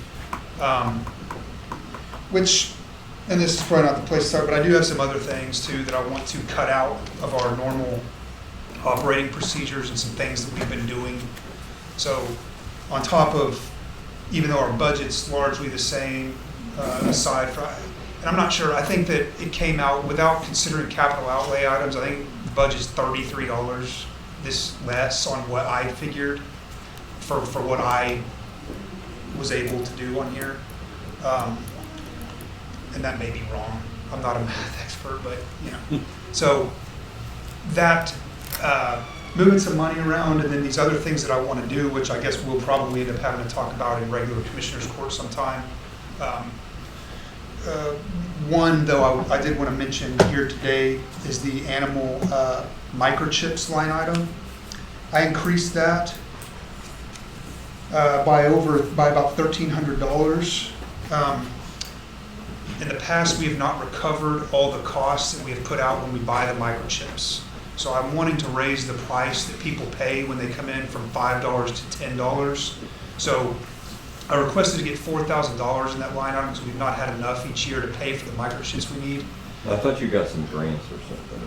And this is probably not the place to start, but I do have some other things too that I want to cut out of our normal operating procedures and some things that we've been doing. So on top of, even though our budget's largely the same, aside from, and I'm not sure, I think that it came out without considering capital outlay items. I think the budget's $33 this less on what I figured for what I was able to do on here. And that may be wrong. I'm not a math expert, but you know. So that moving some money around, and then these other things that I want to do, which I guess we'll probably end up having to talk about in regular commissioners' court sometime. One, though, I did want to mention here today is the animal microchips line item. I increased that by about $1,300. In the past, we have not recovered all the costs that we have put out when we buy the microchips. So I'm wanting to raise the price that people pay when they come in from $5 to $10. So I requested to get $4,000 in that line item because we've not had enough each year to pay for the microchips we need. I thought you got some grants or something.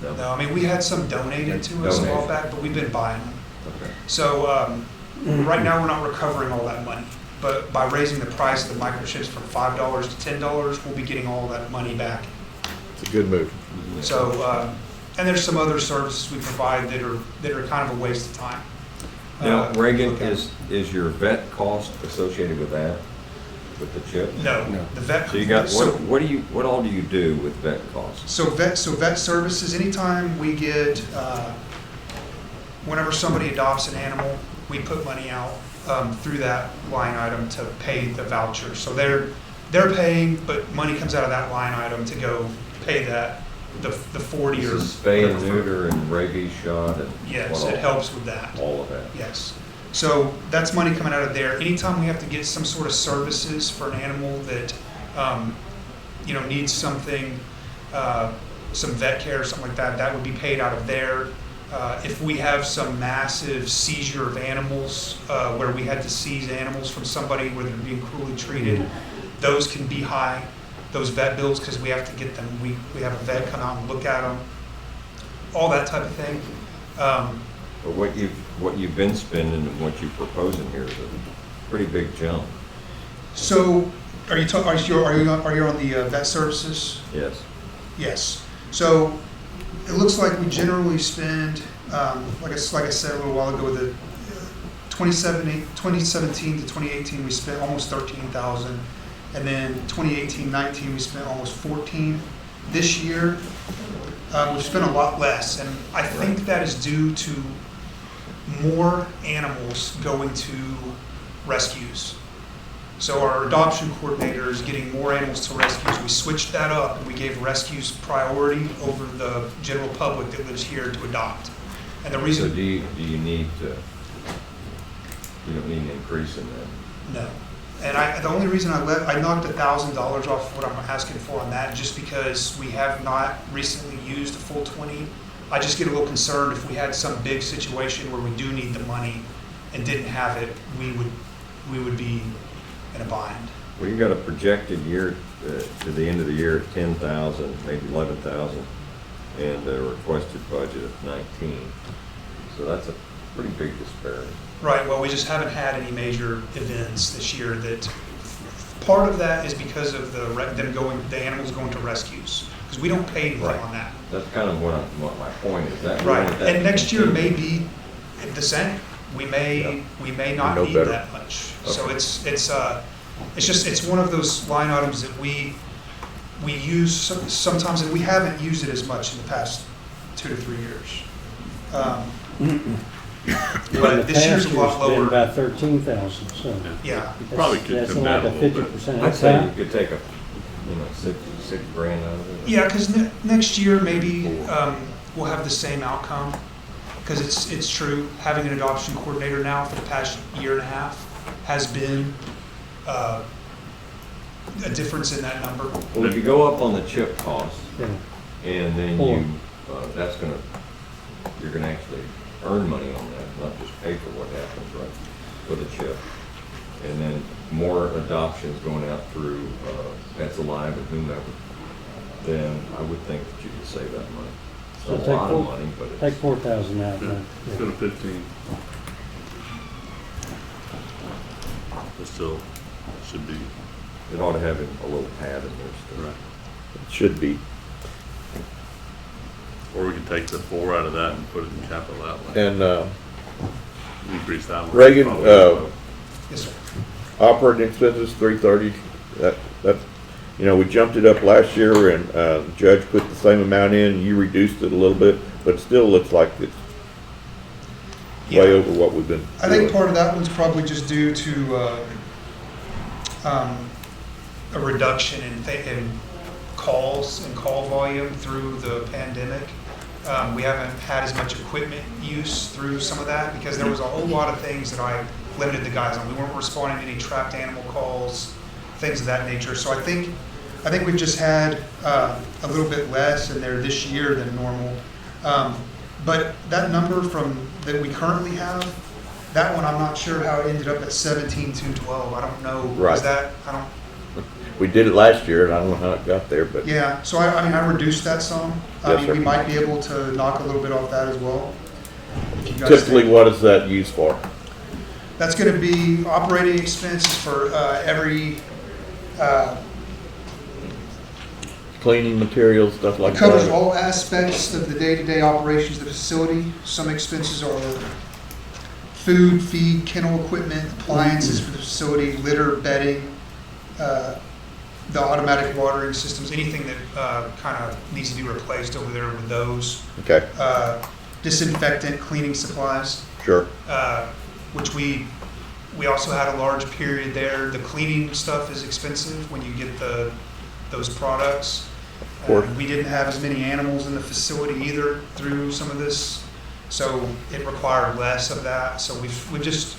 No, I mean, we had some donated to us a while back, but we've been buying them. Okay. So right now, we're not recovering all that money. But by raising the price of the microchips from $5 to $10, we'll be getting all that money back. It's a good move. So, and there's some other services we provide that are kind of a waste of time. Now, Reagan, is your vet cost associated with that, with the chip? No. The vet. So you got what all do you do with vet costs? So vet services. Anytime we get, whenever somebody adopts an animal, we put money out through that line item to pay the voucher. So they're paying, but money comes out of that line item to go pay that the 40 this or is spay and neuter and rabies shot and yes, it helps with that. All of that. Yes. So that's money coming out of there. Anytime we have to get some sort of services for an animal that needs something, some vet care or something like that, that would be paid out of there. If we have some massive seizure of animals, where we had to seize animals from somebody where they're being cruelly treated, those can be high, those vet bills, because we have to get them, we have a vet come out and look at them, all that type of thing. But what you've been spending and what you're proposing here is a pretty big jump. So, are you on the vet services? Yes. Yes. So, it looks like we generally spend, like I said a little while ago, the 2017 to 2018 we spent almost $13,000, and then 2018-19 we spent almost $14,000. This year we've spent a lot less, and I think that is due to more animals going to rescues. So our adoption coordinator is getting more animals to rescues. We switched that up and we gave rescues priority over the general public that lives here to adopt. And the reason. So do you need to? You don't need an increase in that. No. And the only reason I knocked $1,000 off what I'm asking for on that, just because we have not recently used a full 20. I just get a little concerned if we had some big situation where we do need the money and didn't have it, we would be in a bind. Well, you got a projected year to the end of the year of 10,000, maybe 11,000, and a requested budget of 19. So that's a pretty big disparity. Right. Well, we just haven't had any major events this year. That part of that is because of the animals going to rescues, because we don't pay anything on that. That's kind of what my point is. That right. And next year may be the same. We may not need that much. Okay. So it's one of those line items that we use sometimes, and we haven't used it as much in the past 2 to 3 years. But this year's a lot Last year's been lower. about 13,000, so. Yeah. Probably could That's come like down a a little bit. 50%. I'd That's say high. you could take a, six grand out of it. Yeah, because next year maybe we'll have the same outcome. Because it's true, having an adoption coordinator now for the past year and a half has been a difference in that number. Well, if you go up on the chip cost, Yeah. and then Or- you're gonna actually earn money on that, not just pay for what happens, right, for the chip. And then more adoptions going out through, Pets Alive and whomever, then I would think that you could save that money. It's So not a lot of money, but Take it's, 4,000 out. Yeah, then. instead of 15. It still should be, it ought to have a little pad in there still. right. It should be. Or we can take the 4 out of that and put it in capital outlay. And, Increase that one. Reagan, Probably. Yes, sir. operating expenses, 330, that, we jumped it up last year and, the judge put the same amount in, you reduced it a little bit, but it still looks like it's way Yeah. over what we've been I think doing. part of that one's probably just due to a reduction in calls and call volume through the pandemic. We haven't had as much equipment use through some of that because there was a whole lot of things that I limited the guys on. We weren't responding to any trapped animal calls, things of that nature. So I think we've just had a little bit less in there this year than normal. But that number that we currently have, that one I'm not sure how it ended up at 17,212. I don't know. Right. Is that We did it last year, and I don't know how it got there, but Yeah. So I reduced that some. Yes, sir. We might be able to knock a little bit off that as well. If you guys typically, think- what is that used for? That's going to be operating expenses for every. Cleaning materials, stuff like that? Covers all aspects of the day-to-day operations of the facility. Some expenses are food, feed, kennel equipment, appliances for the facility, litter, bedding, the automatic watering systems, anything that kind of needs to be replaced over there with those. Okay, Disinfectant, cleaning supplies, sure. which we also had a large period there. The cleaning stuff is expensive when you get those products. Of course. We didn't have as many animals in the facility either through some of this, so it required less of that. So there's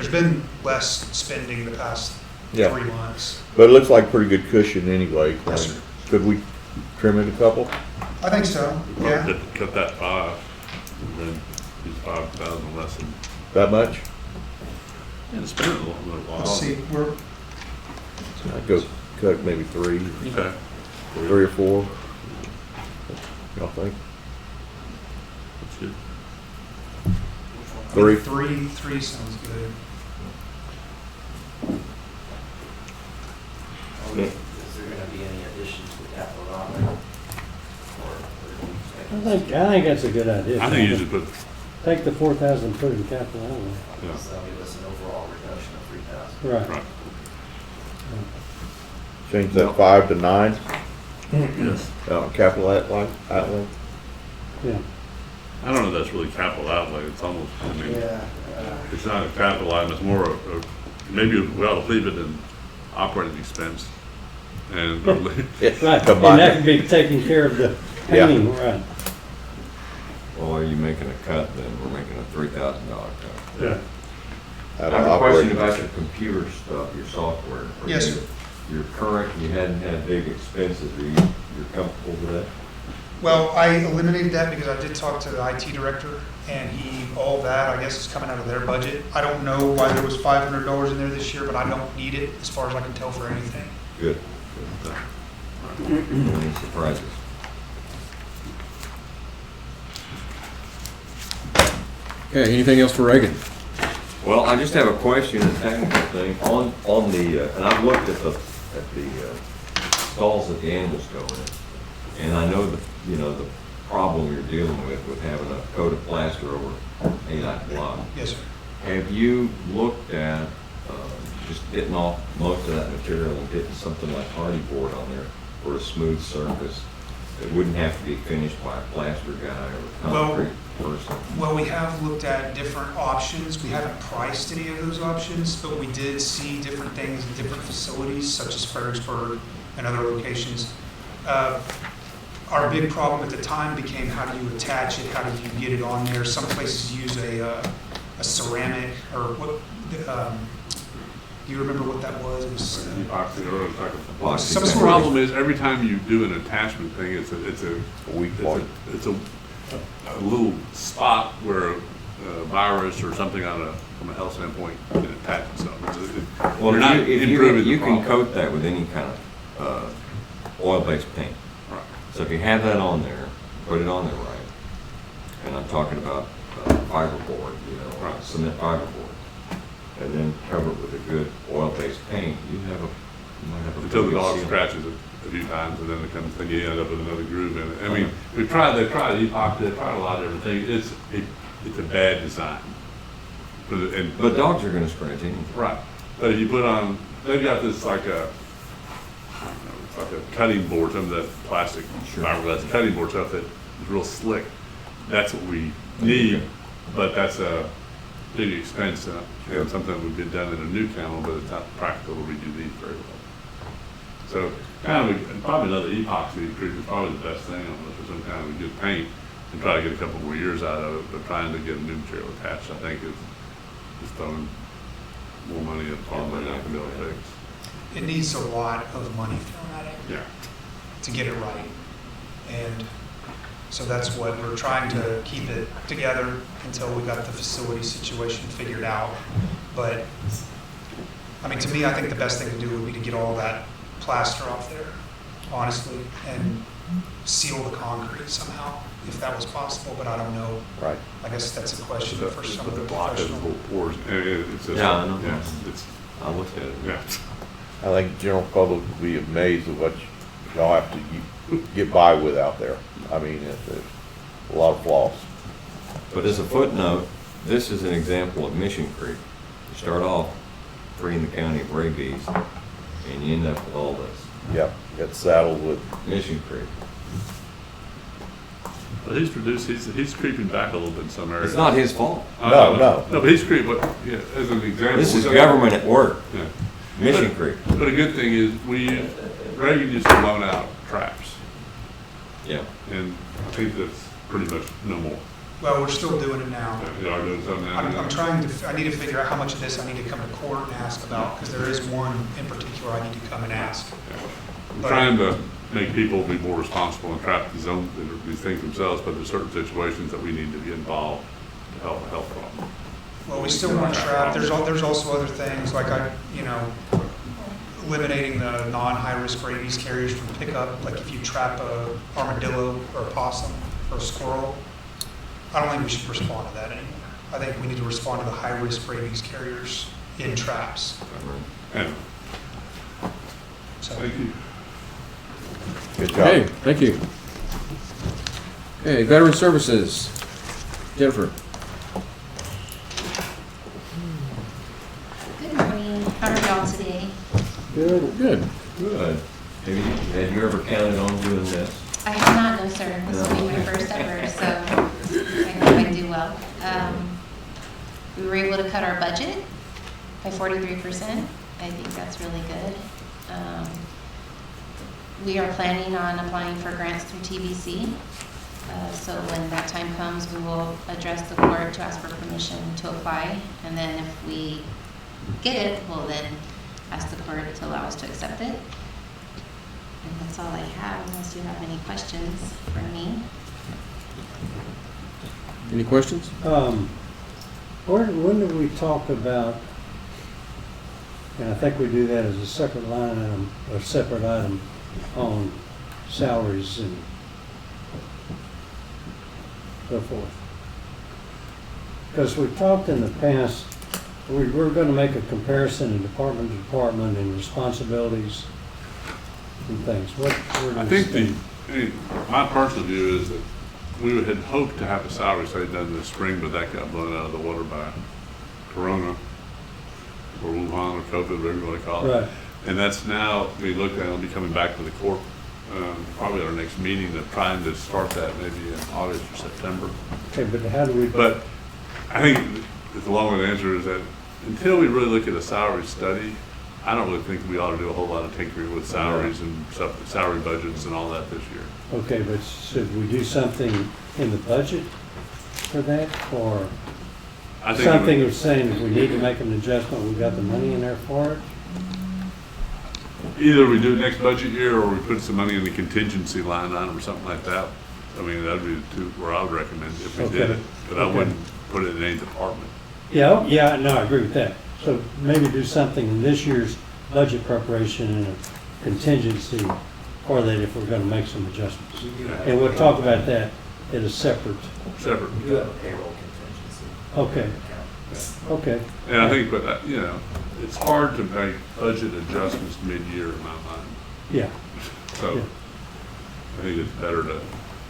been less spending the past Yeah. 3 months. But it looks like pretty good cushion anyway. Yes, sir. Could we trim it a couple? I think so, yeah. Cut that 5, and then use 5,000 less than, That much? and spend it a little while. Let's see, I'd go cut maybe 3 Okay. or 4. Y'all think? That's good. 3? Three sounds good. Is there gonna be any additions to capital outlay? I think that's a good idea. I think you should put, Take the 4,000 and put it in capital outlay. yeah, So that'll give us an overall reduction of 3,000. Right. right, Change that 5 to 9, yes. capital outlay? Yeah. I don't know if that's really capital outlay, it's almost, I mean, Yeah. it's not a capital item, it's more maybe we ought to leave it in operating expense. And, Right, Combine and that it. can be taking care of the Yeah. painting, right. Well, are you making a cut, then we're making a $3,000 cut. yeah, I Out have of a question operating. about your computer stuff, your software. Yes, sir. You're current, you hadn't had big expenses, you're comfortable with that? Well, I eliminated that because I did talk to the IT director, and all that, I guess, is coming out of their budget. I don't know why there was $500 in there this year, but I don't need it, as far as I can tell, for anything. Good. Any surprises? Okay, anything else for Reagan? Well, I just have a question, a technical thing, on the, and I've looked at the stalls that the animals go in, and I know the problem you're dealing with having a coat of plaster over A-dot block. Yes, sir. Have you looked at just getting off most of that material and getting something like hardy board on there for a smooth surface? It wouldn't have to be finished by a plaster guy or Well, concrete. person? Well, we have looked at different options. We haven't priced any of those options, but we did see different things in different facilities such as Fredericksburg and other locations. Our big problem at the time became how do you attach it? How do you get it on there? Some places use a ceramic or what, do you remember what that was? It was Epoxy or it's like Epoxy. some the sort problem of, is every time you do an attachment thing, it's a weak point. It's a little spot where a virus or something from a health standpoint can attach itself. Well, You're not if improving you the can problem. coat that with any kind of oil-based paint. Right. So if you have that on there, put it on there right. And I'm talking about fiberboard, Right. cement fiberboard. And then cover it with a good oil-based paint, you might have a. Until the pretty dog seal. scratches it a few times, and then it comes, then you end up with another groove in it. I mean, they've tried epoxy, they've tried a lot of different things. It's a bad design. But dogs are gonna scratch anything. Right. But if you put on, they've got this like a, I don't know, it's like a cutting board, some of that plastic fiberglass cutting board stuff that is real slick. That's what we need, but that's a big expense, and something that would be done in a new kennel, but it's not practical to redo these very well. So probably another epoxy treatment is probably the best thing, unless there's some kind of a good paint, and try to get a couple more years out of it, but trying to get a new material attached, I think is throwing more money at a problem they're not gonna be able to fix. it needs a lot of money thrown at it Yeah. to get it right. And so that's what we're trying to keep it together until we got the facility situation figured out. But, I mean, to me, I think the best thing to do would be to get all that plaster off there, honestly, and seal the concrete somehow, if that was possible, but I don't know. Right. I guess that's a question for some of the The block has professional. little pores, it's just, Yeah, I know. it's, I looked at it. yeah. I think the general public will be amazed at what y'all have to get by with out there. I mean, it's a lot of flaws. But as a footnote, this is an example of Mission Creek. You start off freeing the county of rabies, and you end up with all this. Yep, get saddled with, Mission Creek. But he's creeping back a little bit in some areas. It's not his fault. No. No, but he's creeping, yeah, as an example. This is government at work. Yeah. Mission Creek. But a good thing is, Reagan used to loan out traps, Yeah. and I think that's pretty much no more. Well, we're still doing it now. They are doing something now. I'm trying to, I need to figure out how much of this I need to come to court and ask about, because there is one in particular I need to come and ask. I'm trying to make people be more responsible and trap these things themselves, but there's certain situations that we need to get involved to help a health problem. Well, we still want to trap, there's also other things, like eliminating the non-high-risk rabies carriers from pickup, like if you trap a armadillo or a possum or a squirrel. I don't think we should respond to that anymore. I think we need to respond to the high-risk rabies carriers in traps. And So, thank you. good Okay, job. thank you. Okay, Veteran Services, Jennifer. Good morning. How are y'all today? Good. Good. Good. Have you ever counted on doing this? I have not, no sir. This will be my first ever, so I hope I do well. We were able to cut our budget by 43%. I think that's really good. We are planning on applying for grants through TBC. So when that time comes, we will address the court to ask for permission to apply. And then if we get it, we'll then ask the court to allow us to accept it. And that's all I have, unless you have any questions for me. Any questions? When do we talk about, and I think we do that as a separate line item, or separate item on salaries and so forth? Because we've talked in the past, we're going to make a comparison in department to department and responsibilities and things. Where I does- think my personal view is that we had hoped to have a salary study done this spring, but that got blown out of the water by Corona, or Wuhan, or COVID, whatever you want to call it. Right. And that's now, we looked at, it'll be coming back to the court probably our next meeting, of trying to start that maybe in August or September. Okay, but how do we, But I think the long-winded answer is that until we really look at a salary study, I don't really think we ought to do a whole lot of tinkering with salaries and stuff, salary budgets and all that this year. okay, but should we do something in the budget for that? Or I think something of saying if we need to make an adjustment, we've got the money in there for it? either we do it next budget year or we put some money in the contingency line item or something like that. I mean, that'd be the two where I would recommend if we did Okay. it, but I Okay. wouldn't put it in any department. Yeah, yeah, no, I agree with that. So maybe do something in this year's budget preparation and a contingency for that if we're gonna make some adjustments. And we'll talk about that at a separate, Separate. We do have a payroll contingency. okay, okay. And I think, but, you know, it's hard to make budget adjustments mid-year in my mind. Yeah, So Yeah. I think it's better to,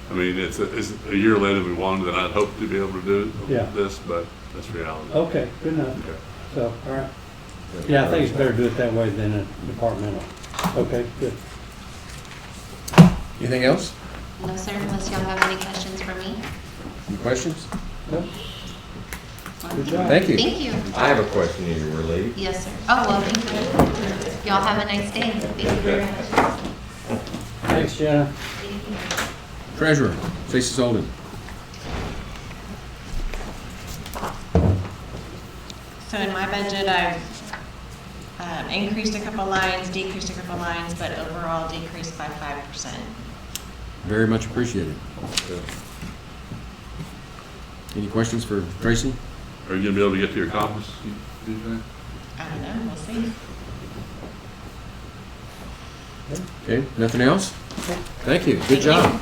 I mean, it's a year later than we wanted, than I'd hoped to be able to do Yeah. this, but that's reality. okay, good enough. Okay. So, all right. Yeah, I think it's better to do it that way than a departmental. Okay, good. Anything else? No, sir, unless y'all have any questions for me. Any questions? Nope. Good job. Thank you. Thank you. I have a question you were late. Yes, sir. Oh, well, thank you. Y'all have a nice day. Thank you very much. Thanks, Jenna. Treasurer, Stacy Solden. So in my budget, I've increased a couple lines, decreased a couple lines, but overall decreased by 5%. Very much appreciated. Any questions for Tracy? Are you gonna be able to get to your conference, do you think? I don't know, we'll see. Okay, nothing else? Thank you, good job.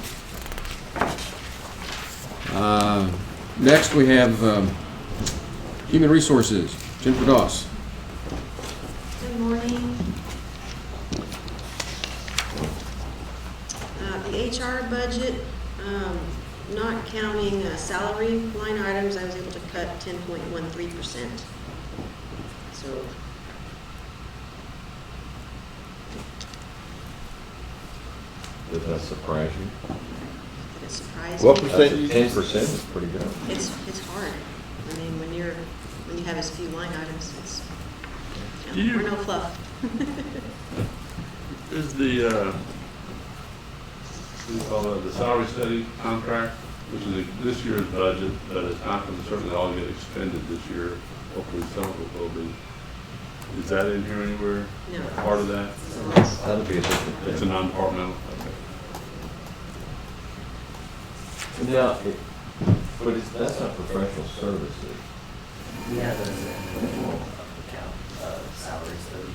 Next, we have Human Resources, Jennifer Doss. Good morning. The HR budget, not counting salary line items, I was able to cut 10.13%. So Does that surprise you? it surprised What me. percent? 10% is pretty good. It's hard. I mean, when you have as few line items, it's, we're no fluff. Is the, what do you call it, the salary study contract, which is this year's budget, but it's not going to certainly all get expended this year. Hopefully some of it will be. Is that in here anywhere? No. Part of that? That'll be a different It's a thing. non-departmental? Okay. Now, but that's not professional services. We have an individual account, salaries that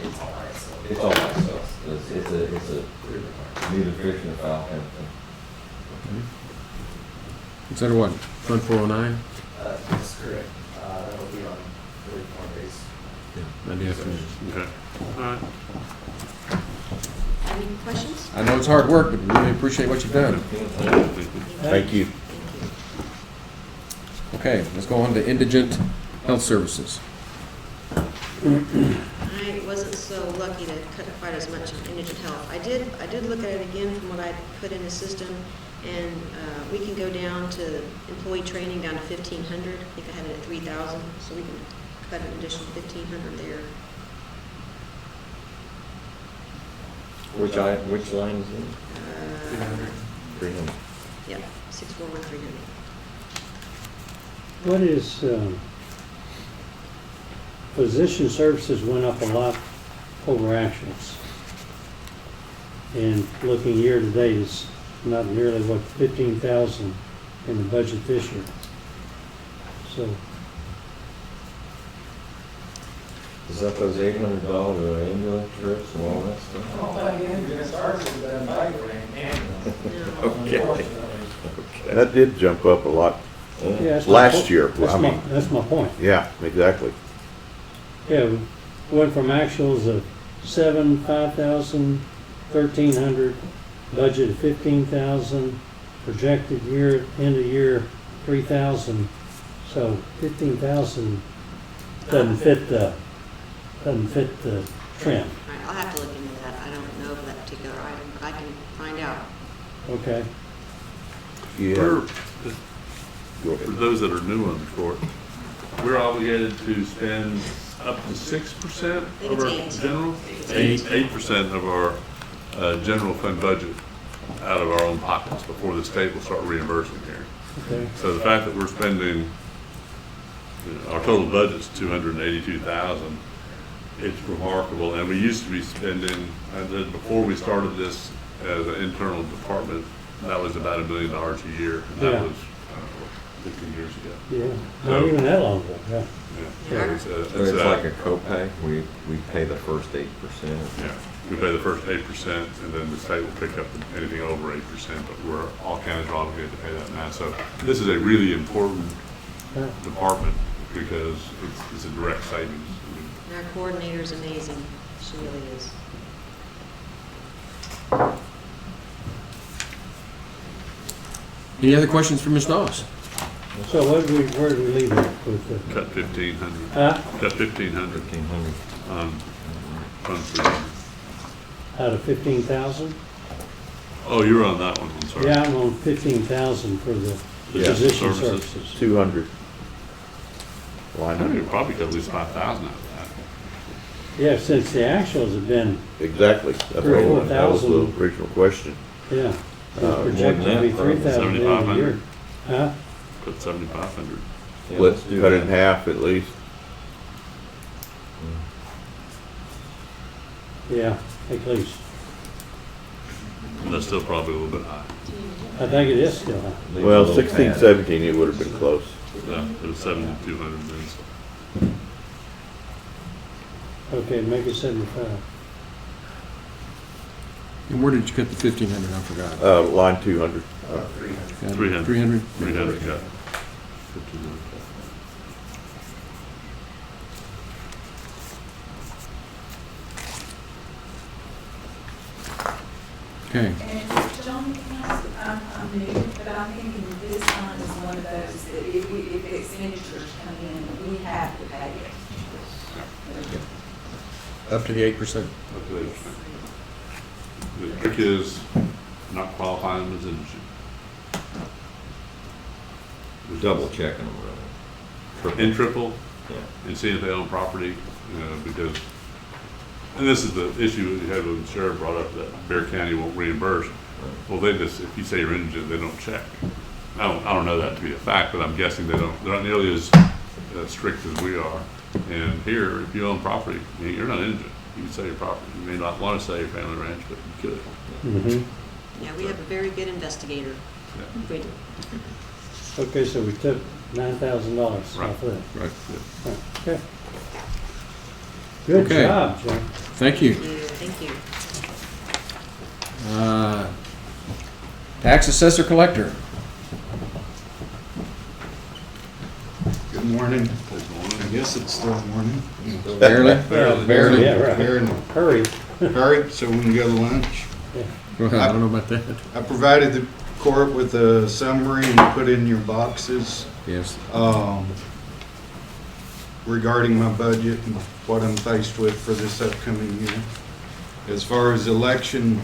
it's all right, so. It's all myself. It's a neither fish nor fowl kind of thing. Consider what, Fund 409? That's correct. That'll be on the report base. Yeah, Monday afternoon. Okay. All right. Any questions? I know it's hard work, but we really appreciate what you've done. Thank you. Okay, let's go on to Indigent Health Services. I wasn't so lucky to cut quite as much on indigent health. I did look at it again from what I put in the system, and we can go down to employee training down to 1,500. I think I had it at 3,000, so we can cut an additional 1,500 there. Which line is it? 300. Yep, 641,300. What is, physician services went up a lot over actuals. And looking year to date, it's not nearly what, 15,000 in the budget this year. So, Is that those $800 ambulance trips and all that stuff? Okay. That did jump up a lot yeah, that's my last point. year. That's I my, mean, that's my point. yeah, exactly. Yeah, we went from actuals of 5,000, 1,300, budget of 15,000, projected end of year 3,000. So 15,000 doesn't fit the trend. All right, I'll have Okay. We're, Go for ahead. those that are new on the court, we're obligated to spend up to 6% of our it's 8. general? 8% of our general fund budget out of our own pockets before the state will start reimbursing here. Okay. So the fact that we're spending, our total budget's 282,000, it's remarkable. And we used to be spending, before we started this as an internal department, that was about $1 million a year. And that Yeah. was 15 years ago. Yeah, not even that long ago, yeah. Yeah. So it's like a copay, we pay the first 8%. Yeah, we pay the first 8%, and then the state will pick up anything over 8%, but all counties are obligated to pay that now. So this is a really important department because it's a direct savings. Our coordinator's amazing. She really is. Any other questions for Ms. Dawes? So where do we leave it with the? Cut 1,500. Huh? Cut 1,500. 1,500. Fund 300. Out of 15,000? Oh, you're on that one, I'm sorry. Yeah, I'm on 15,000 for the Yeah, physician services. services. 200. I Line think we item. probably cut at least 5,000 out of that. Yeah, since the actuals have been, Exactly. That's Three or what, that was the 4,000. original question. yeah, more it's than projected to be that, 3,000 in a 7,500. year. Huh? Cut 7,500. Yeah, let's Let's do cut it that. in half at least. Yeah, at least. And that's still probably a little bit high. I think it is still high. Leave a Well, little 16, pad. 17, it would have been close. Yeah, it was 7,200 then. Okay, make it 75. And where did you cut the 1,500? I forgot. Line 200. 300. 300? 300 cut. 1,500. Okay. And John, I'm new, but I'm thinking this fund is one of those that if expenditures come in, we have to pay it. Up to the 8%. The trick is not qualifying them as indigent. Double checking them, really. And triple, Yeah. and see if they own property, because, and this is the issue we had when the sheriff brought up that Bear County won't reimburse. Well, they just, if you say you're indigent, they don't check. I don't know that to be a fact, but I'm guessing they're not nearly as strict as we are. And here, if you own property, you're not indigent. You can sell your property. You may not want to sell your family ranch, but you could. Mm-hmm. Yeah, we have a very good investigator. Yeah. We do. Okay, so we took $9,000 off Right. of that. Right. Right, okay. Good Okay. job, Joe. Thank you. Thank you. Tax assessor collector. Good morning. I guess it's still morning. Barely? Barely, yeah, right. Barely. Hurry. Hurry, so we can go to lunch. Well, I don't know about that. I provided the court with a summary and put in your boxes Yes. regarding my budget and what I'm faced with for this upcoming year. As far as election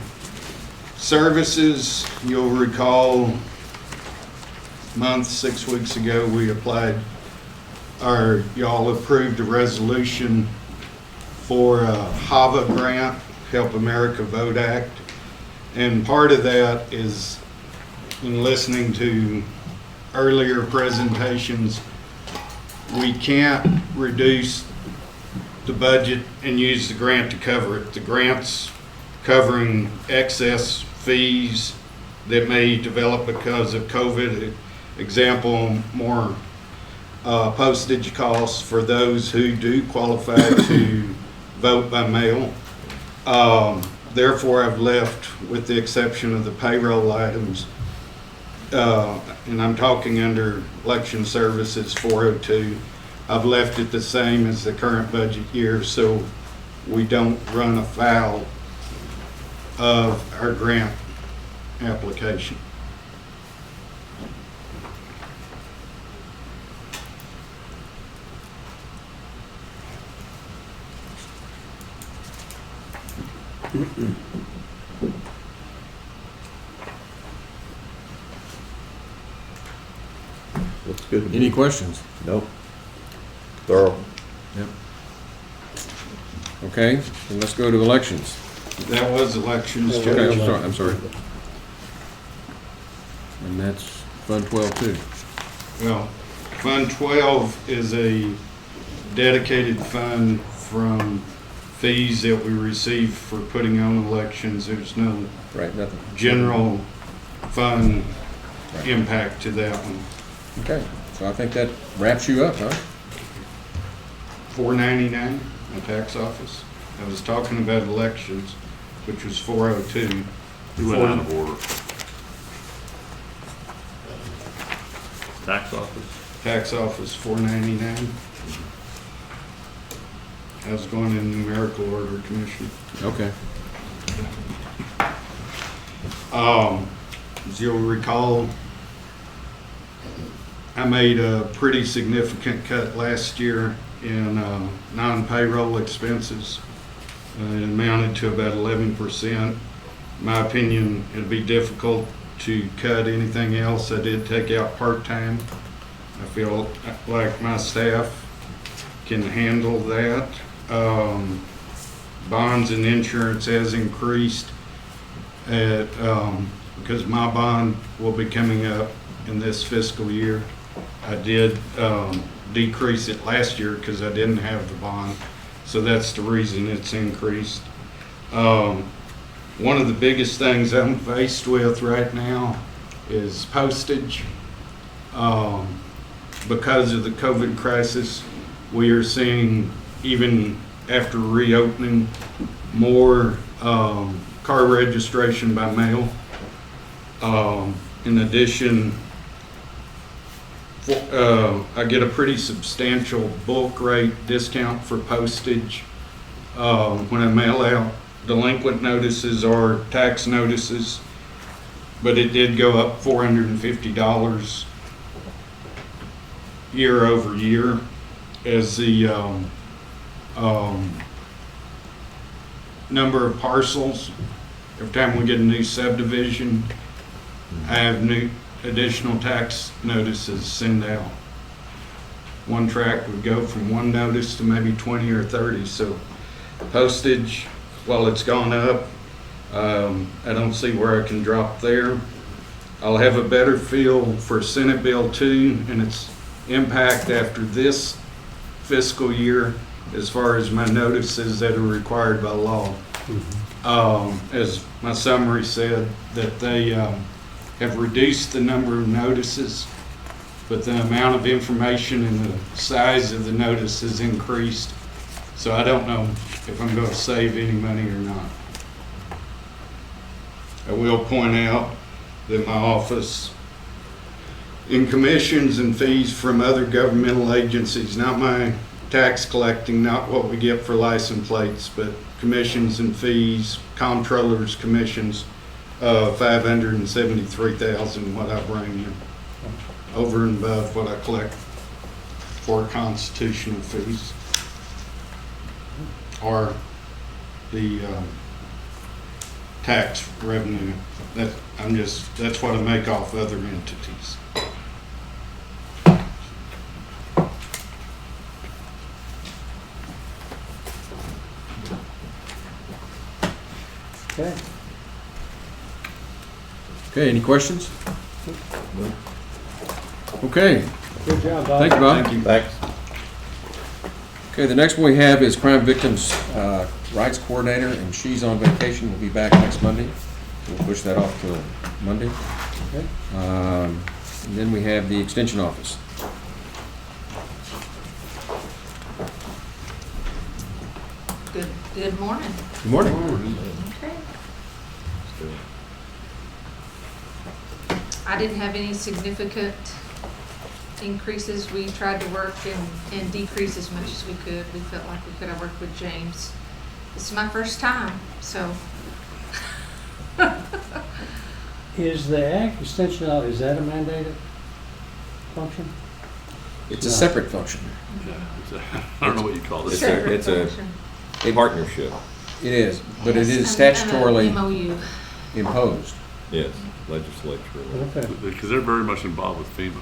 services, you'll recall month, 6 weeks ago, we applied, or y'all approved a resolution for a HAVA grant, Help America Vote Act. And part of that is, in listening to earlier presentations, we can't reduce the budget and use the grant to cover it. The grant's covering excess fees that may develop because of COVID. Example, more postage costs for those who do qualify to vote by mail. Therefore, I've left, with the exception of the payroll items, and I'm talking under election services 402, I've left it the same as the current budget year so we don't run afoul of our grant application. Looks good to me. Any questions? Nope. Thorough. Yep. Okay, then let's go to elections. That was elections, Okay, Judge. I'm sorry. And that's Fund 12 too. Well, Fund 12 is a dedicated fund from fees that we receive for putting on elections. There's no Right, nothing. general fund Right. impact to that one. Okay, so I think that wraps you up, huh? $4.99, my tax office. I was talking about elections, which was $4.02. We went out of order. Tax office? Tax office, $4.99. I was going in numerical order, Commissioner. Okay. As you'll recall, I made a pretty significant cut last year in non-payroll expenses. It amounted to about 11%. In my opinion, it'd be difficult to cut anything else. I did take out part-time. I feel like my staff can handle that. Bonds and insurance has increased because my bond will be coming up in this fiscal year. I did decrease it last year because I didn't have the bond, so that's the reason it's increased. One of the biggest things I'm faced with right now is postage. Because of the COVID crisis, we are seeing, even after reopening, more car registration by mail. In addition, I get a pretty substantial bulk rate discount for postage when I mail out delinquent notices or tax notices, but it did go up $450 year over year as the number of parcels. Every time we get a new subdivision, I have new additional tax notices sent out. One tract would go from one notice to maybe 20 or 30. So postage, while it's gone up, I don't see where I can drop there. I'll have a better feel for Senate Bill 2 and its impact after this fiscal year as far as my notices that are required by law. As my summary said, that they have reduced the number of notices, but the amount of information and the size of the notice has increased. So I don't know if I'm going to save any money or not. I will point out that my office, in commissions and fees from other governmental agencies, not my tax collecting, not what we get for license plates, but commissions and fees, comptrollers commissions, $573,000 what I bring in, over and above what I collect for constitutional fees, or the tax revenue. That's what I make off other entities. Okay. Okay, any questions? Okay. Good job, Bob. Thank you, Bob. Thank you. Thanks. Okay, the next one we have is Crime Victims Rights Coordinator, and she's on vacation. We'll be back next Monday. We'll push that off till Monday. Okay. And then we have the Extension Office. Good morning. Good morning. Okay. I didn't have any significant increases. We tried to work and decrease as much as we could. We felt like we could have worked with James. This is my first time, so. Is the Ag Extension, is that a mandated function? It's a separate function. I don't know what you call this. It's a partnership. It is, but it is An statutorily MOU. imposed. Yes, legislature. Okay. Because they're very much involved with FEMA.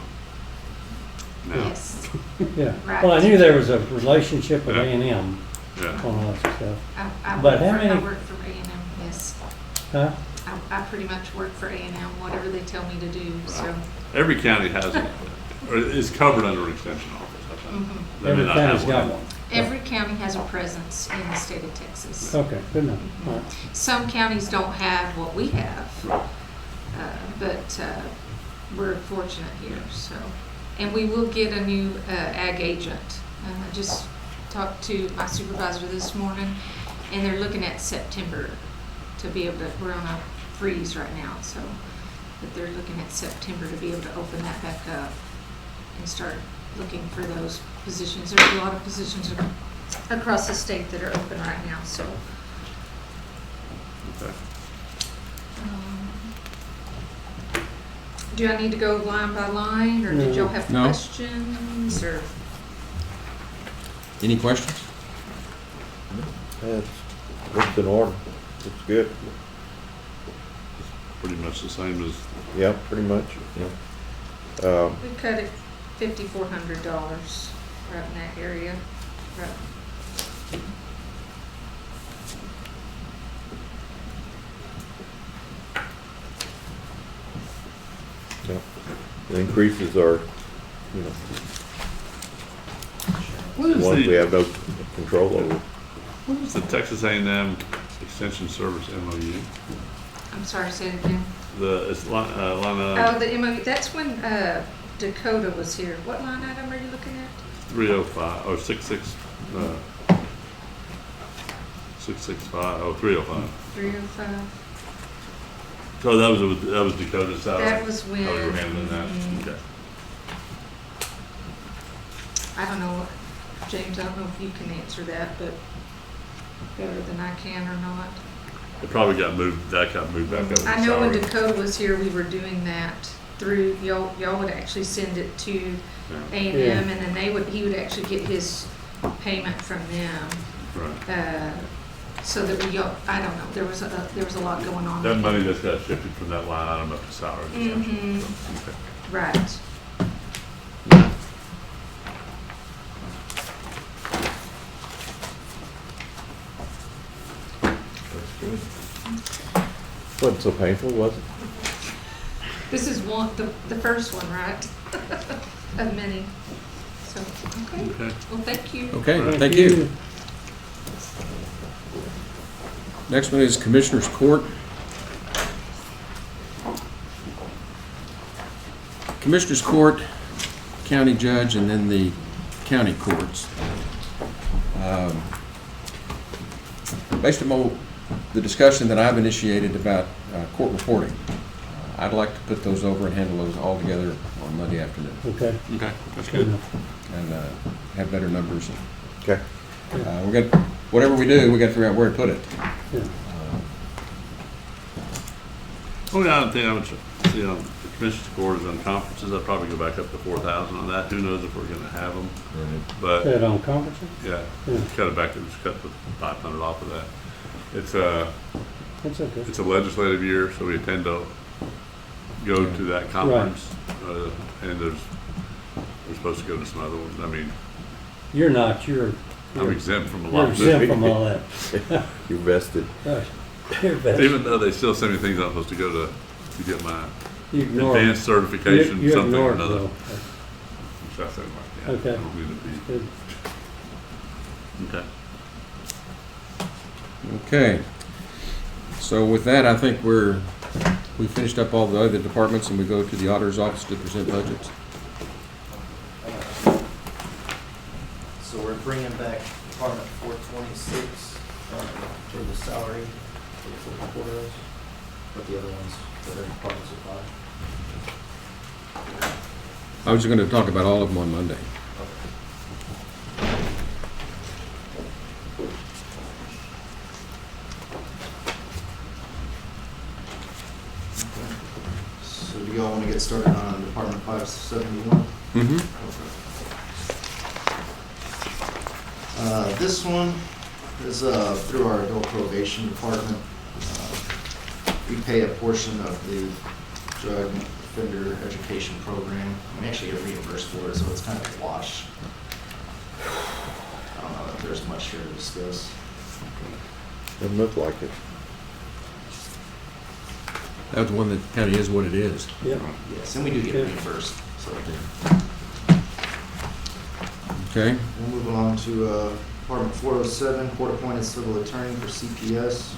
now. Yes. Yeah, Right. well, I knew there was a relationship with Yeah. A&M Yeah. on all that stuff. I But work how for, I many- work for A&M, yes. Huh? I pretty much work for A&M, whatever they tell me to do, so. Every county has it, or is covered under an extension office, I think. Mhm. They may Every not county's have got one. Every county has a presence in the state of Texas. Okay, good enough. All right. Some counties don't have what we have, but we're fortunate here, so. And we will get a new ag agent. I just talked to my supervisor this morning, and they're looking at September to be able to, we're on a freeze right now, so, but they're looking at September to be able to open that back up and start looking for those positions. There's a lot of positions across the state that are open right now, so. Okay. Do I need to go line by line, or did y'all have No. questions, or? Any questions? It's in order. It's good. Pretty much the same as, Yeah, pretty much, yeah. We cut it $5,400 right in that area. Right. Yeah. The increases are, you know, what is ones we the, have no control over. what is the Texas A&M Extension Service MOU? I'm sorry, say it again. It's line, Oh, the MOU, that's when Dakota was here. What line item are you looking at? 305, or 66, 665, oh, 305. 305. So that was Dakota's salary? That was when. How you were handling that? Mhm. Okay. I don't know, James, I don't know if you can answer that, but better than I can or not. It probably got moved back up to I know when salary. Dakota was here, we were doing that through, y'all would actually send it to A&M, Yeah. and then he would actually get his payment from them. Right. So that I don't know, there was a lot going on. That money just got shifted from that line item up to salary. Mhm. Okay. Right. Wasn't so painful, was it? This is the first one, right? Of many. So, okay. Okay. Well, thank you. Okay, thank you. Next one is Commissioners Court. Commissioners Court, County Judge, and then the county courts. Based on the discussion that I've initiated about court reporting, I'd like to put those over and handle those all together on Monday afternoon. Okay. Okay, that's good. And have better numbers. Okay. We're gonna, whatever we do, we gotta figure out where to put it. Yeah. Only other thing I would see on the Commissioners Court is on conferences, I'd probably go back up to 4,000 on that. Who knows if we're gonna have them? But, That on conferences? yeah, Yeah. cut it back, just cut the 500 off of that. That's okay. It's a legislative year, so we tend to go to that conference. And we're supposed to go to some other ones. I mean, You're not, you're I'm exempt from a you're lot of exempt it. from all that. You're vested. Gosh, you're vested. Even though they still send me things I'm supposed to go to get my You ignore it. advanced certification, You something ignore or it, another. though. Which I said, like, yeah, Okay. I don't need to be. Good. Okay. Okay. So with that, I think we finished up all the other departments and we go to the auditor's office to present budgets. So we're bringing back Department 426 for the salary for the quarters, but the other ones that are Department Supply. I was going to talk about all of them on Monday. So do y'all want to get started on Department 571? Mm-hmm. This one is through our adult probation department. We pay a portion of the drug offender education program. We actually get reimbursed for it, so it's kind of a wash. I don't know if there's much here to discuss. Doesn't look like it. That's the one that kind of is what it is. Yep. Yes, and we do get Yeah. reimbursed, so. Okay, We'll move along to Department 407, court-appointed civil attorney for CPS.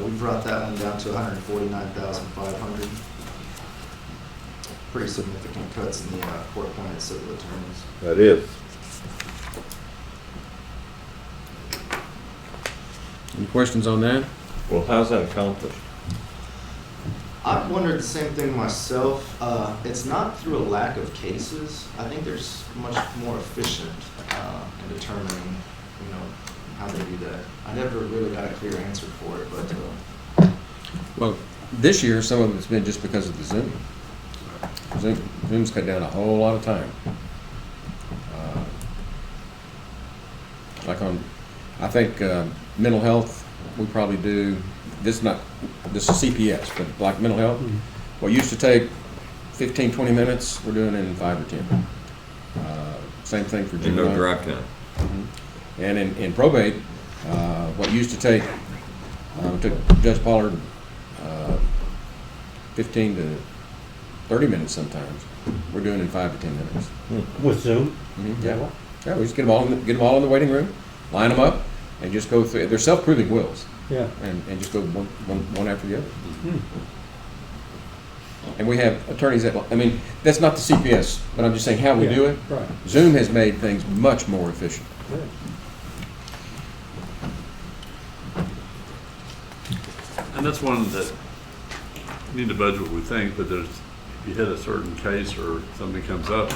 We brought that one down to $149,500. Pretty significant cuts in the court-appointed civil attorneys. That is. any questions on that? Well, how's that accomplished? I've wondered the same thing myself. It's not through a lack of cases. I think there's much more efficient in determining, how they do that. I never really got a clear answer for it, but Well, this year, some of it's been just because of the Zoom. Zoom's cut down a whole lot of time. Like I think mental health, we probably do, this is CPS, but like mental health, what used to take 15, 20 minutes, we're doing it in 5 or 10. Same thing for And juvenile. no drive time. And in probate, what used to take, took Judge Pollard 15 to 30 minutes sometimes, we're doing in 5 to 10 minutes. With Zoom? Yeah, yeah, we just get them all in the waiting room, line them up, and just go through. They're self-proving wills. Yeah. And just go one after the other. And we have attorneys that, that's not the CPS, but I'm just saying how we do it. Right. Zoom has made things much more efficient. Good. And that's one that we need to budget what we think, but if you hit a certain case or something comes up,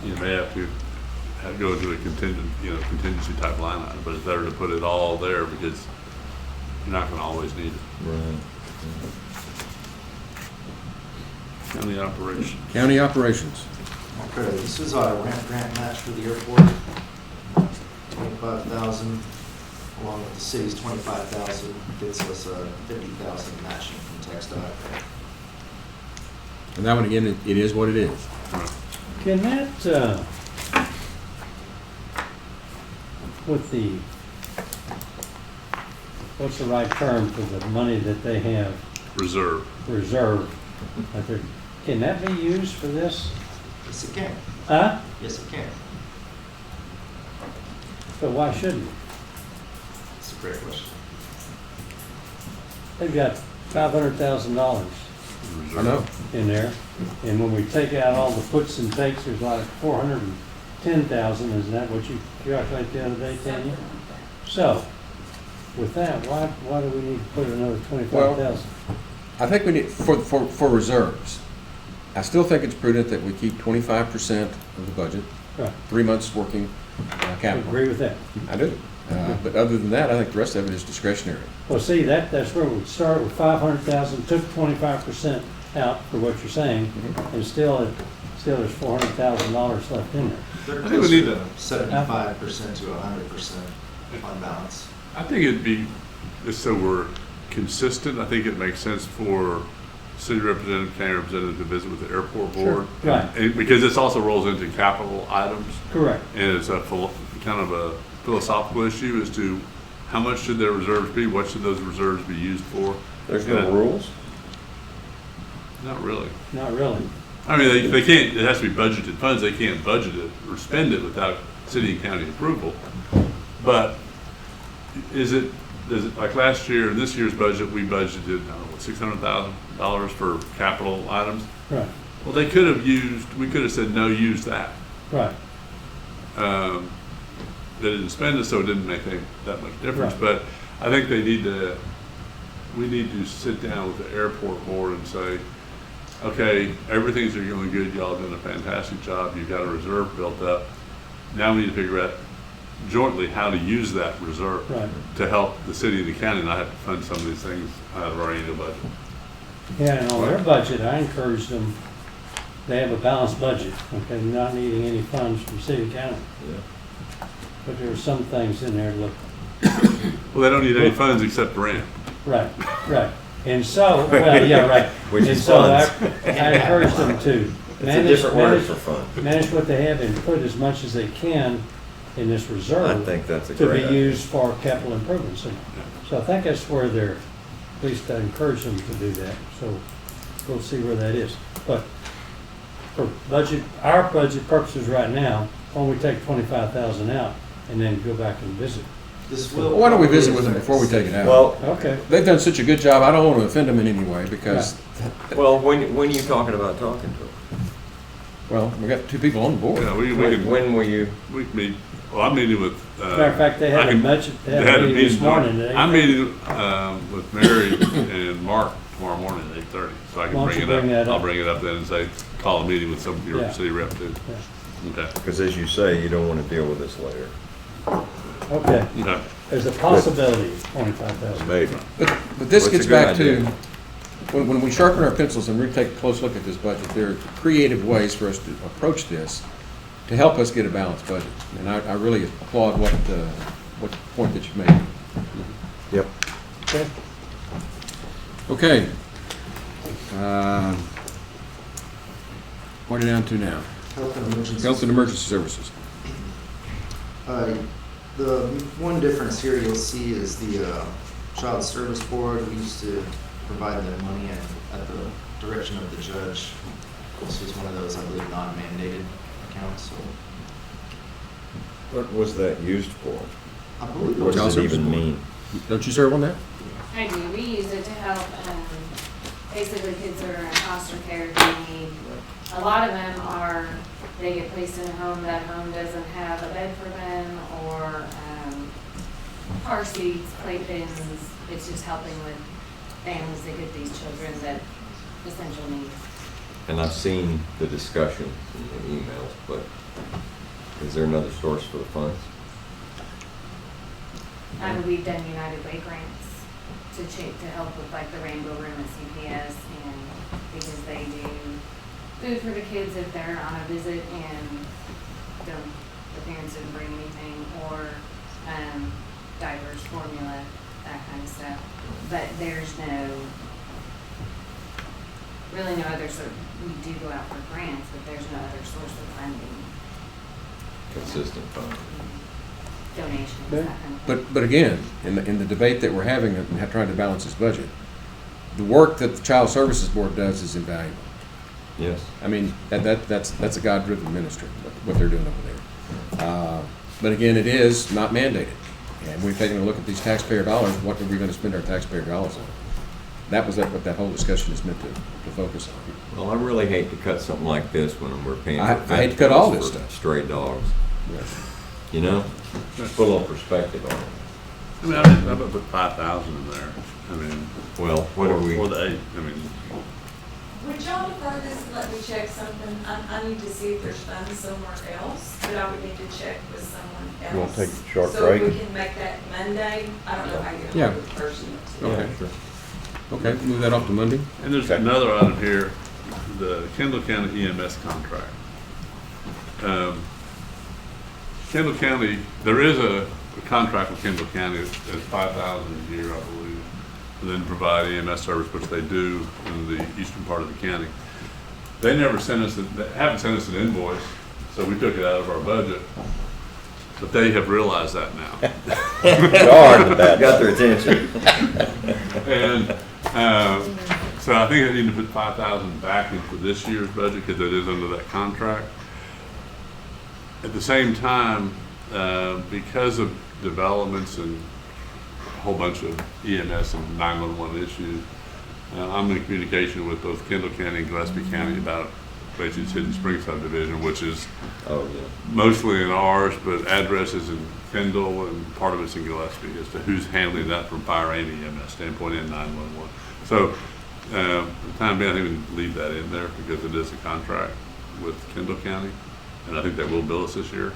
you may have to go to a contingency type line item, but it's better to put it all there because you're not gonna always need it. Right. County operation. County operations. okay, this is our grant match for the airport. 25,000, along with the city's 25,000, gets us 50,000 matching from TxDOT. And that one again, it is what it is. Can that, with the, what's the right term for the money that they have Reserve. Can that be used for this? Yes, it can. Huh? Yes, it can. But why shouldn't it? It's a great question. They've got $500,000 I know. in there, and when we take out all the puts and takes, there's like 410,000. Isn't that what you calculated the other day, Tanya? So, with that, why do we need to put another 25,000? I think we need, for reserves, I still think it's prudent that we keep 25% of the budget, Right. 3 months working capital. Agree with that. I do. But other than that, I think the rest of it is discretionary. Well, see, that's where we start with 500,000, took 25% out for what you're saying, and still there's $400,000 left in there. They're I think we need closer to- 75% to 100% on balance. I think it'd be, just so we're consistent, I think it makes sense for city representative, county representative to visit with the airport board. Sure, right. And because this also rolls into capital items. Correct. And it's kind of a philosophical issue as to how much should their reserves be? What should those reserves be used for? There's no rules? Not really. Not really. I mean, they can't, it has to be budgeted funds. They can't budget it or spend it without city and county approval. But does it, like last year, in this year's budget, we budgeted, I don't know, $600,000 for capital items? Right. Well, we could have said, no, use that. Right. They didn't spend it, so it didn't make that much difference. Right. But I think we need to sit down with the airport board and say, okay, everything's going good, y'all done a fantastic job, you've got a reserve built up. Now we need to figure out jointly how to use that reserve Right. to help the city and the county not have to fund some of these things out of our annual budget. Yeah, and on their budget, I encourage them, they have a balanced budget, okay, not needing any funds from city and county. Yeah. But there are some things in there, look, Well, they don't need any funds except rent. Right, right. And so, well, yeah, right. Which And is so funds. I encourage them to It's a different word for fun. manage what they have and put as much as they can in this reserve. I think that's a to great be idea. used for capital improvements. And so I think that's where they're, at least I encourage them to do that. So we'll see where that is. But for budget, our budget purposes right now, why don't we take 25,000 out and then go back and visit? Well, why don't we visit with them before we take it out? Well, Okay. They've done such a good job, I don't want to offend them in any way, because, well, when are you talking about talking to them? well, we got two people on the board. Yeah, we When, can, when will you? we can meet, well, I'm meeting with. Matter of fact, they had a budget, they had a meeting this morning. at I'm 8:30. meeting, with Mary and Mark tomorrow morning at 8:30, so I can Why don't bring you it bring that up. up? I'll bring it up then and say, call a meeting with some of your Yeah. city rep too. Okay. Because as you say, you don't want to deal with this later. Okay. Okay. There's a possibility of 25,000. Maybe. But this What's a gets good back to, idea? when we sharpen our pencils and really take a close look at this budget, there are creative ways for us to approach this to help us get a balanced budget. And I really applaud what point that you've made. Yep. Okay. Okay. What are we down to now? Health and emergency. Health and emergency services. The one difference here you'll see is the Child Service Board. We used to provide them money at the direction of the judge. This was one of those, I believe, non-mandated accounts. So What was that used for? I believe it What was does it even mean? Don't you serve on that? I do. We use it to help, basically kids that are in foster care. They need, a lot of them are, they get placed in a home, that home doesn't have a bed for them, or car seats, playpens. It's just helping with families that get these children that essential needs. And I've seen the discussion in the emails, but is there another source for the funds? We've done United Way grants to help with like the Rainbow Room at CPS, and because they do food for the kids if they're on a visit and the parents didn't bring anything, or diapers, formula, that kind of stuff. But there's really no other sort. We do go out for grants, but there's no other source of funding. Consistent funding. Donations, that kind of thing. But again, in the debate that we're having and trying to balance this budget, the work that the Child Services Board does is invaluable. Yes. I mean, that's a God-driven ministry, what they're doing over there. But again, it is not mandated. And we've taken a look at these taxpayer dollars, what are we going to spend our taxpayer dollars on? That was what that whole discussion is meant to focus on. Well, I really hate to cut something like this when we're paying. I for hate to cut all for this stuff. Stray dogs. Yes. You know, put a little perspective on it. I mean, I would put 5,000 in there. I mean, Well, what are we? Or the 8, I mean. Would y'all defer this and let me check something? I need to see if there's funds somewhere else, but I would need to check with someone else. You wanna take a short So break? if we can make that Monday, I don't know how you're Yeah. gonna hold the person. Okay. Okay, move that off to Monday. And there's another item here, the Kendall County EMS contract. Kendall County, there is a contract with Kendall County that's $5,000 a year, I believe, and then provide EMS service, which they do in the eastern part of the county. They never sent us, they haven't sent us an invoice, so we took it out of our budget. But they have realized that now. Got their attention. And so I think I need to put 5,000 back into this year's budget because it is under that contract. At the same time, because of developments and a whole bunch of EMS and 911 issues, I'm in communication with both Kendall County and Gillespie County about Rachel's Hidden Spring subdivision, which is mostly in ours, but addresses in Kendall and part of it's in Gillespie as to who's handling that from fire and EMS standpoint and 911. So for the time being, I think we can leave that in there because it is a contract with Kendall County, and I think they will bill us this year.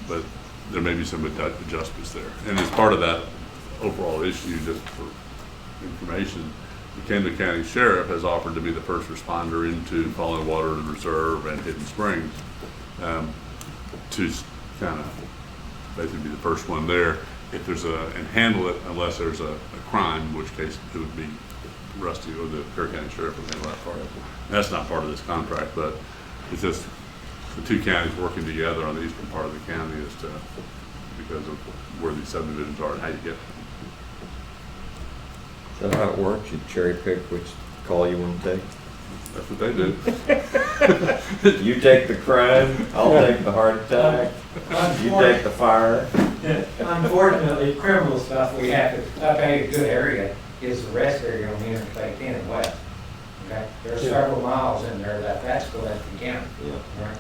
But there may be some adjustments there. And as part of that overall issue, just for information, the Kendall County Sheriff has offered to be the first responder into Falling Water Reserve and Hidden Springs to kind of basically be the first one there. If there's and handle it unless there's a crime, in which case it would be Rusty or the Kerr County Sheriff would handle that part. That's not part of this contract, but it's just the two counties working together on the eastern part of the county as to, because of where these subdivisions are and how you get them. Is that how it works? You cherry pick which call you want to take? That's what they do. You take the crime, I'll take the heart attack, you take the fire. Unfortunately, criminal stuff, we have to, I think a good area is the rest area on the Interstate 10 and west. Okay, there's several miles in there that's Gillespie County. Right?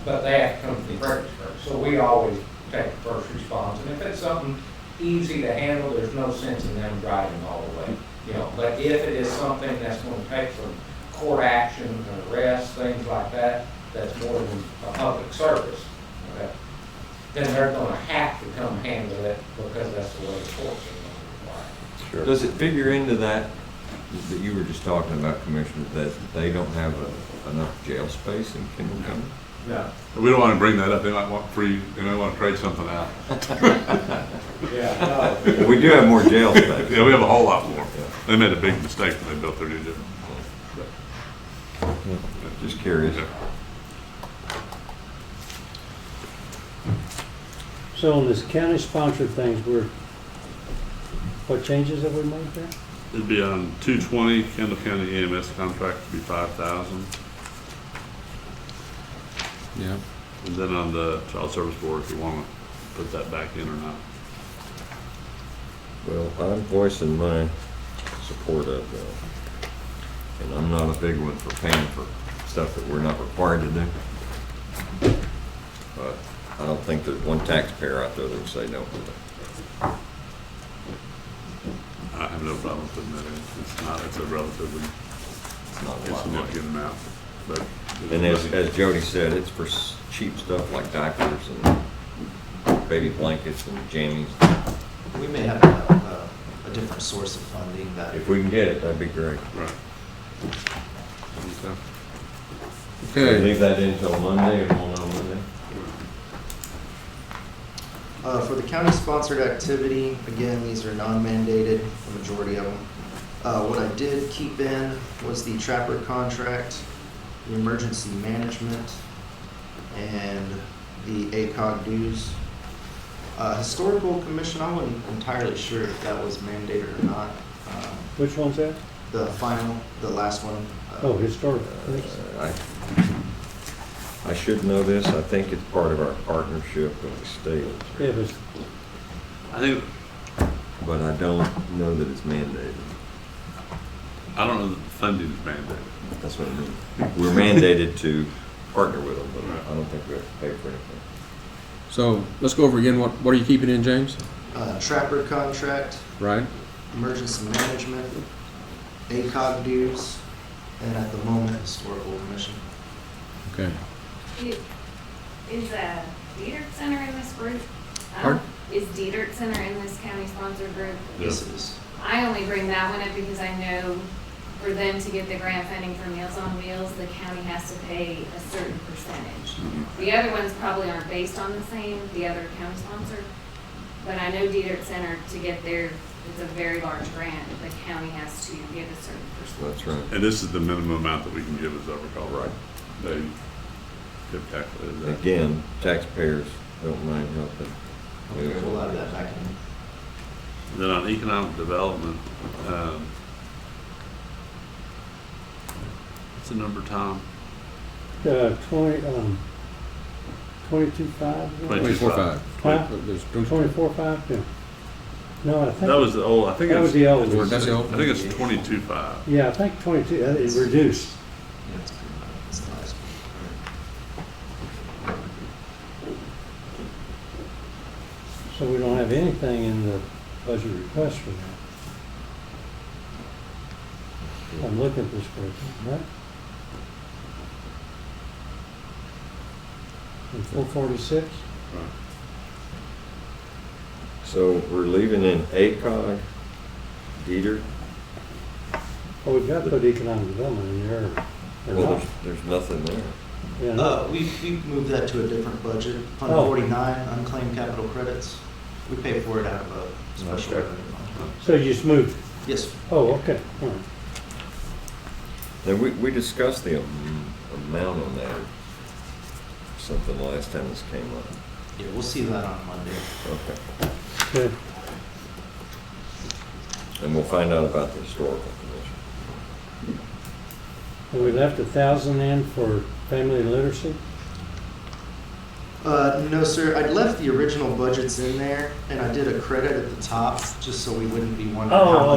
But they have to come to the first. So we always take the first response. And if it's something easy to handle, there's no sense in them driving all the way. You know, but if it is something that's going to take some court action, an arrest, things like that, that's more than a public service, okay, then they're going to have to come handle it because that's the way the courts are going to require. Sure. Does it figure into that you were just talking about, Commissioner, that they don't have enough jail space in Kendall County? No. We don't want to bring that up. They might want free. They might want to trade something out. Yeah. No. Well, we do have more jail space. Yeah, we have a whole lot more. Yeah. They made a big mistake when they built their new jail. Just curious. Yeah. So on this county-sponsored things, what changes have we made there? It'd be on 220 Kendall County EMS contract would be 5,000, Yeah. and then on the Child Service Board, if you want to put that back in or not. Well, I'm voicing my support of that. And I'm not a big one for paying for stuff that we're not required to do. But I don't think there's one taxpayer out there that would say no to that. I have no problem putting that in. It's a relatively It's not a lot of money. significant amount. But And as Jody said, it's for cheap stuff like diapers and baby blankets and jammies. We may have a different source of funding that. If we can get it, that'd be great. Right. Okay. Leave that in until Monday, and we'll know Monday. For the county-sponsored activity, again, these are non-mandated, the majority of them. What I did keep in was the trapper contract, the emergency management, and the ACOG dues. Historical Commission, I wasn't entirely sure if that was mandated or not. Which one's that? The last one. Oh, historical. I should know this. I think it's part of our partnership with the state. Yeah, but But I don't know that it's mandated. I don't know that the funding is mandated. That's what I mean. We're mandated to partner with them, but I don't think we have to pay for anything. So let's go over again. What are you keeping in, James? Trapper contract, Right? emergency management, ACOG dues, and at the moment, Historical Commission. Okay. Is Diederik Center in this group? Pardon? Is Diederik Center in this county-sponsored group? Yes, it is. I only bring that one up because I know for them to get the grant funding for Meals on Wheels, the county has to pay a certain percentage. The other ones probably aren't based on the same, the other county-sponsored. But I know Diederik Center, to get there, it's a very large grant. The county has to give a certain percentage. That's right. And this is the minimum amount that we can give, as I recall. Right. They have calculated that. Again, taxpayers don't mind helping. Okay, we'll add that back in. Then on economic development, what's the number, Tom? 22.5? 24.5. Huh? There's 24.5, yeah. No, I think. That was the old, I think That it's. was the old. That's the old. I think it's 22.5. Yeah, I think 22, it's reduced. Yeah, it's pretty much, it's the last one. So we don't have anything in the budget request for that. I'm looking at this correctly, right? And 446? So we're leaving in ACOG, Dieter. Oh, we've got to put economic development in there, or Well, not. there's nothing there. Yeah, no. We moved that to a different budget. Fund Oh. 49, unclaimed capital credits. We pay for it out of a special Okay. revenue fund. So you just moved? Yes. Oh, okay, all right. Now, we discussed the amount on that, something last time this came up. Yeah, we'll see that on Monday. Okay. Good. And we'll find out about the historical commission. And we left 1,000 in for family literacy? No, sir. I left the original budgets in there, and I did a credit at the top, just so we wouldn't be wondering how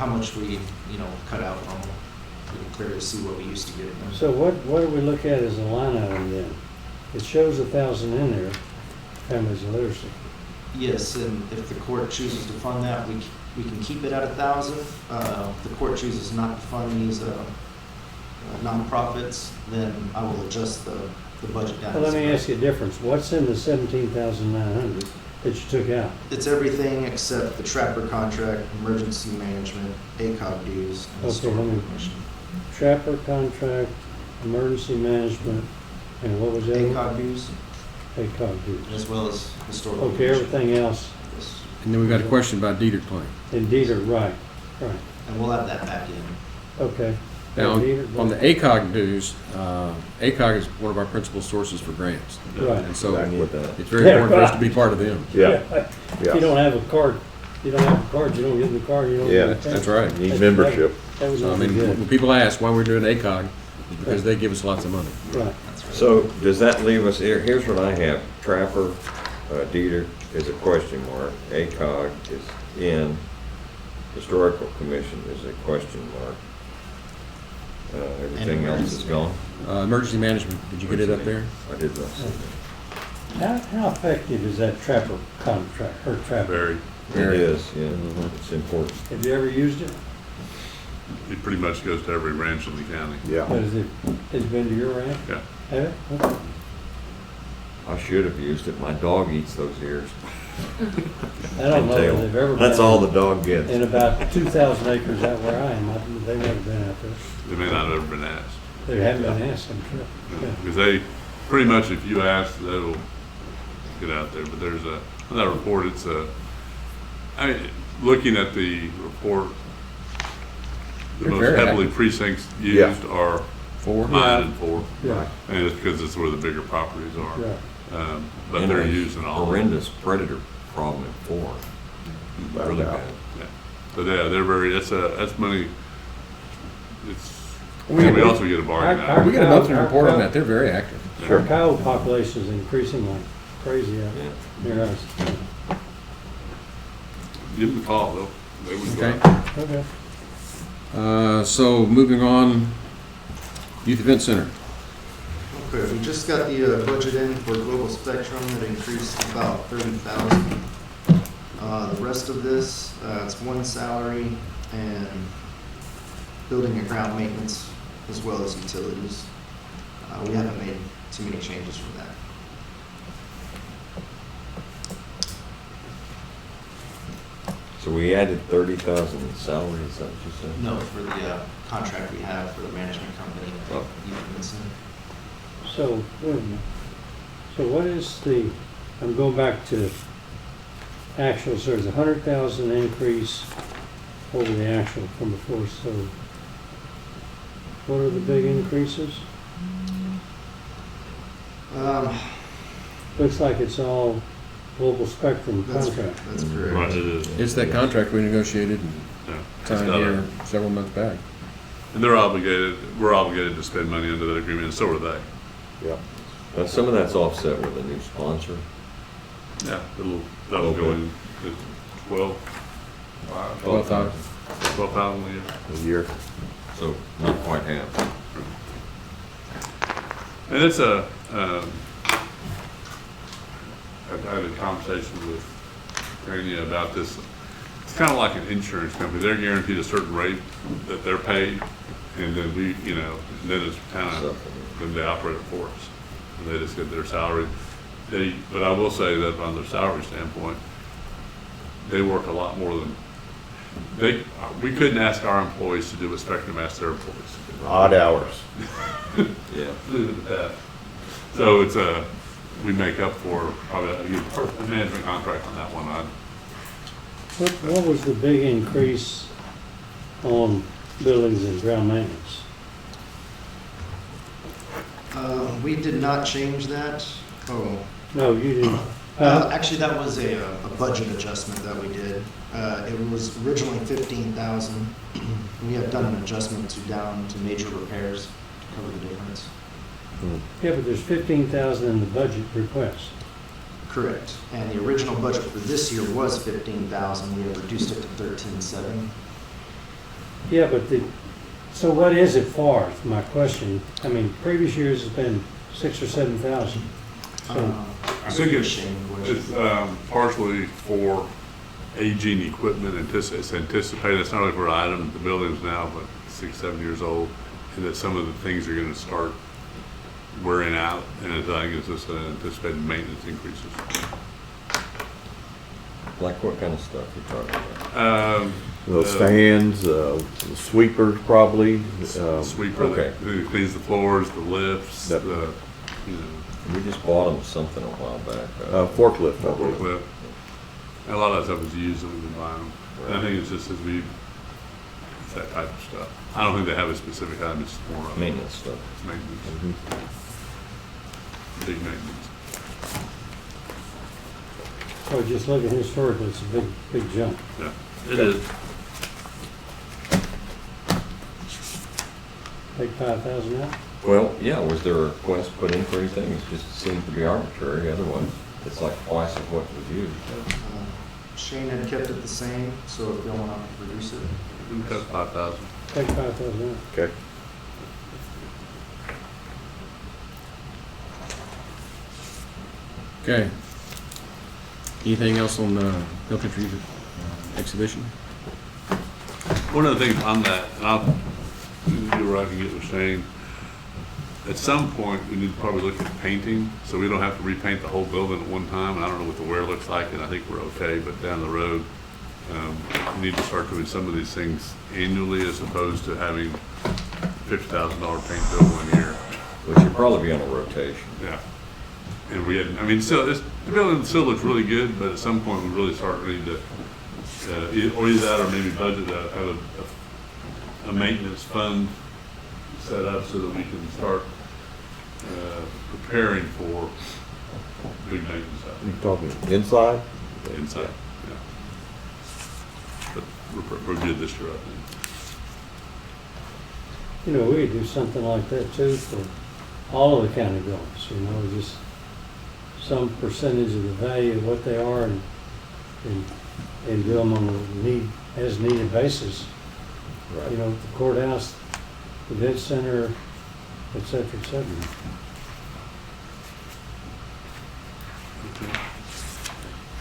much we cut out from them. We can clearly see what we used to give them. So what do we look at as a line item then? It shows 1,000 in there, families and literacy. Yes, and if the court chooses to fund that, we can keep it at 1,000. If the court chooses not to fund these nonprofits, then I will adjust the budget down. Well, let me ask you a difference. What's in the 17,900 that you took out? It's everything except the trapper contract, emergency management, ACOG dues, and Okay, historical let me- commission. Trapper contract, emergency management, and what was the other one? ACOG dues, ACOG dues. as well as historical Okay, commission. everything else, Yes. And then we got a question about deeder claim. indeed are right, right. And we'll add that back in. Okay. Now, Deeder, on the ACOG dues, ACOG is one of our principal sources for grants. Right. And so Exactly. it's very important for us to be part of them. Yeah. If you don't have a card, you don't have a card, you don't get in the car, you don't. Yeah, get the That's thing. right. Need membership. That was So, I not mean, good. when people ask why we're doing ACOG, it's because they give us lots of money. Right. So does that leave us, here's what I have, Trapper, Dieter is a question mark, ACOG is in, Historical Commission is a question mark. Everything else is gone? Emergency management, did you get it up there? I did not see that. How effective is that trapper contract, or trapper? Very. It is, yeah, it's important. Have you ever used it? It pretty much goes to every ranch in the county. Yeah. Has it been to your ranch? Yeah. Have it? Okay. I should have used it, my dog eats those ears. I don't know if they've ever been. That's all the dog gets. In about 2,000 acres out where I am, they've never been out there. They may not have ever been asked. They haven't been asked, I'm sure. Yeah. Because they, pretty much if you ask, they'll get out there. But there's on that report, it's I mean, looking at the report, the They're most very heavily active. precincts Yeah. used are 4? 9 and 4. Yeah. And it's because it's where the bigger properties are. Yeah. But And they're a using all of them. horrendous predator problem at 4. Really bad. Yeah. So they're very, that's money, We- and we also get a bargain out of We it. get a monthly report on that, they're very active. Our cow population is increasing like crazy out near us. Give them a call, though. They would go Okay. out. Okay. So moving on, Youth Event Center. Okay, we just got the budget in for Global Spectrum that increased about 30,000. The rest of this, it's one salary and building and ground maintenance as well as utilities. We haven't made too many changes from that. So we added 30,000 in salary, is that what you said? No, for the contract we have for the management company. Oh. So, wait a minute. So what is the, I'm going back to actual, so there's 100,000 increase over the actual from before, so what are the big increases? Looks like it's all Global Spectrum contract. That's correct. Right, it is. It's that contract we negotiated and Yeah. signed It's got here several months back. And we're obligated to spend money under that agreement, and so are they. Yeah. Now, some of that's offset with a new sponsor. Yeah, that'll go in at 12,000. 12,000 a year. A year. So not quite half. And it's I had a conversation with Rania about this. It's kind of like an insurance company. They're guaranteed a certain rate that they're paid, and then then it's kind of, then they operate it for us. And they just get their salary. But I will say that on their salary standpoint, they work a lot more than, we couldn't ask our employees to do what Spectrum asked their employees to do. Odd hours. Yeah. Leave it at that. So it's we make up for probably a management contract on that one. What was the big increase on buildings and ground maintenance? We did not change that. Oh. No, you didn't. Actually, that was a budget adjustment that we did. It was originally 15,000. We have done an adjustment down to major repairs to cover the difference. Yeah, but there's 15,000 in the budget request. Correct. And the original budget for this year was 15,000. We have reduced it to 13,700. Yeah, but so what is it for? My question. I mean, previous years has been 6,000 or 7,000. So I think it's partially for aging equipment. It's anticipated. It's not only for items. The building's now, 6-7 years old, and that some of the things are going to start wearing out, and I think it's just anticipated maintenance increases. Like what kind of stuff you're talking about? Those stands, sweepers probably. Sweeper, okay. that cleans the floors, the lifts, We just bought them something a while back. Forklift, I believe. forklift. And a lot of that stuff is used and we've been buying them. And I think it's just it's that type of stuff. I don't think they have a specific item, it's more of Maintenance stuff. It's maintenance. Big maintenance. So just looking historically, it's a big jump. Yeah, it is. Take 5,000 out? Well, yeah, was there a request put in for anything? It just seemed to be arbitrary, otherwise it's like twice of what was used. Shane had kept it the same, so if you want to reduce it. We cut 5,000. Take 5,000 out. Okay. Okay. Anything else on the Hill Country exhibition? One of the things on that, and you're right, I can get with Shane. At some point, we need to probably look at painting, so we don't have to repaint the whole building at one time. And I don't know what the wear looks like, and I think we're okay, but down the road, we need to start doing some of these things annually as opposed to having $50,000 paint bill 1 year. We should probably be on a rotation. Yeah. And we had, I mean, still, the building still looks really good, but at some point, we really start needing to, either that or maybe budget have a maintenance fund set up so that we can start preparing for big maintenance stuff. You talking inside? Inside, yeah. But we're good this year, I think. You know, we could do something like that too for all of the county buildings, you know, just some percentage of the value of what they are and do them on a as needed basis. Right. You know, the courthouse, the vet center, et cetera, et cetera.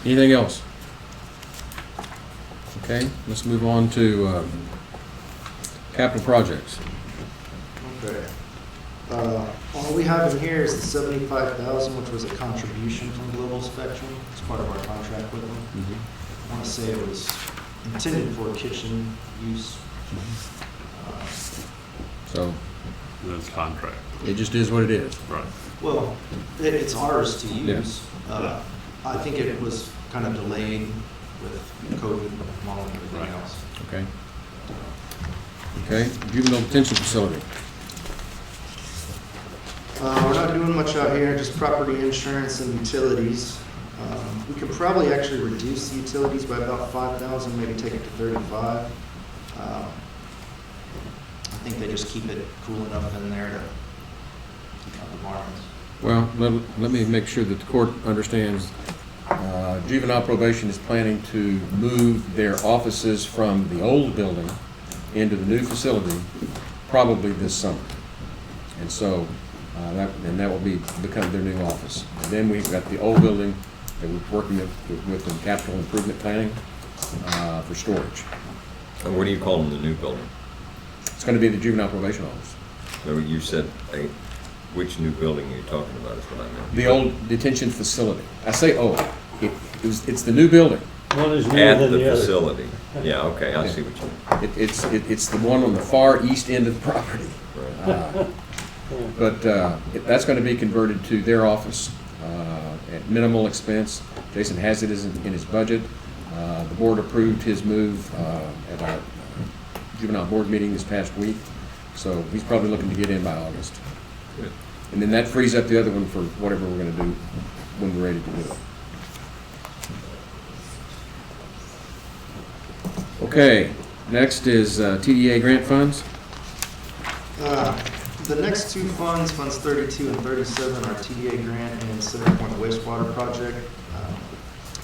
Anything else? Okay, let's move on to capital projects. Okay. All we have in here is the 75,000, which was a contribution from Global Spectrum. It's part of our contract with them. I want to say it was intended for kitchen use. So That's contract. it just is what it is. Right. Well, it's ours to Yeah. use. I think it was kind of delayed with COVID along with everything Right. else. Okay. Okay, juvenile detention facility. We're not doing much out here, just property insurance and utilities. We could probably actually reduce the utilities by about 5,000, maybe take it to 35. I think they just keep it cool enough in there to keep out the margins. Well, let me make sure that the court understands. Juvenile probation is planning to move their offices from the old building into the new facility probably this summer. And so that will become their new office. And then we've got the old building that we're working with in capital improvement planning for storage. And what do you call them, the new building? It's going to be the juvenile probation office. No, you said, which new building are you talking about is what I meant. The old detention facility. I say old. It's the new building. One is newer At than the the other. facility. Yeah, okay, I see what you mean. It's the one on the far east end of the property. But that's going to be converted to their office at minimal expense. Jason has it in his budget. The board approved his move at our juvenile board meeting this past week, so he's probably looking to get in by August. Good. And then that frees up the other one for whatever we're going to do when we're ready to do it. Okay, next is TDA grant funds. The next two funds, Funds 32 and 37, are TDA grant and Center Point wastewater project.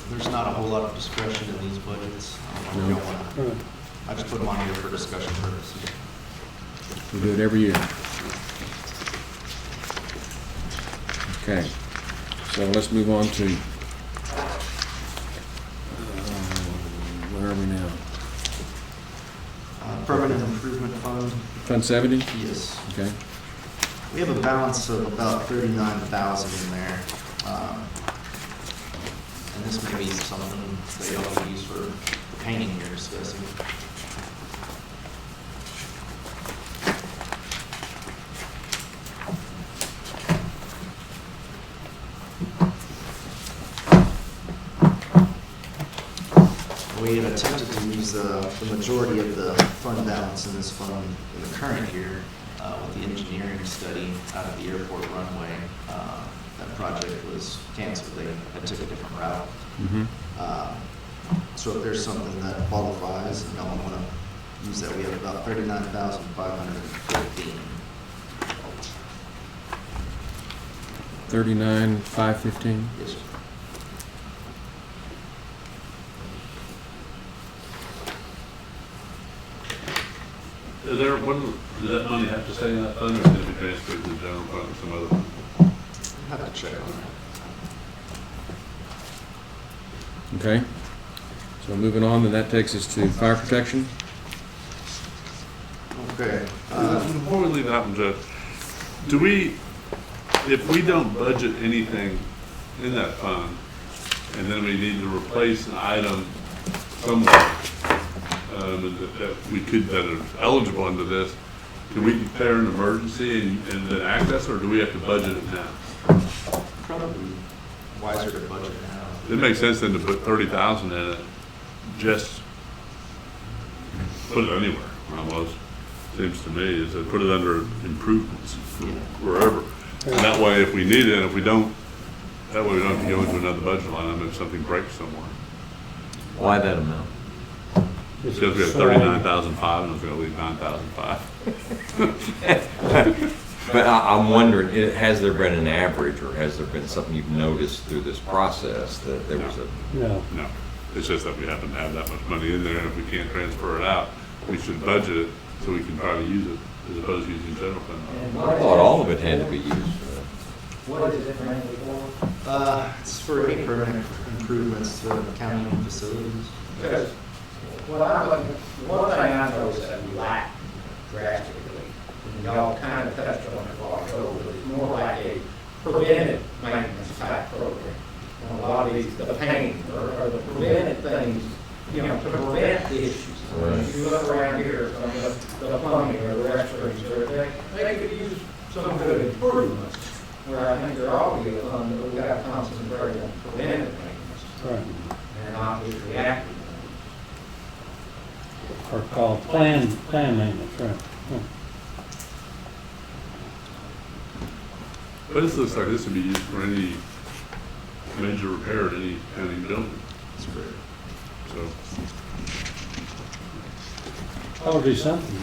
There's not a whole lot of discretion in these budgets. I just put them on here for discussion purposes. We do it every year. Okay, so let's move on to, where are we now? Permanent Improvement Fund. Fund 70? Yes. Okay. We have a balance of about 39,000 in there. And this may be something that y'all can use for the painting you're discussing. We had attempted to use the majority of the fund balance in this fund in the current year with the engineering study out of the airport runway. That project was canceled. They had took a different route. So if there's something that qualifies and y'all want to use that, we have about 39,515. 39,515? Yes, sir. Is there, does that money have to stay in that fund, or can it be transferred to the general fund or some other fund? I have to check on that. Okay. So moving on, then that takes us to fire protection. Okay. Before we leave that one, Judge, if we don't budget anything in that fund, and then we need to replace an item somewhere, that we could, that is eligible under this, can we declare an emergency and then access, or do we have to budget it now? Probably wiser to budget now. It makes sense then to put 30,000 in it, just put it anywhere, almost, seems to me, is to put it under improvements, wherever. And that way, if we need it, and if we don't, that way we don't have to go into another budget line item if something breaks somewhere. Why that amount? Because we have 39,500 and it's gonna leave 9,500. But I'm wondering, has there been an average, or has there been something you've noticed through this process that there was a? No. No, it's just that we happen to have that much money in there, and if we can't transfer it out, we should budget it so we can try to use it, as opposed to using general fund. I thought all of it had to be used. What is it mainly for? It's for any permanent improvements to county facilities. Because what I'm looking, one thing I noticed that we lack drastically, and y'all kind of touched on it while ago, but it's more like a preventive maintenance type program. And a lot of these, the pain or the preventive things, you know, to prevent issues. Right. If you look around here, some of the plumbing or the restrooms, they could use some good improvements. Where I think there ought to be a fund that we've got to concentrate on preventive maintenance. Right. And not just reactive. Or called plan maintenance, right. But this looks like this would be used for any major repair at any county building. That's great. So, That would be something,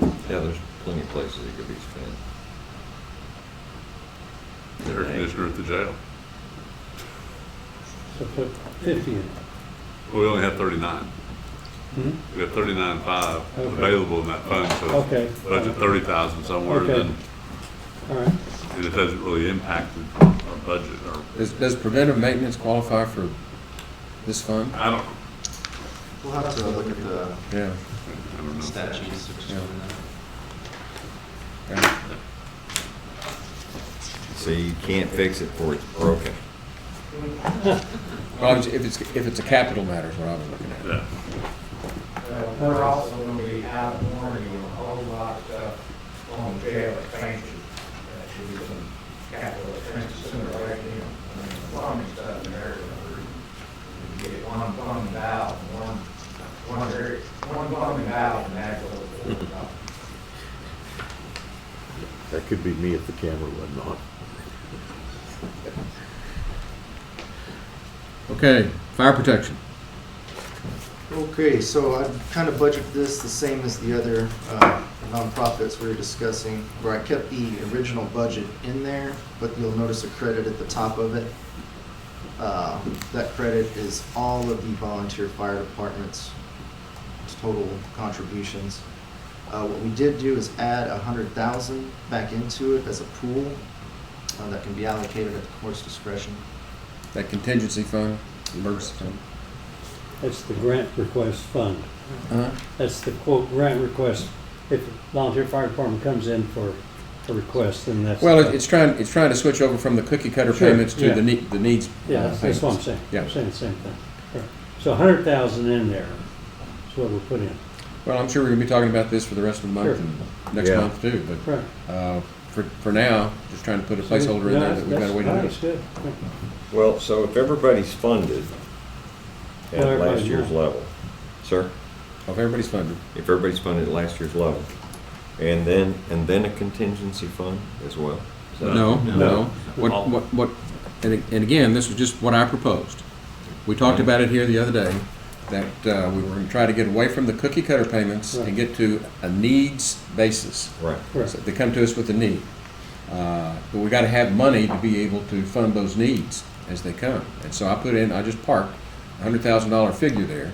yeah. Yeah, there's plenty of places it could be spent. the air conditioner at the jail. So put 50 in. Well, we only have 39. Hmm? We have 39.5 Okay. available in that fund, so Okay. budget 30,000 somewhere. Okay. Then, All right. and it hasn't really impacted our budget. Or Does preventive maintenance qualify for this fund? I don't. We'll have to look at the Yeah. I don't know. statutes. Yeah. So you can't fix it before it's broken. Well, if it's a capital matter is what I was looking at. Yeah. We're also going to be out of warranty on a whole lot of stuff on jail expansion. Should be some capital expenses sooner or later. The plumbing stuff in there, you get one plumbing valve, one plumbing valve, and that goes. That could be me if the camera wasn't on. Okay, fire protection. Okay, so I kind of budgeted this the same as the other nonprofits we were discussing, where I kept the original budget in there, but you'll notice a credit at the top of it. That credit is all of the volunteer fire departments' total contributions. What we did do is add 100,000 back into it as a pool that can be allocated at the court's discretion. That contingency fund, emergency fund. That's the grant request fund. Uh-huh. That's the quote grant request. If the volunteer fire department comes in for a request, then that's. Well, it's trying to switch over from the cookie cutter Sure, payments to yeah. the needs. Yeah, that's payments. what I'm saying. Yeah. I'm saying the same thing. Right. So 100,000 in there is what we'll put in. Well, I'm sure we're going to be talking about this for the rest of the month Sure. and next Yeah. month too, but Right. for now, just trying to put a placeholder in there that we've got to wait on. That's good. Well, so if everybody's funded Well, at everybody's last year's not. level, sir? If everybody's funded. If everybody's funded at last year's level, and then a contingency fund as well? Is that- No. What, and again, this was just what I proposed. We talked about it here the other day, that we were going to try to get away from the cookie cutter payments and get to a needs basis. Right. So they come to us with a need. But we got to have money to be able to fund those needs as they come. And so I just parked a $100,000 figure there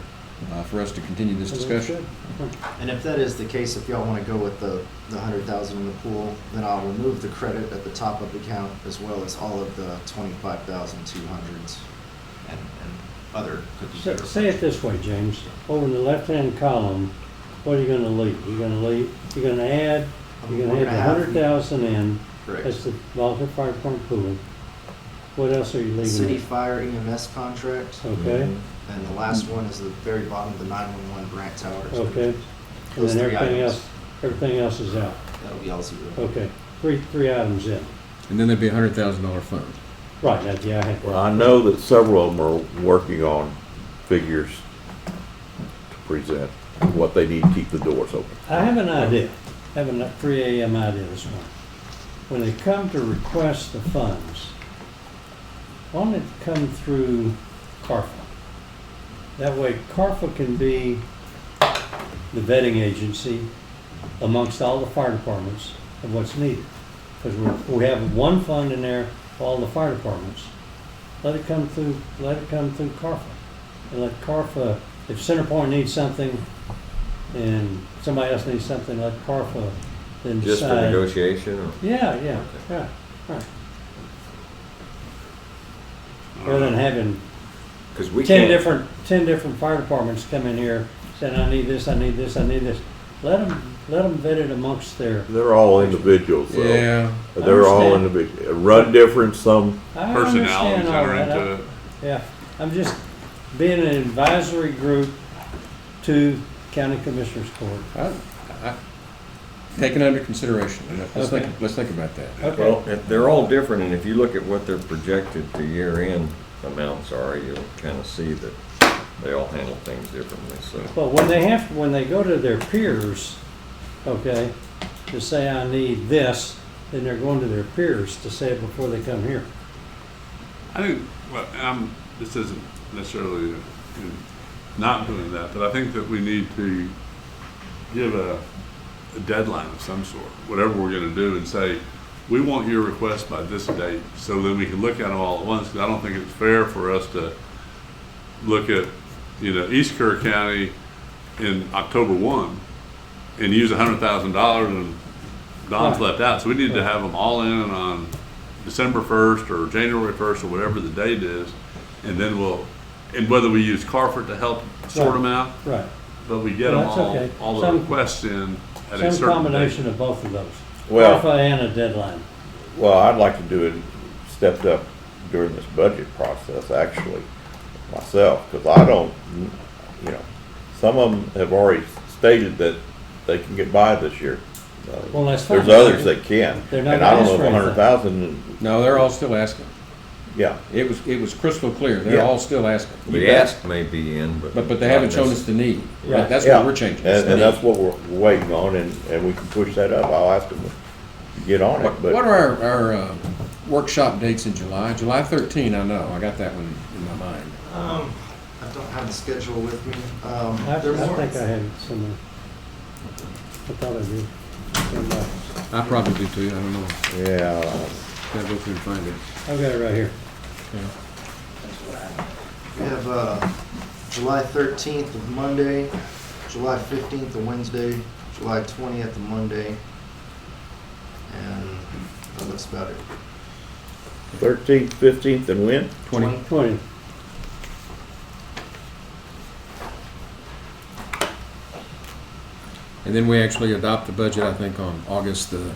for us to continue this discussion. And if that is the case, if y'all want to go with the 100,000 in the pool, then I'll remove the credit at the top of the account as well as all of the 25,200s and other cookie cutter. Say it this way, James. Over in the left-hand column, what are you going to leave? You're going to add the 100,000 in. Correct. That's the volunteer fire department pool. What else are you leaving? City in? fire EMS contract. Okay. And the last one is the very bottom, the 911 grant towers. Okay. And Those then three everything else is out. That'll be all zero. Okay. Three items in. And then there'd be a $100,000 fund. Right. Yeah, I had that. Well, I know that several of them are working on figures to present what they need to keep the doors open. I have an idea. I have a 3 a.m. idea this morning. When they come to request the funds, why don't it come through CARFA? That way CARFA can be the vetting agency amongst all the fire departments of what's needed. Because we have one fund in there for all the fire departments. Let it come through CARFA. And let CARFA, if Centerpoint needs something and somebody else needs something, let CARFA then decide. Just for negotiation? Or? Yeah, right. Rather than having 'Cause we 10 can't- different fire departments come in here saying, I need this, I need this, I need this. Let them vet it amongst their. They're all individuals, though. Yeah. They're all understand. individuals. Run different, some. I Personalities understand all enter that. into it. Yeah, I'm just being an advisory group to County Commissioners Court. Taken under consideration. Okay. Let's think about that. Okay. Well, they're all different, and if you look at what their projected to year-end amounts are, you'll kind of see that they all handle things differently, so. Well, when they go to their peers, okay, to say I need this, then they're going to their peers to say it before they come here. I think, well, this isn't necessarily not doing that, but I think that we need to give a deadline of some sort, whatever we're going to do, and say, we want your request by this date, so then we can look at them all at once, because I don't think it's fair for us to look at, East Kerr County in October 1 and use $100,000 and Don's Right. left out. So we need to have them all in on December 1st or January 1st or whatever the date is, and then and whether we use Carford to help sort Right. them out, Right. but we get Well, them that's okay. all the Some- requests in at a Some certain combination date. of both of those. Well- Alpha and a deadline. Well, I'd like to do it stepped up during this budget process, actually. myself, because I don't, you know, some of them have already stated that they can get by this year. Well, that's fine. There's others that can. They're not And I don't know asking if for 100,000, No, they're all still asking. yeah. It was crystal clear. They're Yeah. all still asking. The ask may be in, But they haven't shown us the need. Right. That's Yeah. what we're changing. And that's what we're waiting on, and we can push that up. I'll ask them to get on it, What but. are our workshop dates in July? July 13, I know. I got that one in my mind. I don't have the schedule with me. I They're more- think I had it somewhere. I thought I did. I probably do too. I don't know. Yeah, Gotta go through and find it. I've got it right here. We have July 13th of Monday, July 15th of Wednesday, July 20th of Monday, and that's about it. 13th, 15th, and when? 20. And then we actually adopt the budget, I think, on August the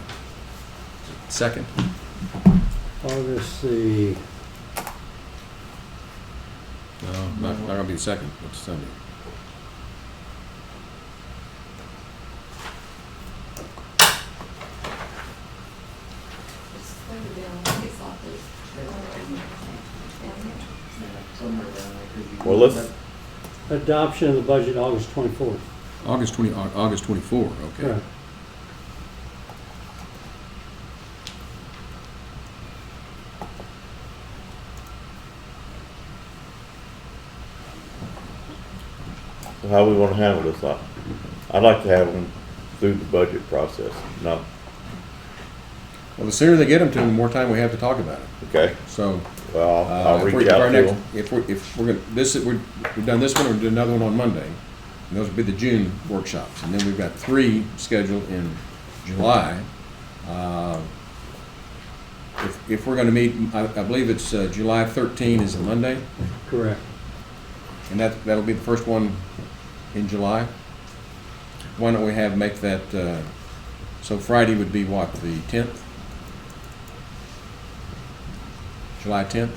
2nd. August the, No, not gonna be the 2nd. It's Sunday. Well, let's, adoption of the budget, August 24th. August 24, okay. Right. how we want to handle this. I'd like to have them through the budget process, not, Well, the sooner they get them to them, the more time we have to talk about it. okay? So, Well, I'll if reach we're- if our out to next- them. If we're gonna, we've done this one, we'll do another one on Monday. And those will be the June workshops. And then we've got 3 scheduled in July. If we're gonna meet, I believe it's July 13 is a Monday, Correct. and that'll be the first one in July. Why don't we make that, so Friday would be what, the 10th? July 10th?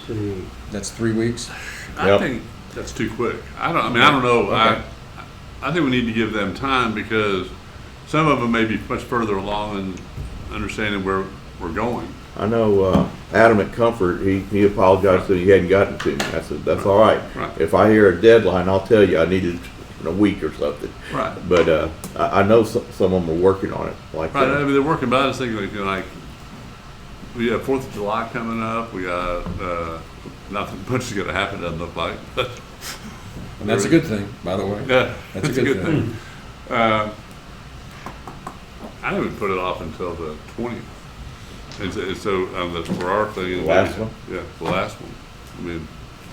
See, That's 3 weeks? I Yep. think that's too quick. I don't know. Okay. I think we need to give them time because some of them may be much further along in understanding where we're going. I know Adam at Comfort, he apologized that he hadn't gotten to me. I said, that's all right. Right. If I hear a deadline, I'll tell you I need it in a week or something. Right. But I know some of them are working on it like Right, I that. mean, they're working, but I was thinking like, we have 4th of July coming up, we got, nothing much is gonna happen, doesn't look like, but. And that's a good thing, by the way. Yeah, That's that's a good thing. I think we put it off until the 20th. And so, that's for our thing. The last one? Yeah, the last one. I mean,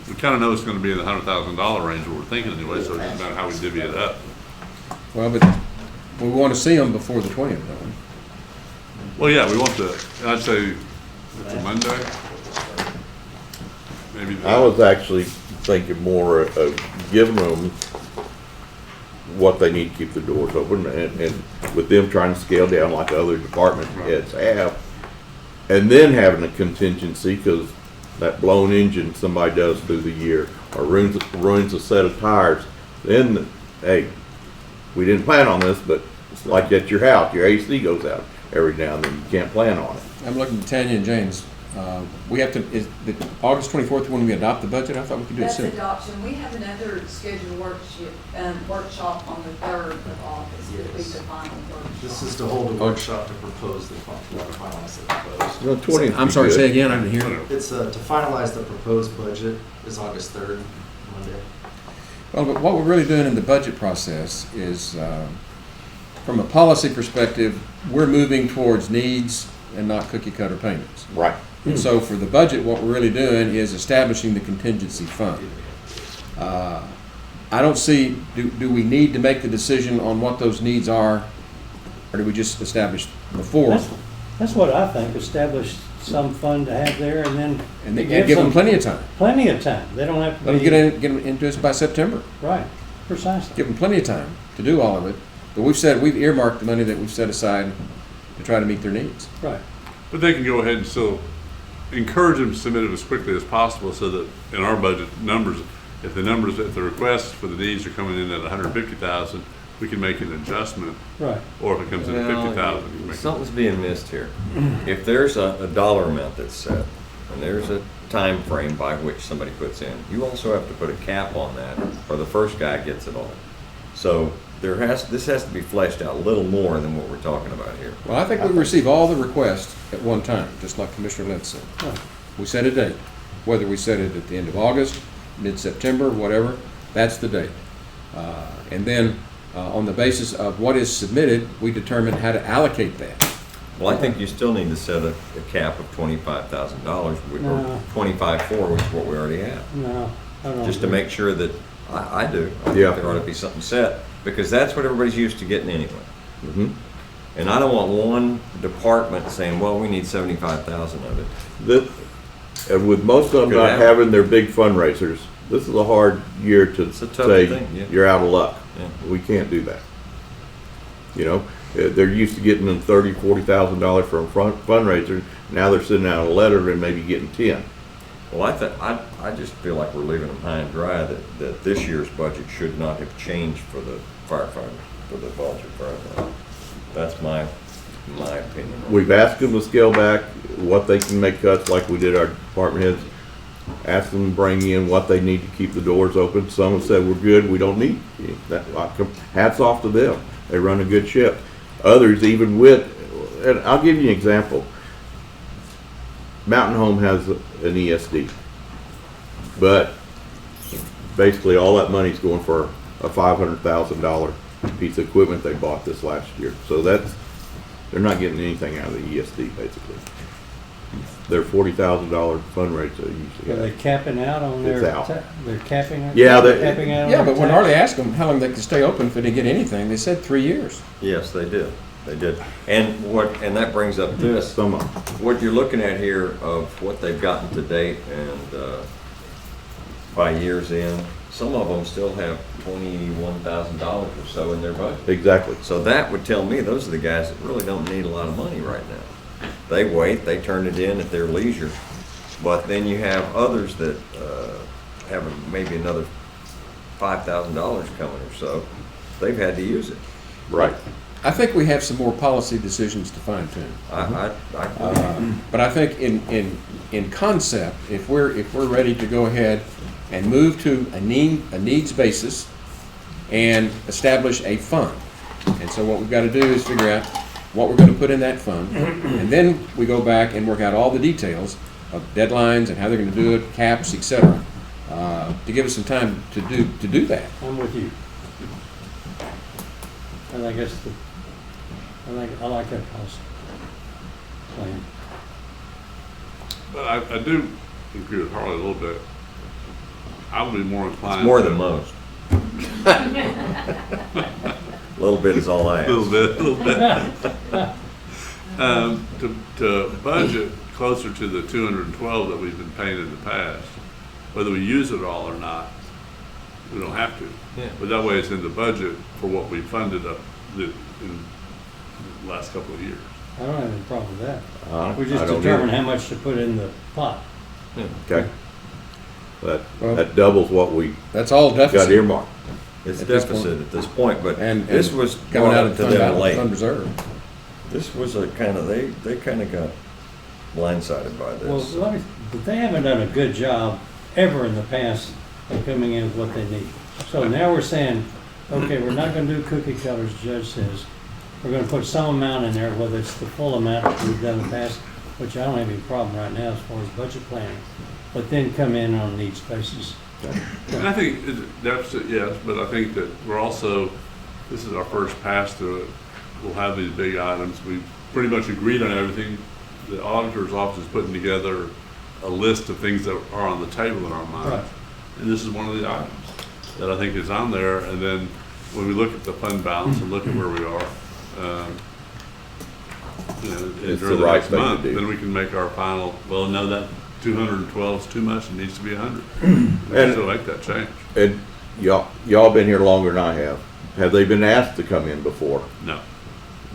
we kinda know it's gonna be in the $100,000 range, what we're thinking anyway, so it doesn't matter how we divvy it up. Well, but we want to see them before the 20th, don't we? Well, yeah, we want I'd say, it's a Monday. Maybe. I was actually thinking more of giving them what they need to keep the doors open, and with them trying to scale down like other department heads have, and then having a contingency, because that blown engine somebody does through the year, or ruins a set of tires, then, hey, we didn't plan on this, but it's like at your house, your AC goes out every now and then, you can't plan on it. I'm looking at Tanya and James. We have to, is the August 24th when we adopt the budget? I thought we could do it That's soon. adoption. We have another scheduled workshop on the 3rd of August, it'll be the final workshop. This is to hold a workshop to propose the finalize the proposed. No, 20th I'm be sorry, good. say again, I didn't hear it. It's to finalize the proposed budget is August 3rd, Monday. Well, but what we're really doing in the budget process is, from a policy perspective, we're moving towards needs and not cookie cutter payments. Right. And so for the budget, what we're really doing is establishing the contingency fund. I don't see, do we need to make the decision on what those needs are, or do we just establish before? that's what I think, establish some fund to have there, and then. And it give gives them plenty of time. Plenty of time. They don't have to Let be. them get them into us by September. Right, precisely. Give them plenty of time to do all of it. But we've earmarked the money that we've set aside to try to meet their needs. Right. But they can go ahead and still encourage them to submit it as quickly as possible so that in our budget numbers, if the requests for the needs are coming in at 150,000, we can make an adjustment. Right. Or if it comes in at 50,000, we can make Something's being missed here. If there's a dollar amount that's set, and there's a time frame by which somebody puts in, you also have to put a cap on that, or the first guy gets it all. So this has to be fleshed out a little more than what we're talking about here. Well, I think we receive all the requests at one time, just like Commissioner Lentz said. We set a date, whether we set it at the end of August, mid-September, whatever, that's the date. And then on the basis of what is submitted, we determine how to allocate that. Well, I think you still need to set a cap of $25,000, or 25.4, which is what we already have. No, I don't. Just to make sure that, I do. I think Yeah. there ought to be something set, because that's what everybody's used to getting anyway. Mhm. And I don't want one department saying, well, we need 75,000 of it. And with most of them Could not happen. having their big fundraisers, this is a hard year to It's a tough say, thing, yeah. you're out of luck. Yeah. We can't do that. You know, they're used to getting them $30,000, $40,000 from fundraisers. Now they're sending out a letter and maybe getting 10. Well, I just feel like we're leaving them high and dry, that this year's budget should not have changed for the firefighters, for the volunteer firefighters. That's my opinion. We've asked them to scale back what they can make cuts, like we did our department heads. Asked them to bring in what they need to keep the doors open. Some have said, we're good, we don't need that. Hats off to them. They run a good ship. Others, even with, and I'll give you an example. Mountain Home has an ESD, but basically all that money's going for a $500,000 piece of equipment they bought this last year. So they're not getting anything out of the ESD, basically. Their $40,000 fundraiser they usually Are they have. capping out on It's their, out. they're capping it? Yeah, Capping out on Yeah, their but when tax? Harley asked them how long they could stay open if they didn't get anything, they said 3 years. Yes, they did. They did. And that brings up this. Some of them. What you're looking at here of what they've gotten to date and by years in, some of them still have $21,000 or so in their budget. Exactly. So that would tell me those are the guys that really don't need a lot of money right now. They wait, they turn it in at their leisure. But then you have others that have maybe another $5,000 coming or so. They've had to use it. Right. I think we have some more policy decisions to fine tune. But I think in concept, if we're ready to go ahead and move to a needs basis and establish a fund. And so what we've got to do is figure out what we're going to put in that fund. And then we go back and work out all the details of deadlines and how they're going to do it, caps, et cetera, to give us some time to do that. I'm with you. I think I like that policy plan. But I do agree with Harley a little bit. I would be more inclined. It's more than most. A little bit is all I ask. A little bit. To budget closer to the 212 that we've been paying in the past, whether we use it all or not, we don't have to. Yeah. But that way it's in the budget for what we funded up in the last couple of years. I don't have any problem with that. We I just don't determine either. how much to put in the pot. Okay. That doubles what we That's all got deficit. earmarked. It's At this deficit point. at this point, but And this was coming brought out up of to fund them balance, late. fund reserve. This was a kind of, they kind of got blindsided by Well, this. but they haven't done a good job ever in the past of coming in with what they need. So now we're saying, okay, we're not gonna do cookie cutters, the judge says. We're gonna put some amount in there, whether it's the full amount that we've done in the past, which I don't have any problem right now as far as budget planning, but then come in on a needs basis. And I think it's deficit, yes, but I think that we're also, this is our first pass through it. We'll have these big items. We've pretty much agreed on everything. The auditor's office is putting together a list of things that are on the table in our mind. Right. And this is one of the items that I think is on there. And then when we look at the fund balance and look at where we are, It's during the the right next thing to month, do. then we can make our final, well, no, that 212 is too much. It needs to be 100. We can still make that change. And y'all been here longer than I have. Have they been asked to come in before? No.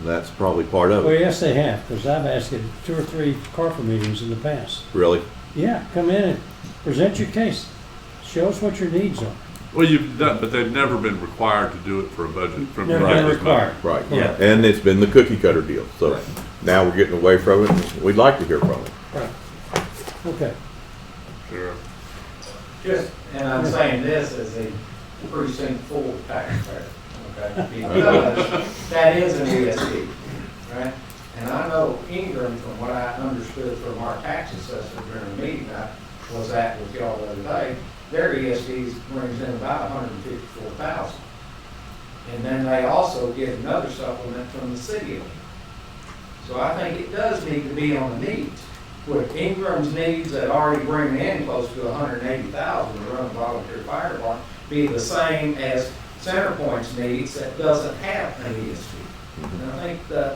That's probably part of Well, it. yes, they have, because I've asked at 2 or 3 corporate meetings in the past. Really? Yeah, come in and present your case. Show us what your needs are. Well, you've done, but they've never been required to do it for a budget. From Never been required. Right. Yeah. And it's been the cookie cutter deal. So now we're getting away from it. We'd like to hear from it. Right. Okay. Sure. Just, and I'm saying this as a precinct 4 taxpayer, okay? Because that is an ESD, right? And I know Ingram, from what I understood from our tax assessor during the meeting I was at with y'all the other day, their ESDs brings in about 154,000. And then they also get another supplement from the city. So I think it does need to be on the needs. With Ingram's needs that already bring in close to 180,000 to run a volunteer fire department, be the same as Centerpoint's needs that doesn't have an ESD. And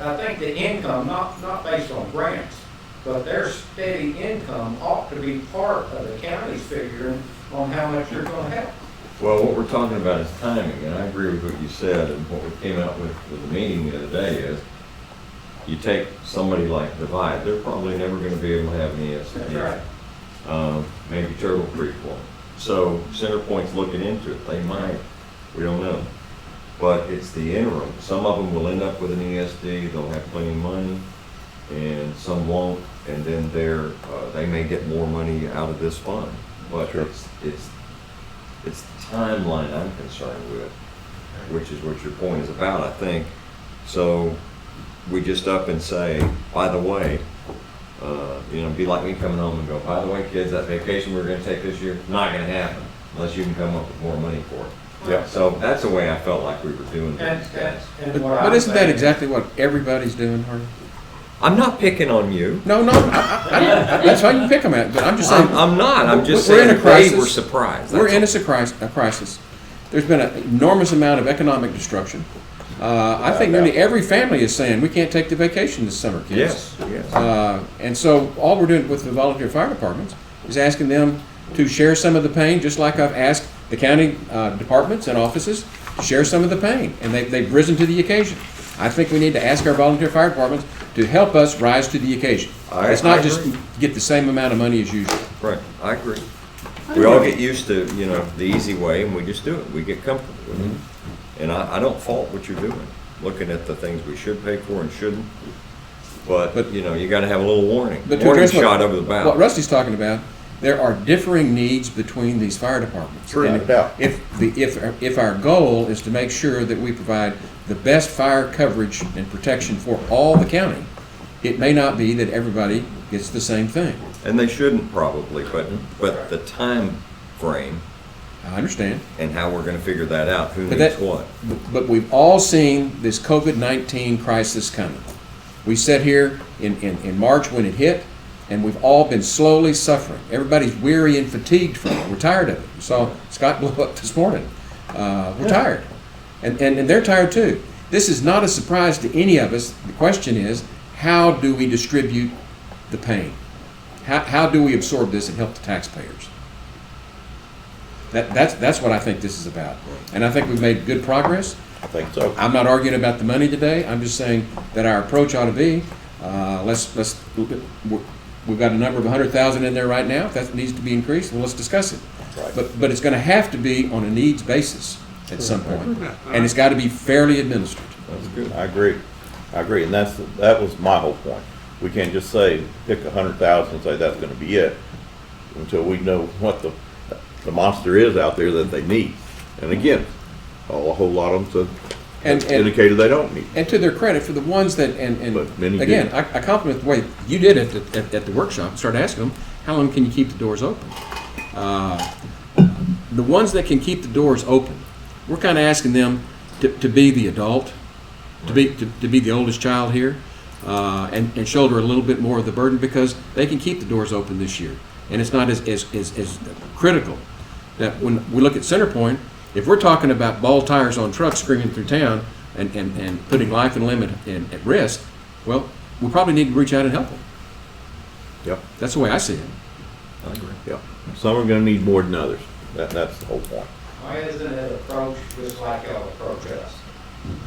I think the income, not based on grants, but their steady income ought to be part of the county's figuring on how much you're gonna help. Well, what we're talking about is timing, and I agree with what you said, and what we came out with the meeting the other day is, you take somebody like Divide, they're probably never gonna be able to have an ESD. That's right. Maybe Turtle Creek will. So Centerpoint's looking into it, they might, we don't know. But it's the interim. Some of them will end up with an ESD, they'll have plenty of money, and some won't, and then they may get more money out of this fund. But it's the timeline I'm concerned with, which is what your point is about, I think. So we just up and say, by the way, be like me coming home and go, by the way, kids, that vacation we're gonna take this year, not gonna happen unless you can come up with more money for it. Yeah. So that's the way I felt like we were doing things, guys. But isn't that exactly what everybody's doing, Hardy? I'm not picking on you. No, that's how you pick them at, but I'm just saying. I'm not, I'm just we're in saying a crisis. they were surprised. We're that's in a crisis. There's been an enormous amount of economic destruction. I think nearly every family is saying, we can't take the vacation this summer, kids. Yes. And so all we're doing with the volunteer fire departments is asking them to share some of the pain, just like I've asked the county departments and offices to share some of the pain, and they've risen to the occasion. I think we need to ask our volunteer fire departments to help us rise to the occasion. It's not just get the same amount of money as usual. Right, I agree. We all get used to, the easy way, and we just do it. We get comfortable with it. And I don't fault what you're doing, looking at the things we should pay for and shouldn't. But you gotta have a little warning. But to Warning address shot over the bow. what Rusty's talking about, there are differing needs between these fire departments. And if our goal is to make sure that we provide the best fire coverage and protection for all the county, it may not be that everybody gets the same thing. And they shouldn't probably, but the time frame. I understand. And how we're gonna figure that out, who But needs what. But we've all seen this COVID-19 crisis coming. We sat here in March when it hit, and we've all been slowly suffering. Everybody's weary and fatigued from it. We're tired of it. We saw Scott blow up this morning. We're tired. And they're tired too. This is not a surprise to any of us. The question is, how do we distribute the pain? How do we absorb this and help the taxpayers? That's what I think this is about. And I think we've made good progress. I think so. I'm not arguing about the money today. I'm just saying that our approach ought to be, we've got a number of 100,000 in there right now. If that needs to be increased, well, let's discuss it. Right. But it's going to have to be on a needs basis at some point, and it's got to be fairly administered. That's good. I agree. And that was my whole point. We can't just say, pick 100,000 and say that's going to be it until we know what the monster is out there that they need. And again, a whole lot of them indicated they don't need. And to their credit, for the ones that, But many again, didn't. I compliment the way you did it at the workshop. Start asking them, how long can you keep the doors open? The ones that can keep the doors open, we're kind of asking them to be the adult, to be the oldest child here, and shoulder a little bit more of the burden, because they can keep the doors open this year, and it's not as critical. That when we look at Centerpoint, if we're talking about bald tires on trucks screaming through town and putting life and limb at risk, well, we probably need to reach out and help them. Yep. That's the way I see it. I agree. Yep. Some are going to need more than others. That's the whole point. Why isn't it approached just like y'all approach us?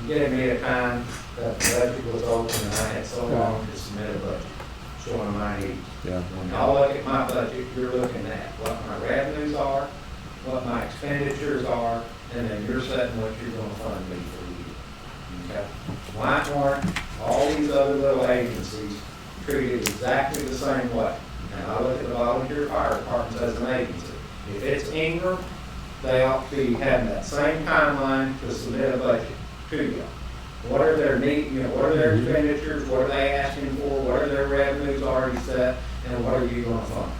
you gave me a time that the budget was open and I had so long to submit a budget showing my needs. Yeah. When y'all look at my budget, you're looking at what my revenues are, what my expenditures are, and then you're setting what you're gonna fund me for the year. Okay? Why aren't all these other little agencies treated exactly the same way? And I look at the volunteer fire departments as an agency. If it's Ingram, they ought to be having that same timeline to submit a budget to you. What are their needs, what are their expenditures, what are they asking for, what are their revenues already set, and what are you gonna fund?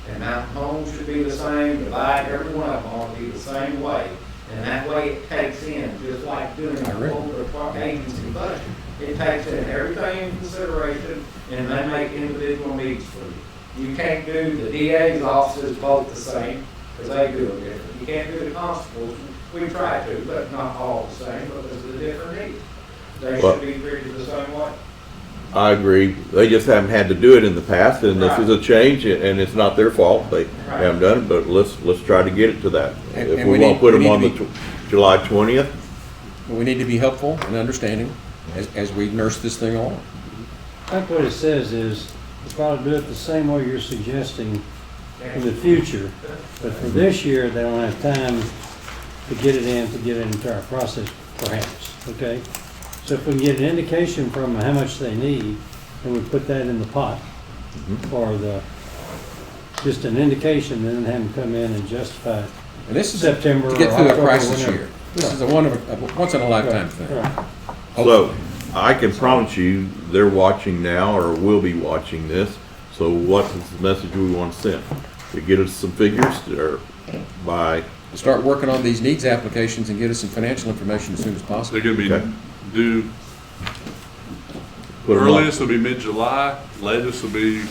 And Mountain Home should be the same, Divide, every one of them ought to be the same way. And that way it takes in, just like doing a whole agency budget, it takes in everything in consideration, and they make individual needs for you. You can't do the DA's offices both the same, because they do it different. You can't do the constables, we try to, but not all the same, because of the different needs. They should be treated the same way. I agree. They just haven't had to do it in the past, and this is a change, and it's not their fault. They haven't done it, but let's try to get it to that. If we won't put them on the July 20th. We need to be helpful and understanding as we nurse this thing on. I think what it says is, we'll probably do it the same way you're suggesting in the future, but for this year, they don't have time to get it into our process, perhaps, okay? So if we can get an indication from them how much they need, and we put that in the pot, or just an indication, then have them come in and justify it. And this is September to get or through a October, crisis whenever. year. This is a once in a lifetime thing. Right. So I can promise you, they're watching now or will be watching this. So what is the message we want to send? To get us some figures or by Start working on these needs applications and get us some financial information as soon as possible. They're gonna be due, put 'em on. earliest will be mid-July, latest will be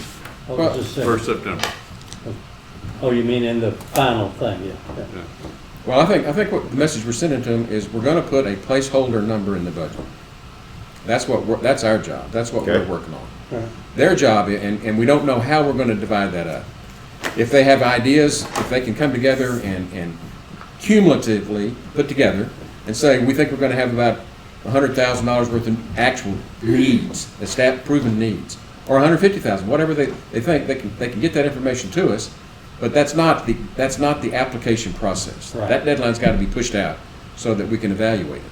What was it say? 1st September. Oh, you mean in the final thing, yeah. Well, I think what the message we're sending to them is we're going to put a placeholder number in the budget. That's our job. That's what we're working on. Right. Their job, and we don't know how we're going to divide that up. If they have ideas, if they can come together and cumulatively put together and say, we think we're going to have about $100,000 worth of actual needs, proven needs, or $150,000, whatever they think, they can get that information to us. But that's not the application process. Right. That deadline's got to be pushed out so that we can evaluate it.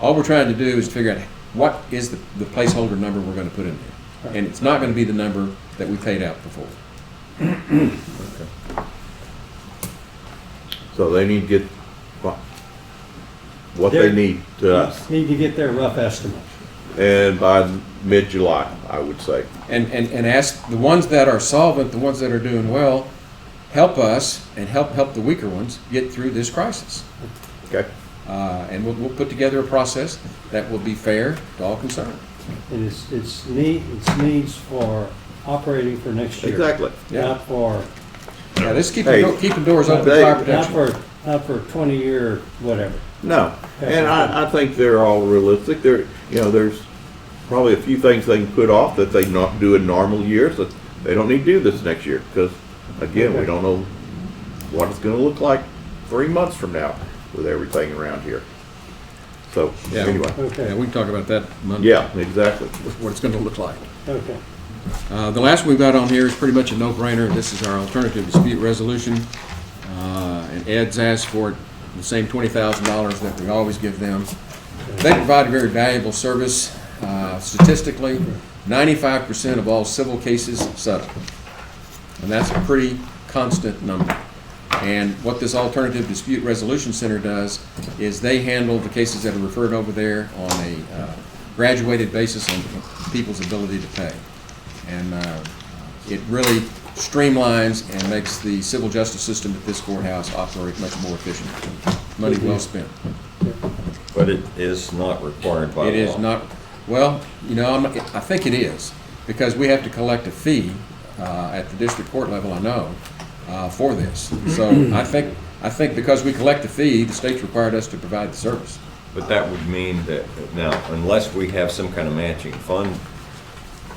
All we're trying to do is figure out what is the placeholder number we're going to put in there. And it's not going to be the number that we paid out before. So they need to get what they need to us. Need to get their rough estimate. And by mid-July, I would say. And ask the ones that are solvent, the ones that are doing well, help us and help the weaker ones get through this crisis. Okay. And we'll put together a process that will be fair to all concerned. And it's needs for operating for next year. Exactly. Not for. Yeah, this is keeping doors open for fire protection. Not for 20-year whatever. No, and I think they're all realistic. There's probably a few things they can put off that they not do in normal years that they don't need to do this next year because, again, we don't know what it's going to look like 3 months from now with everything around here. So anyway, yeah, we can talk about that Monday. Yeah, exactly. What it's going to look like. Okay. The last we've got on here is pretty much a no-brainer. This is our alternative dispute resolution, and Ed's asked for the same $20,000 that we always give them. They provide a very valuable service. Statistically, 95% of all civil cases settle, and that's a pretty constant number. And what this Alternative Dispute Resolution Center does is they handle the cases that are referred over there on a graduated basis on people's ability to pay. And it really streamlines and makes the civil justice system at this courthouse operate much more efficiently. Money well spent. But it is not required by law. It is not, well, I think it is, because we have to collect a fee at the district court level, I know, for this. So I think because we collect the fee, the state's required us to provide the service. But that would mean that, now, unless we have some kind of matching fund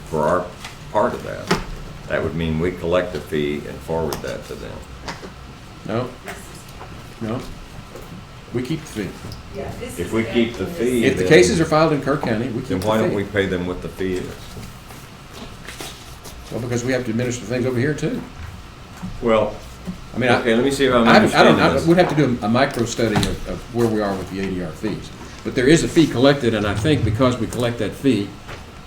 for our part of that, that would mean we collect a fee and forward that to them. No? We keep the fee. Yeah, this If is we keep the fee, If the then- cases are filed in Kerr County, we keep the Then fee. why don't we pay them what the fee is? Well, because we have to administer things over here too. Well, I mean, okay, let me see if I'm I understanding this. would have to do a micro study of where we are with the ADR fees. But there is a fee collected, and I think because we collect that fee,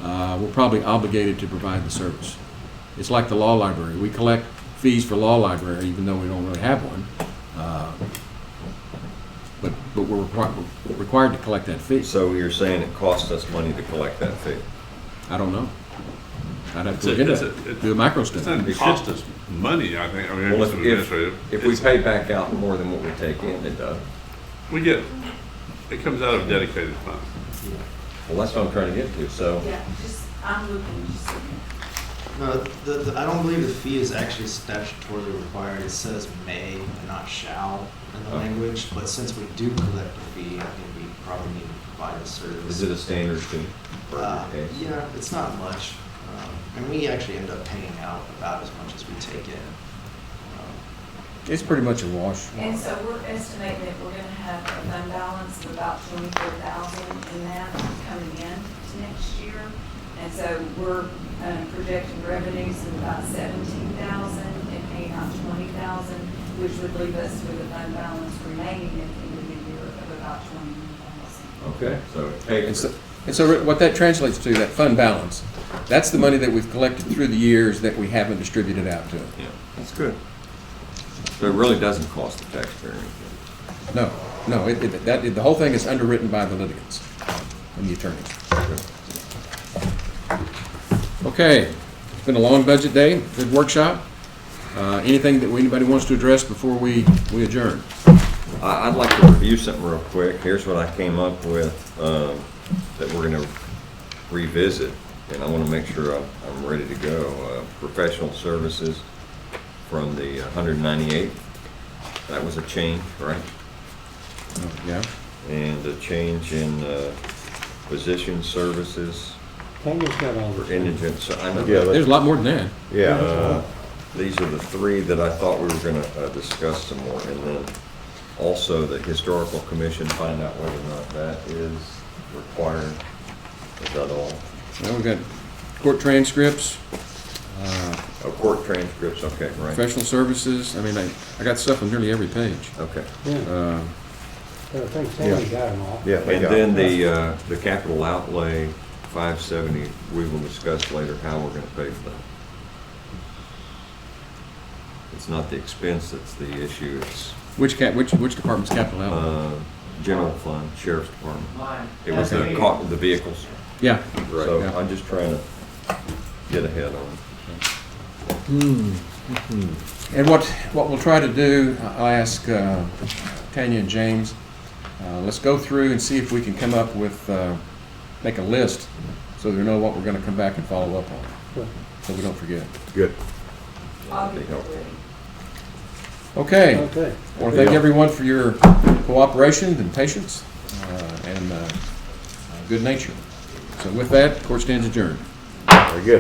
we're probably obligated to provide the service. It's like the law library. We collect fees for law library, even though we don't really have one. But we're required to collect that fee. So you're saying it costs us money to collect that fee? I don't know. I'd have to look into it, do a micro It study. doesn't cost us money, I think. I mean, Well, it's administrative. if we pay back out more than what we take in, it does. We get, it comes out of dedicated fund. Well, that's what I'm trying to get to, so. Yeah, I'm looking, No, I don't believe the fee is actually statutorily required. It says may and not shall in the language, but since we do collect a fee, I think we probably need to provide the service. Is it a standard fee for your case? Yeah, it's not much. And we actually end up paying out about as much as we take in. It's pretty much a wash. and so we're estimating that we're gonna have a fund balance of about 24,000 in that coming in to next year. And so we're projecting revenues of about 17,000 and paying out 20,000, which would leave us with a fund balance remaining at the end of the year of about 21,000. Okay, so it pays. And so what that translates to, that fund balance, that's the money that we've collected through the years that we haven't distributed out to them. Yeah, that's good. So it really doesn't cost the taxpayer anything. No, the whole thing is underwritten by the litigants and the attorneys. Okay, it's been a long budget day, good workshop. Anything that anybody wants to address before we adjourn? I'd like to review something real quick. Here's what I came up with that we're going to revisit, and I want to make sure I'm ready to go. Professional services from the 198. That was a change, right? Yeah. And a change in physician services Tanya's got all for this. indigent. So I know Yeah, There's a lot more than that. Yeah. these are the three that I thought we were going to discuss some more, and then also the historical commission, find out whether or not that is required. Is that all? Well, we've got court transcripts, Court transcripts, okay, right. professional services. I mean, I got stuff on nearly every page. Okay. Yeah, I think Tanya got them all. Yeah. And then the capital outlay, 570, we will discuss later how we're going to pay for that. It's not the expense that's the issue, it's Which department's capital outlay? general fund, sheriff's department. Mine. It was the vehicles. Yeah. Right. So Yeah. I'm just trying to get ahead on it. And what we'll try to do, I'll ask Tanya and James, let's go through and see if we can come up with, make a list so we know what we're going to come back and follow up on, so we don't forget. Good. That'd be helpful. Okay. Okay. I want to thank everyone for your cooperation and patience and good nature. So with that, court stands adjourned. Very good.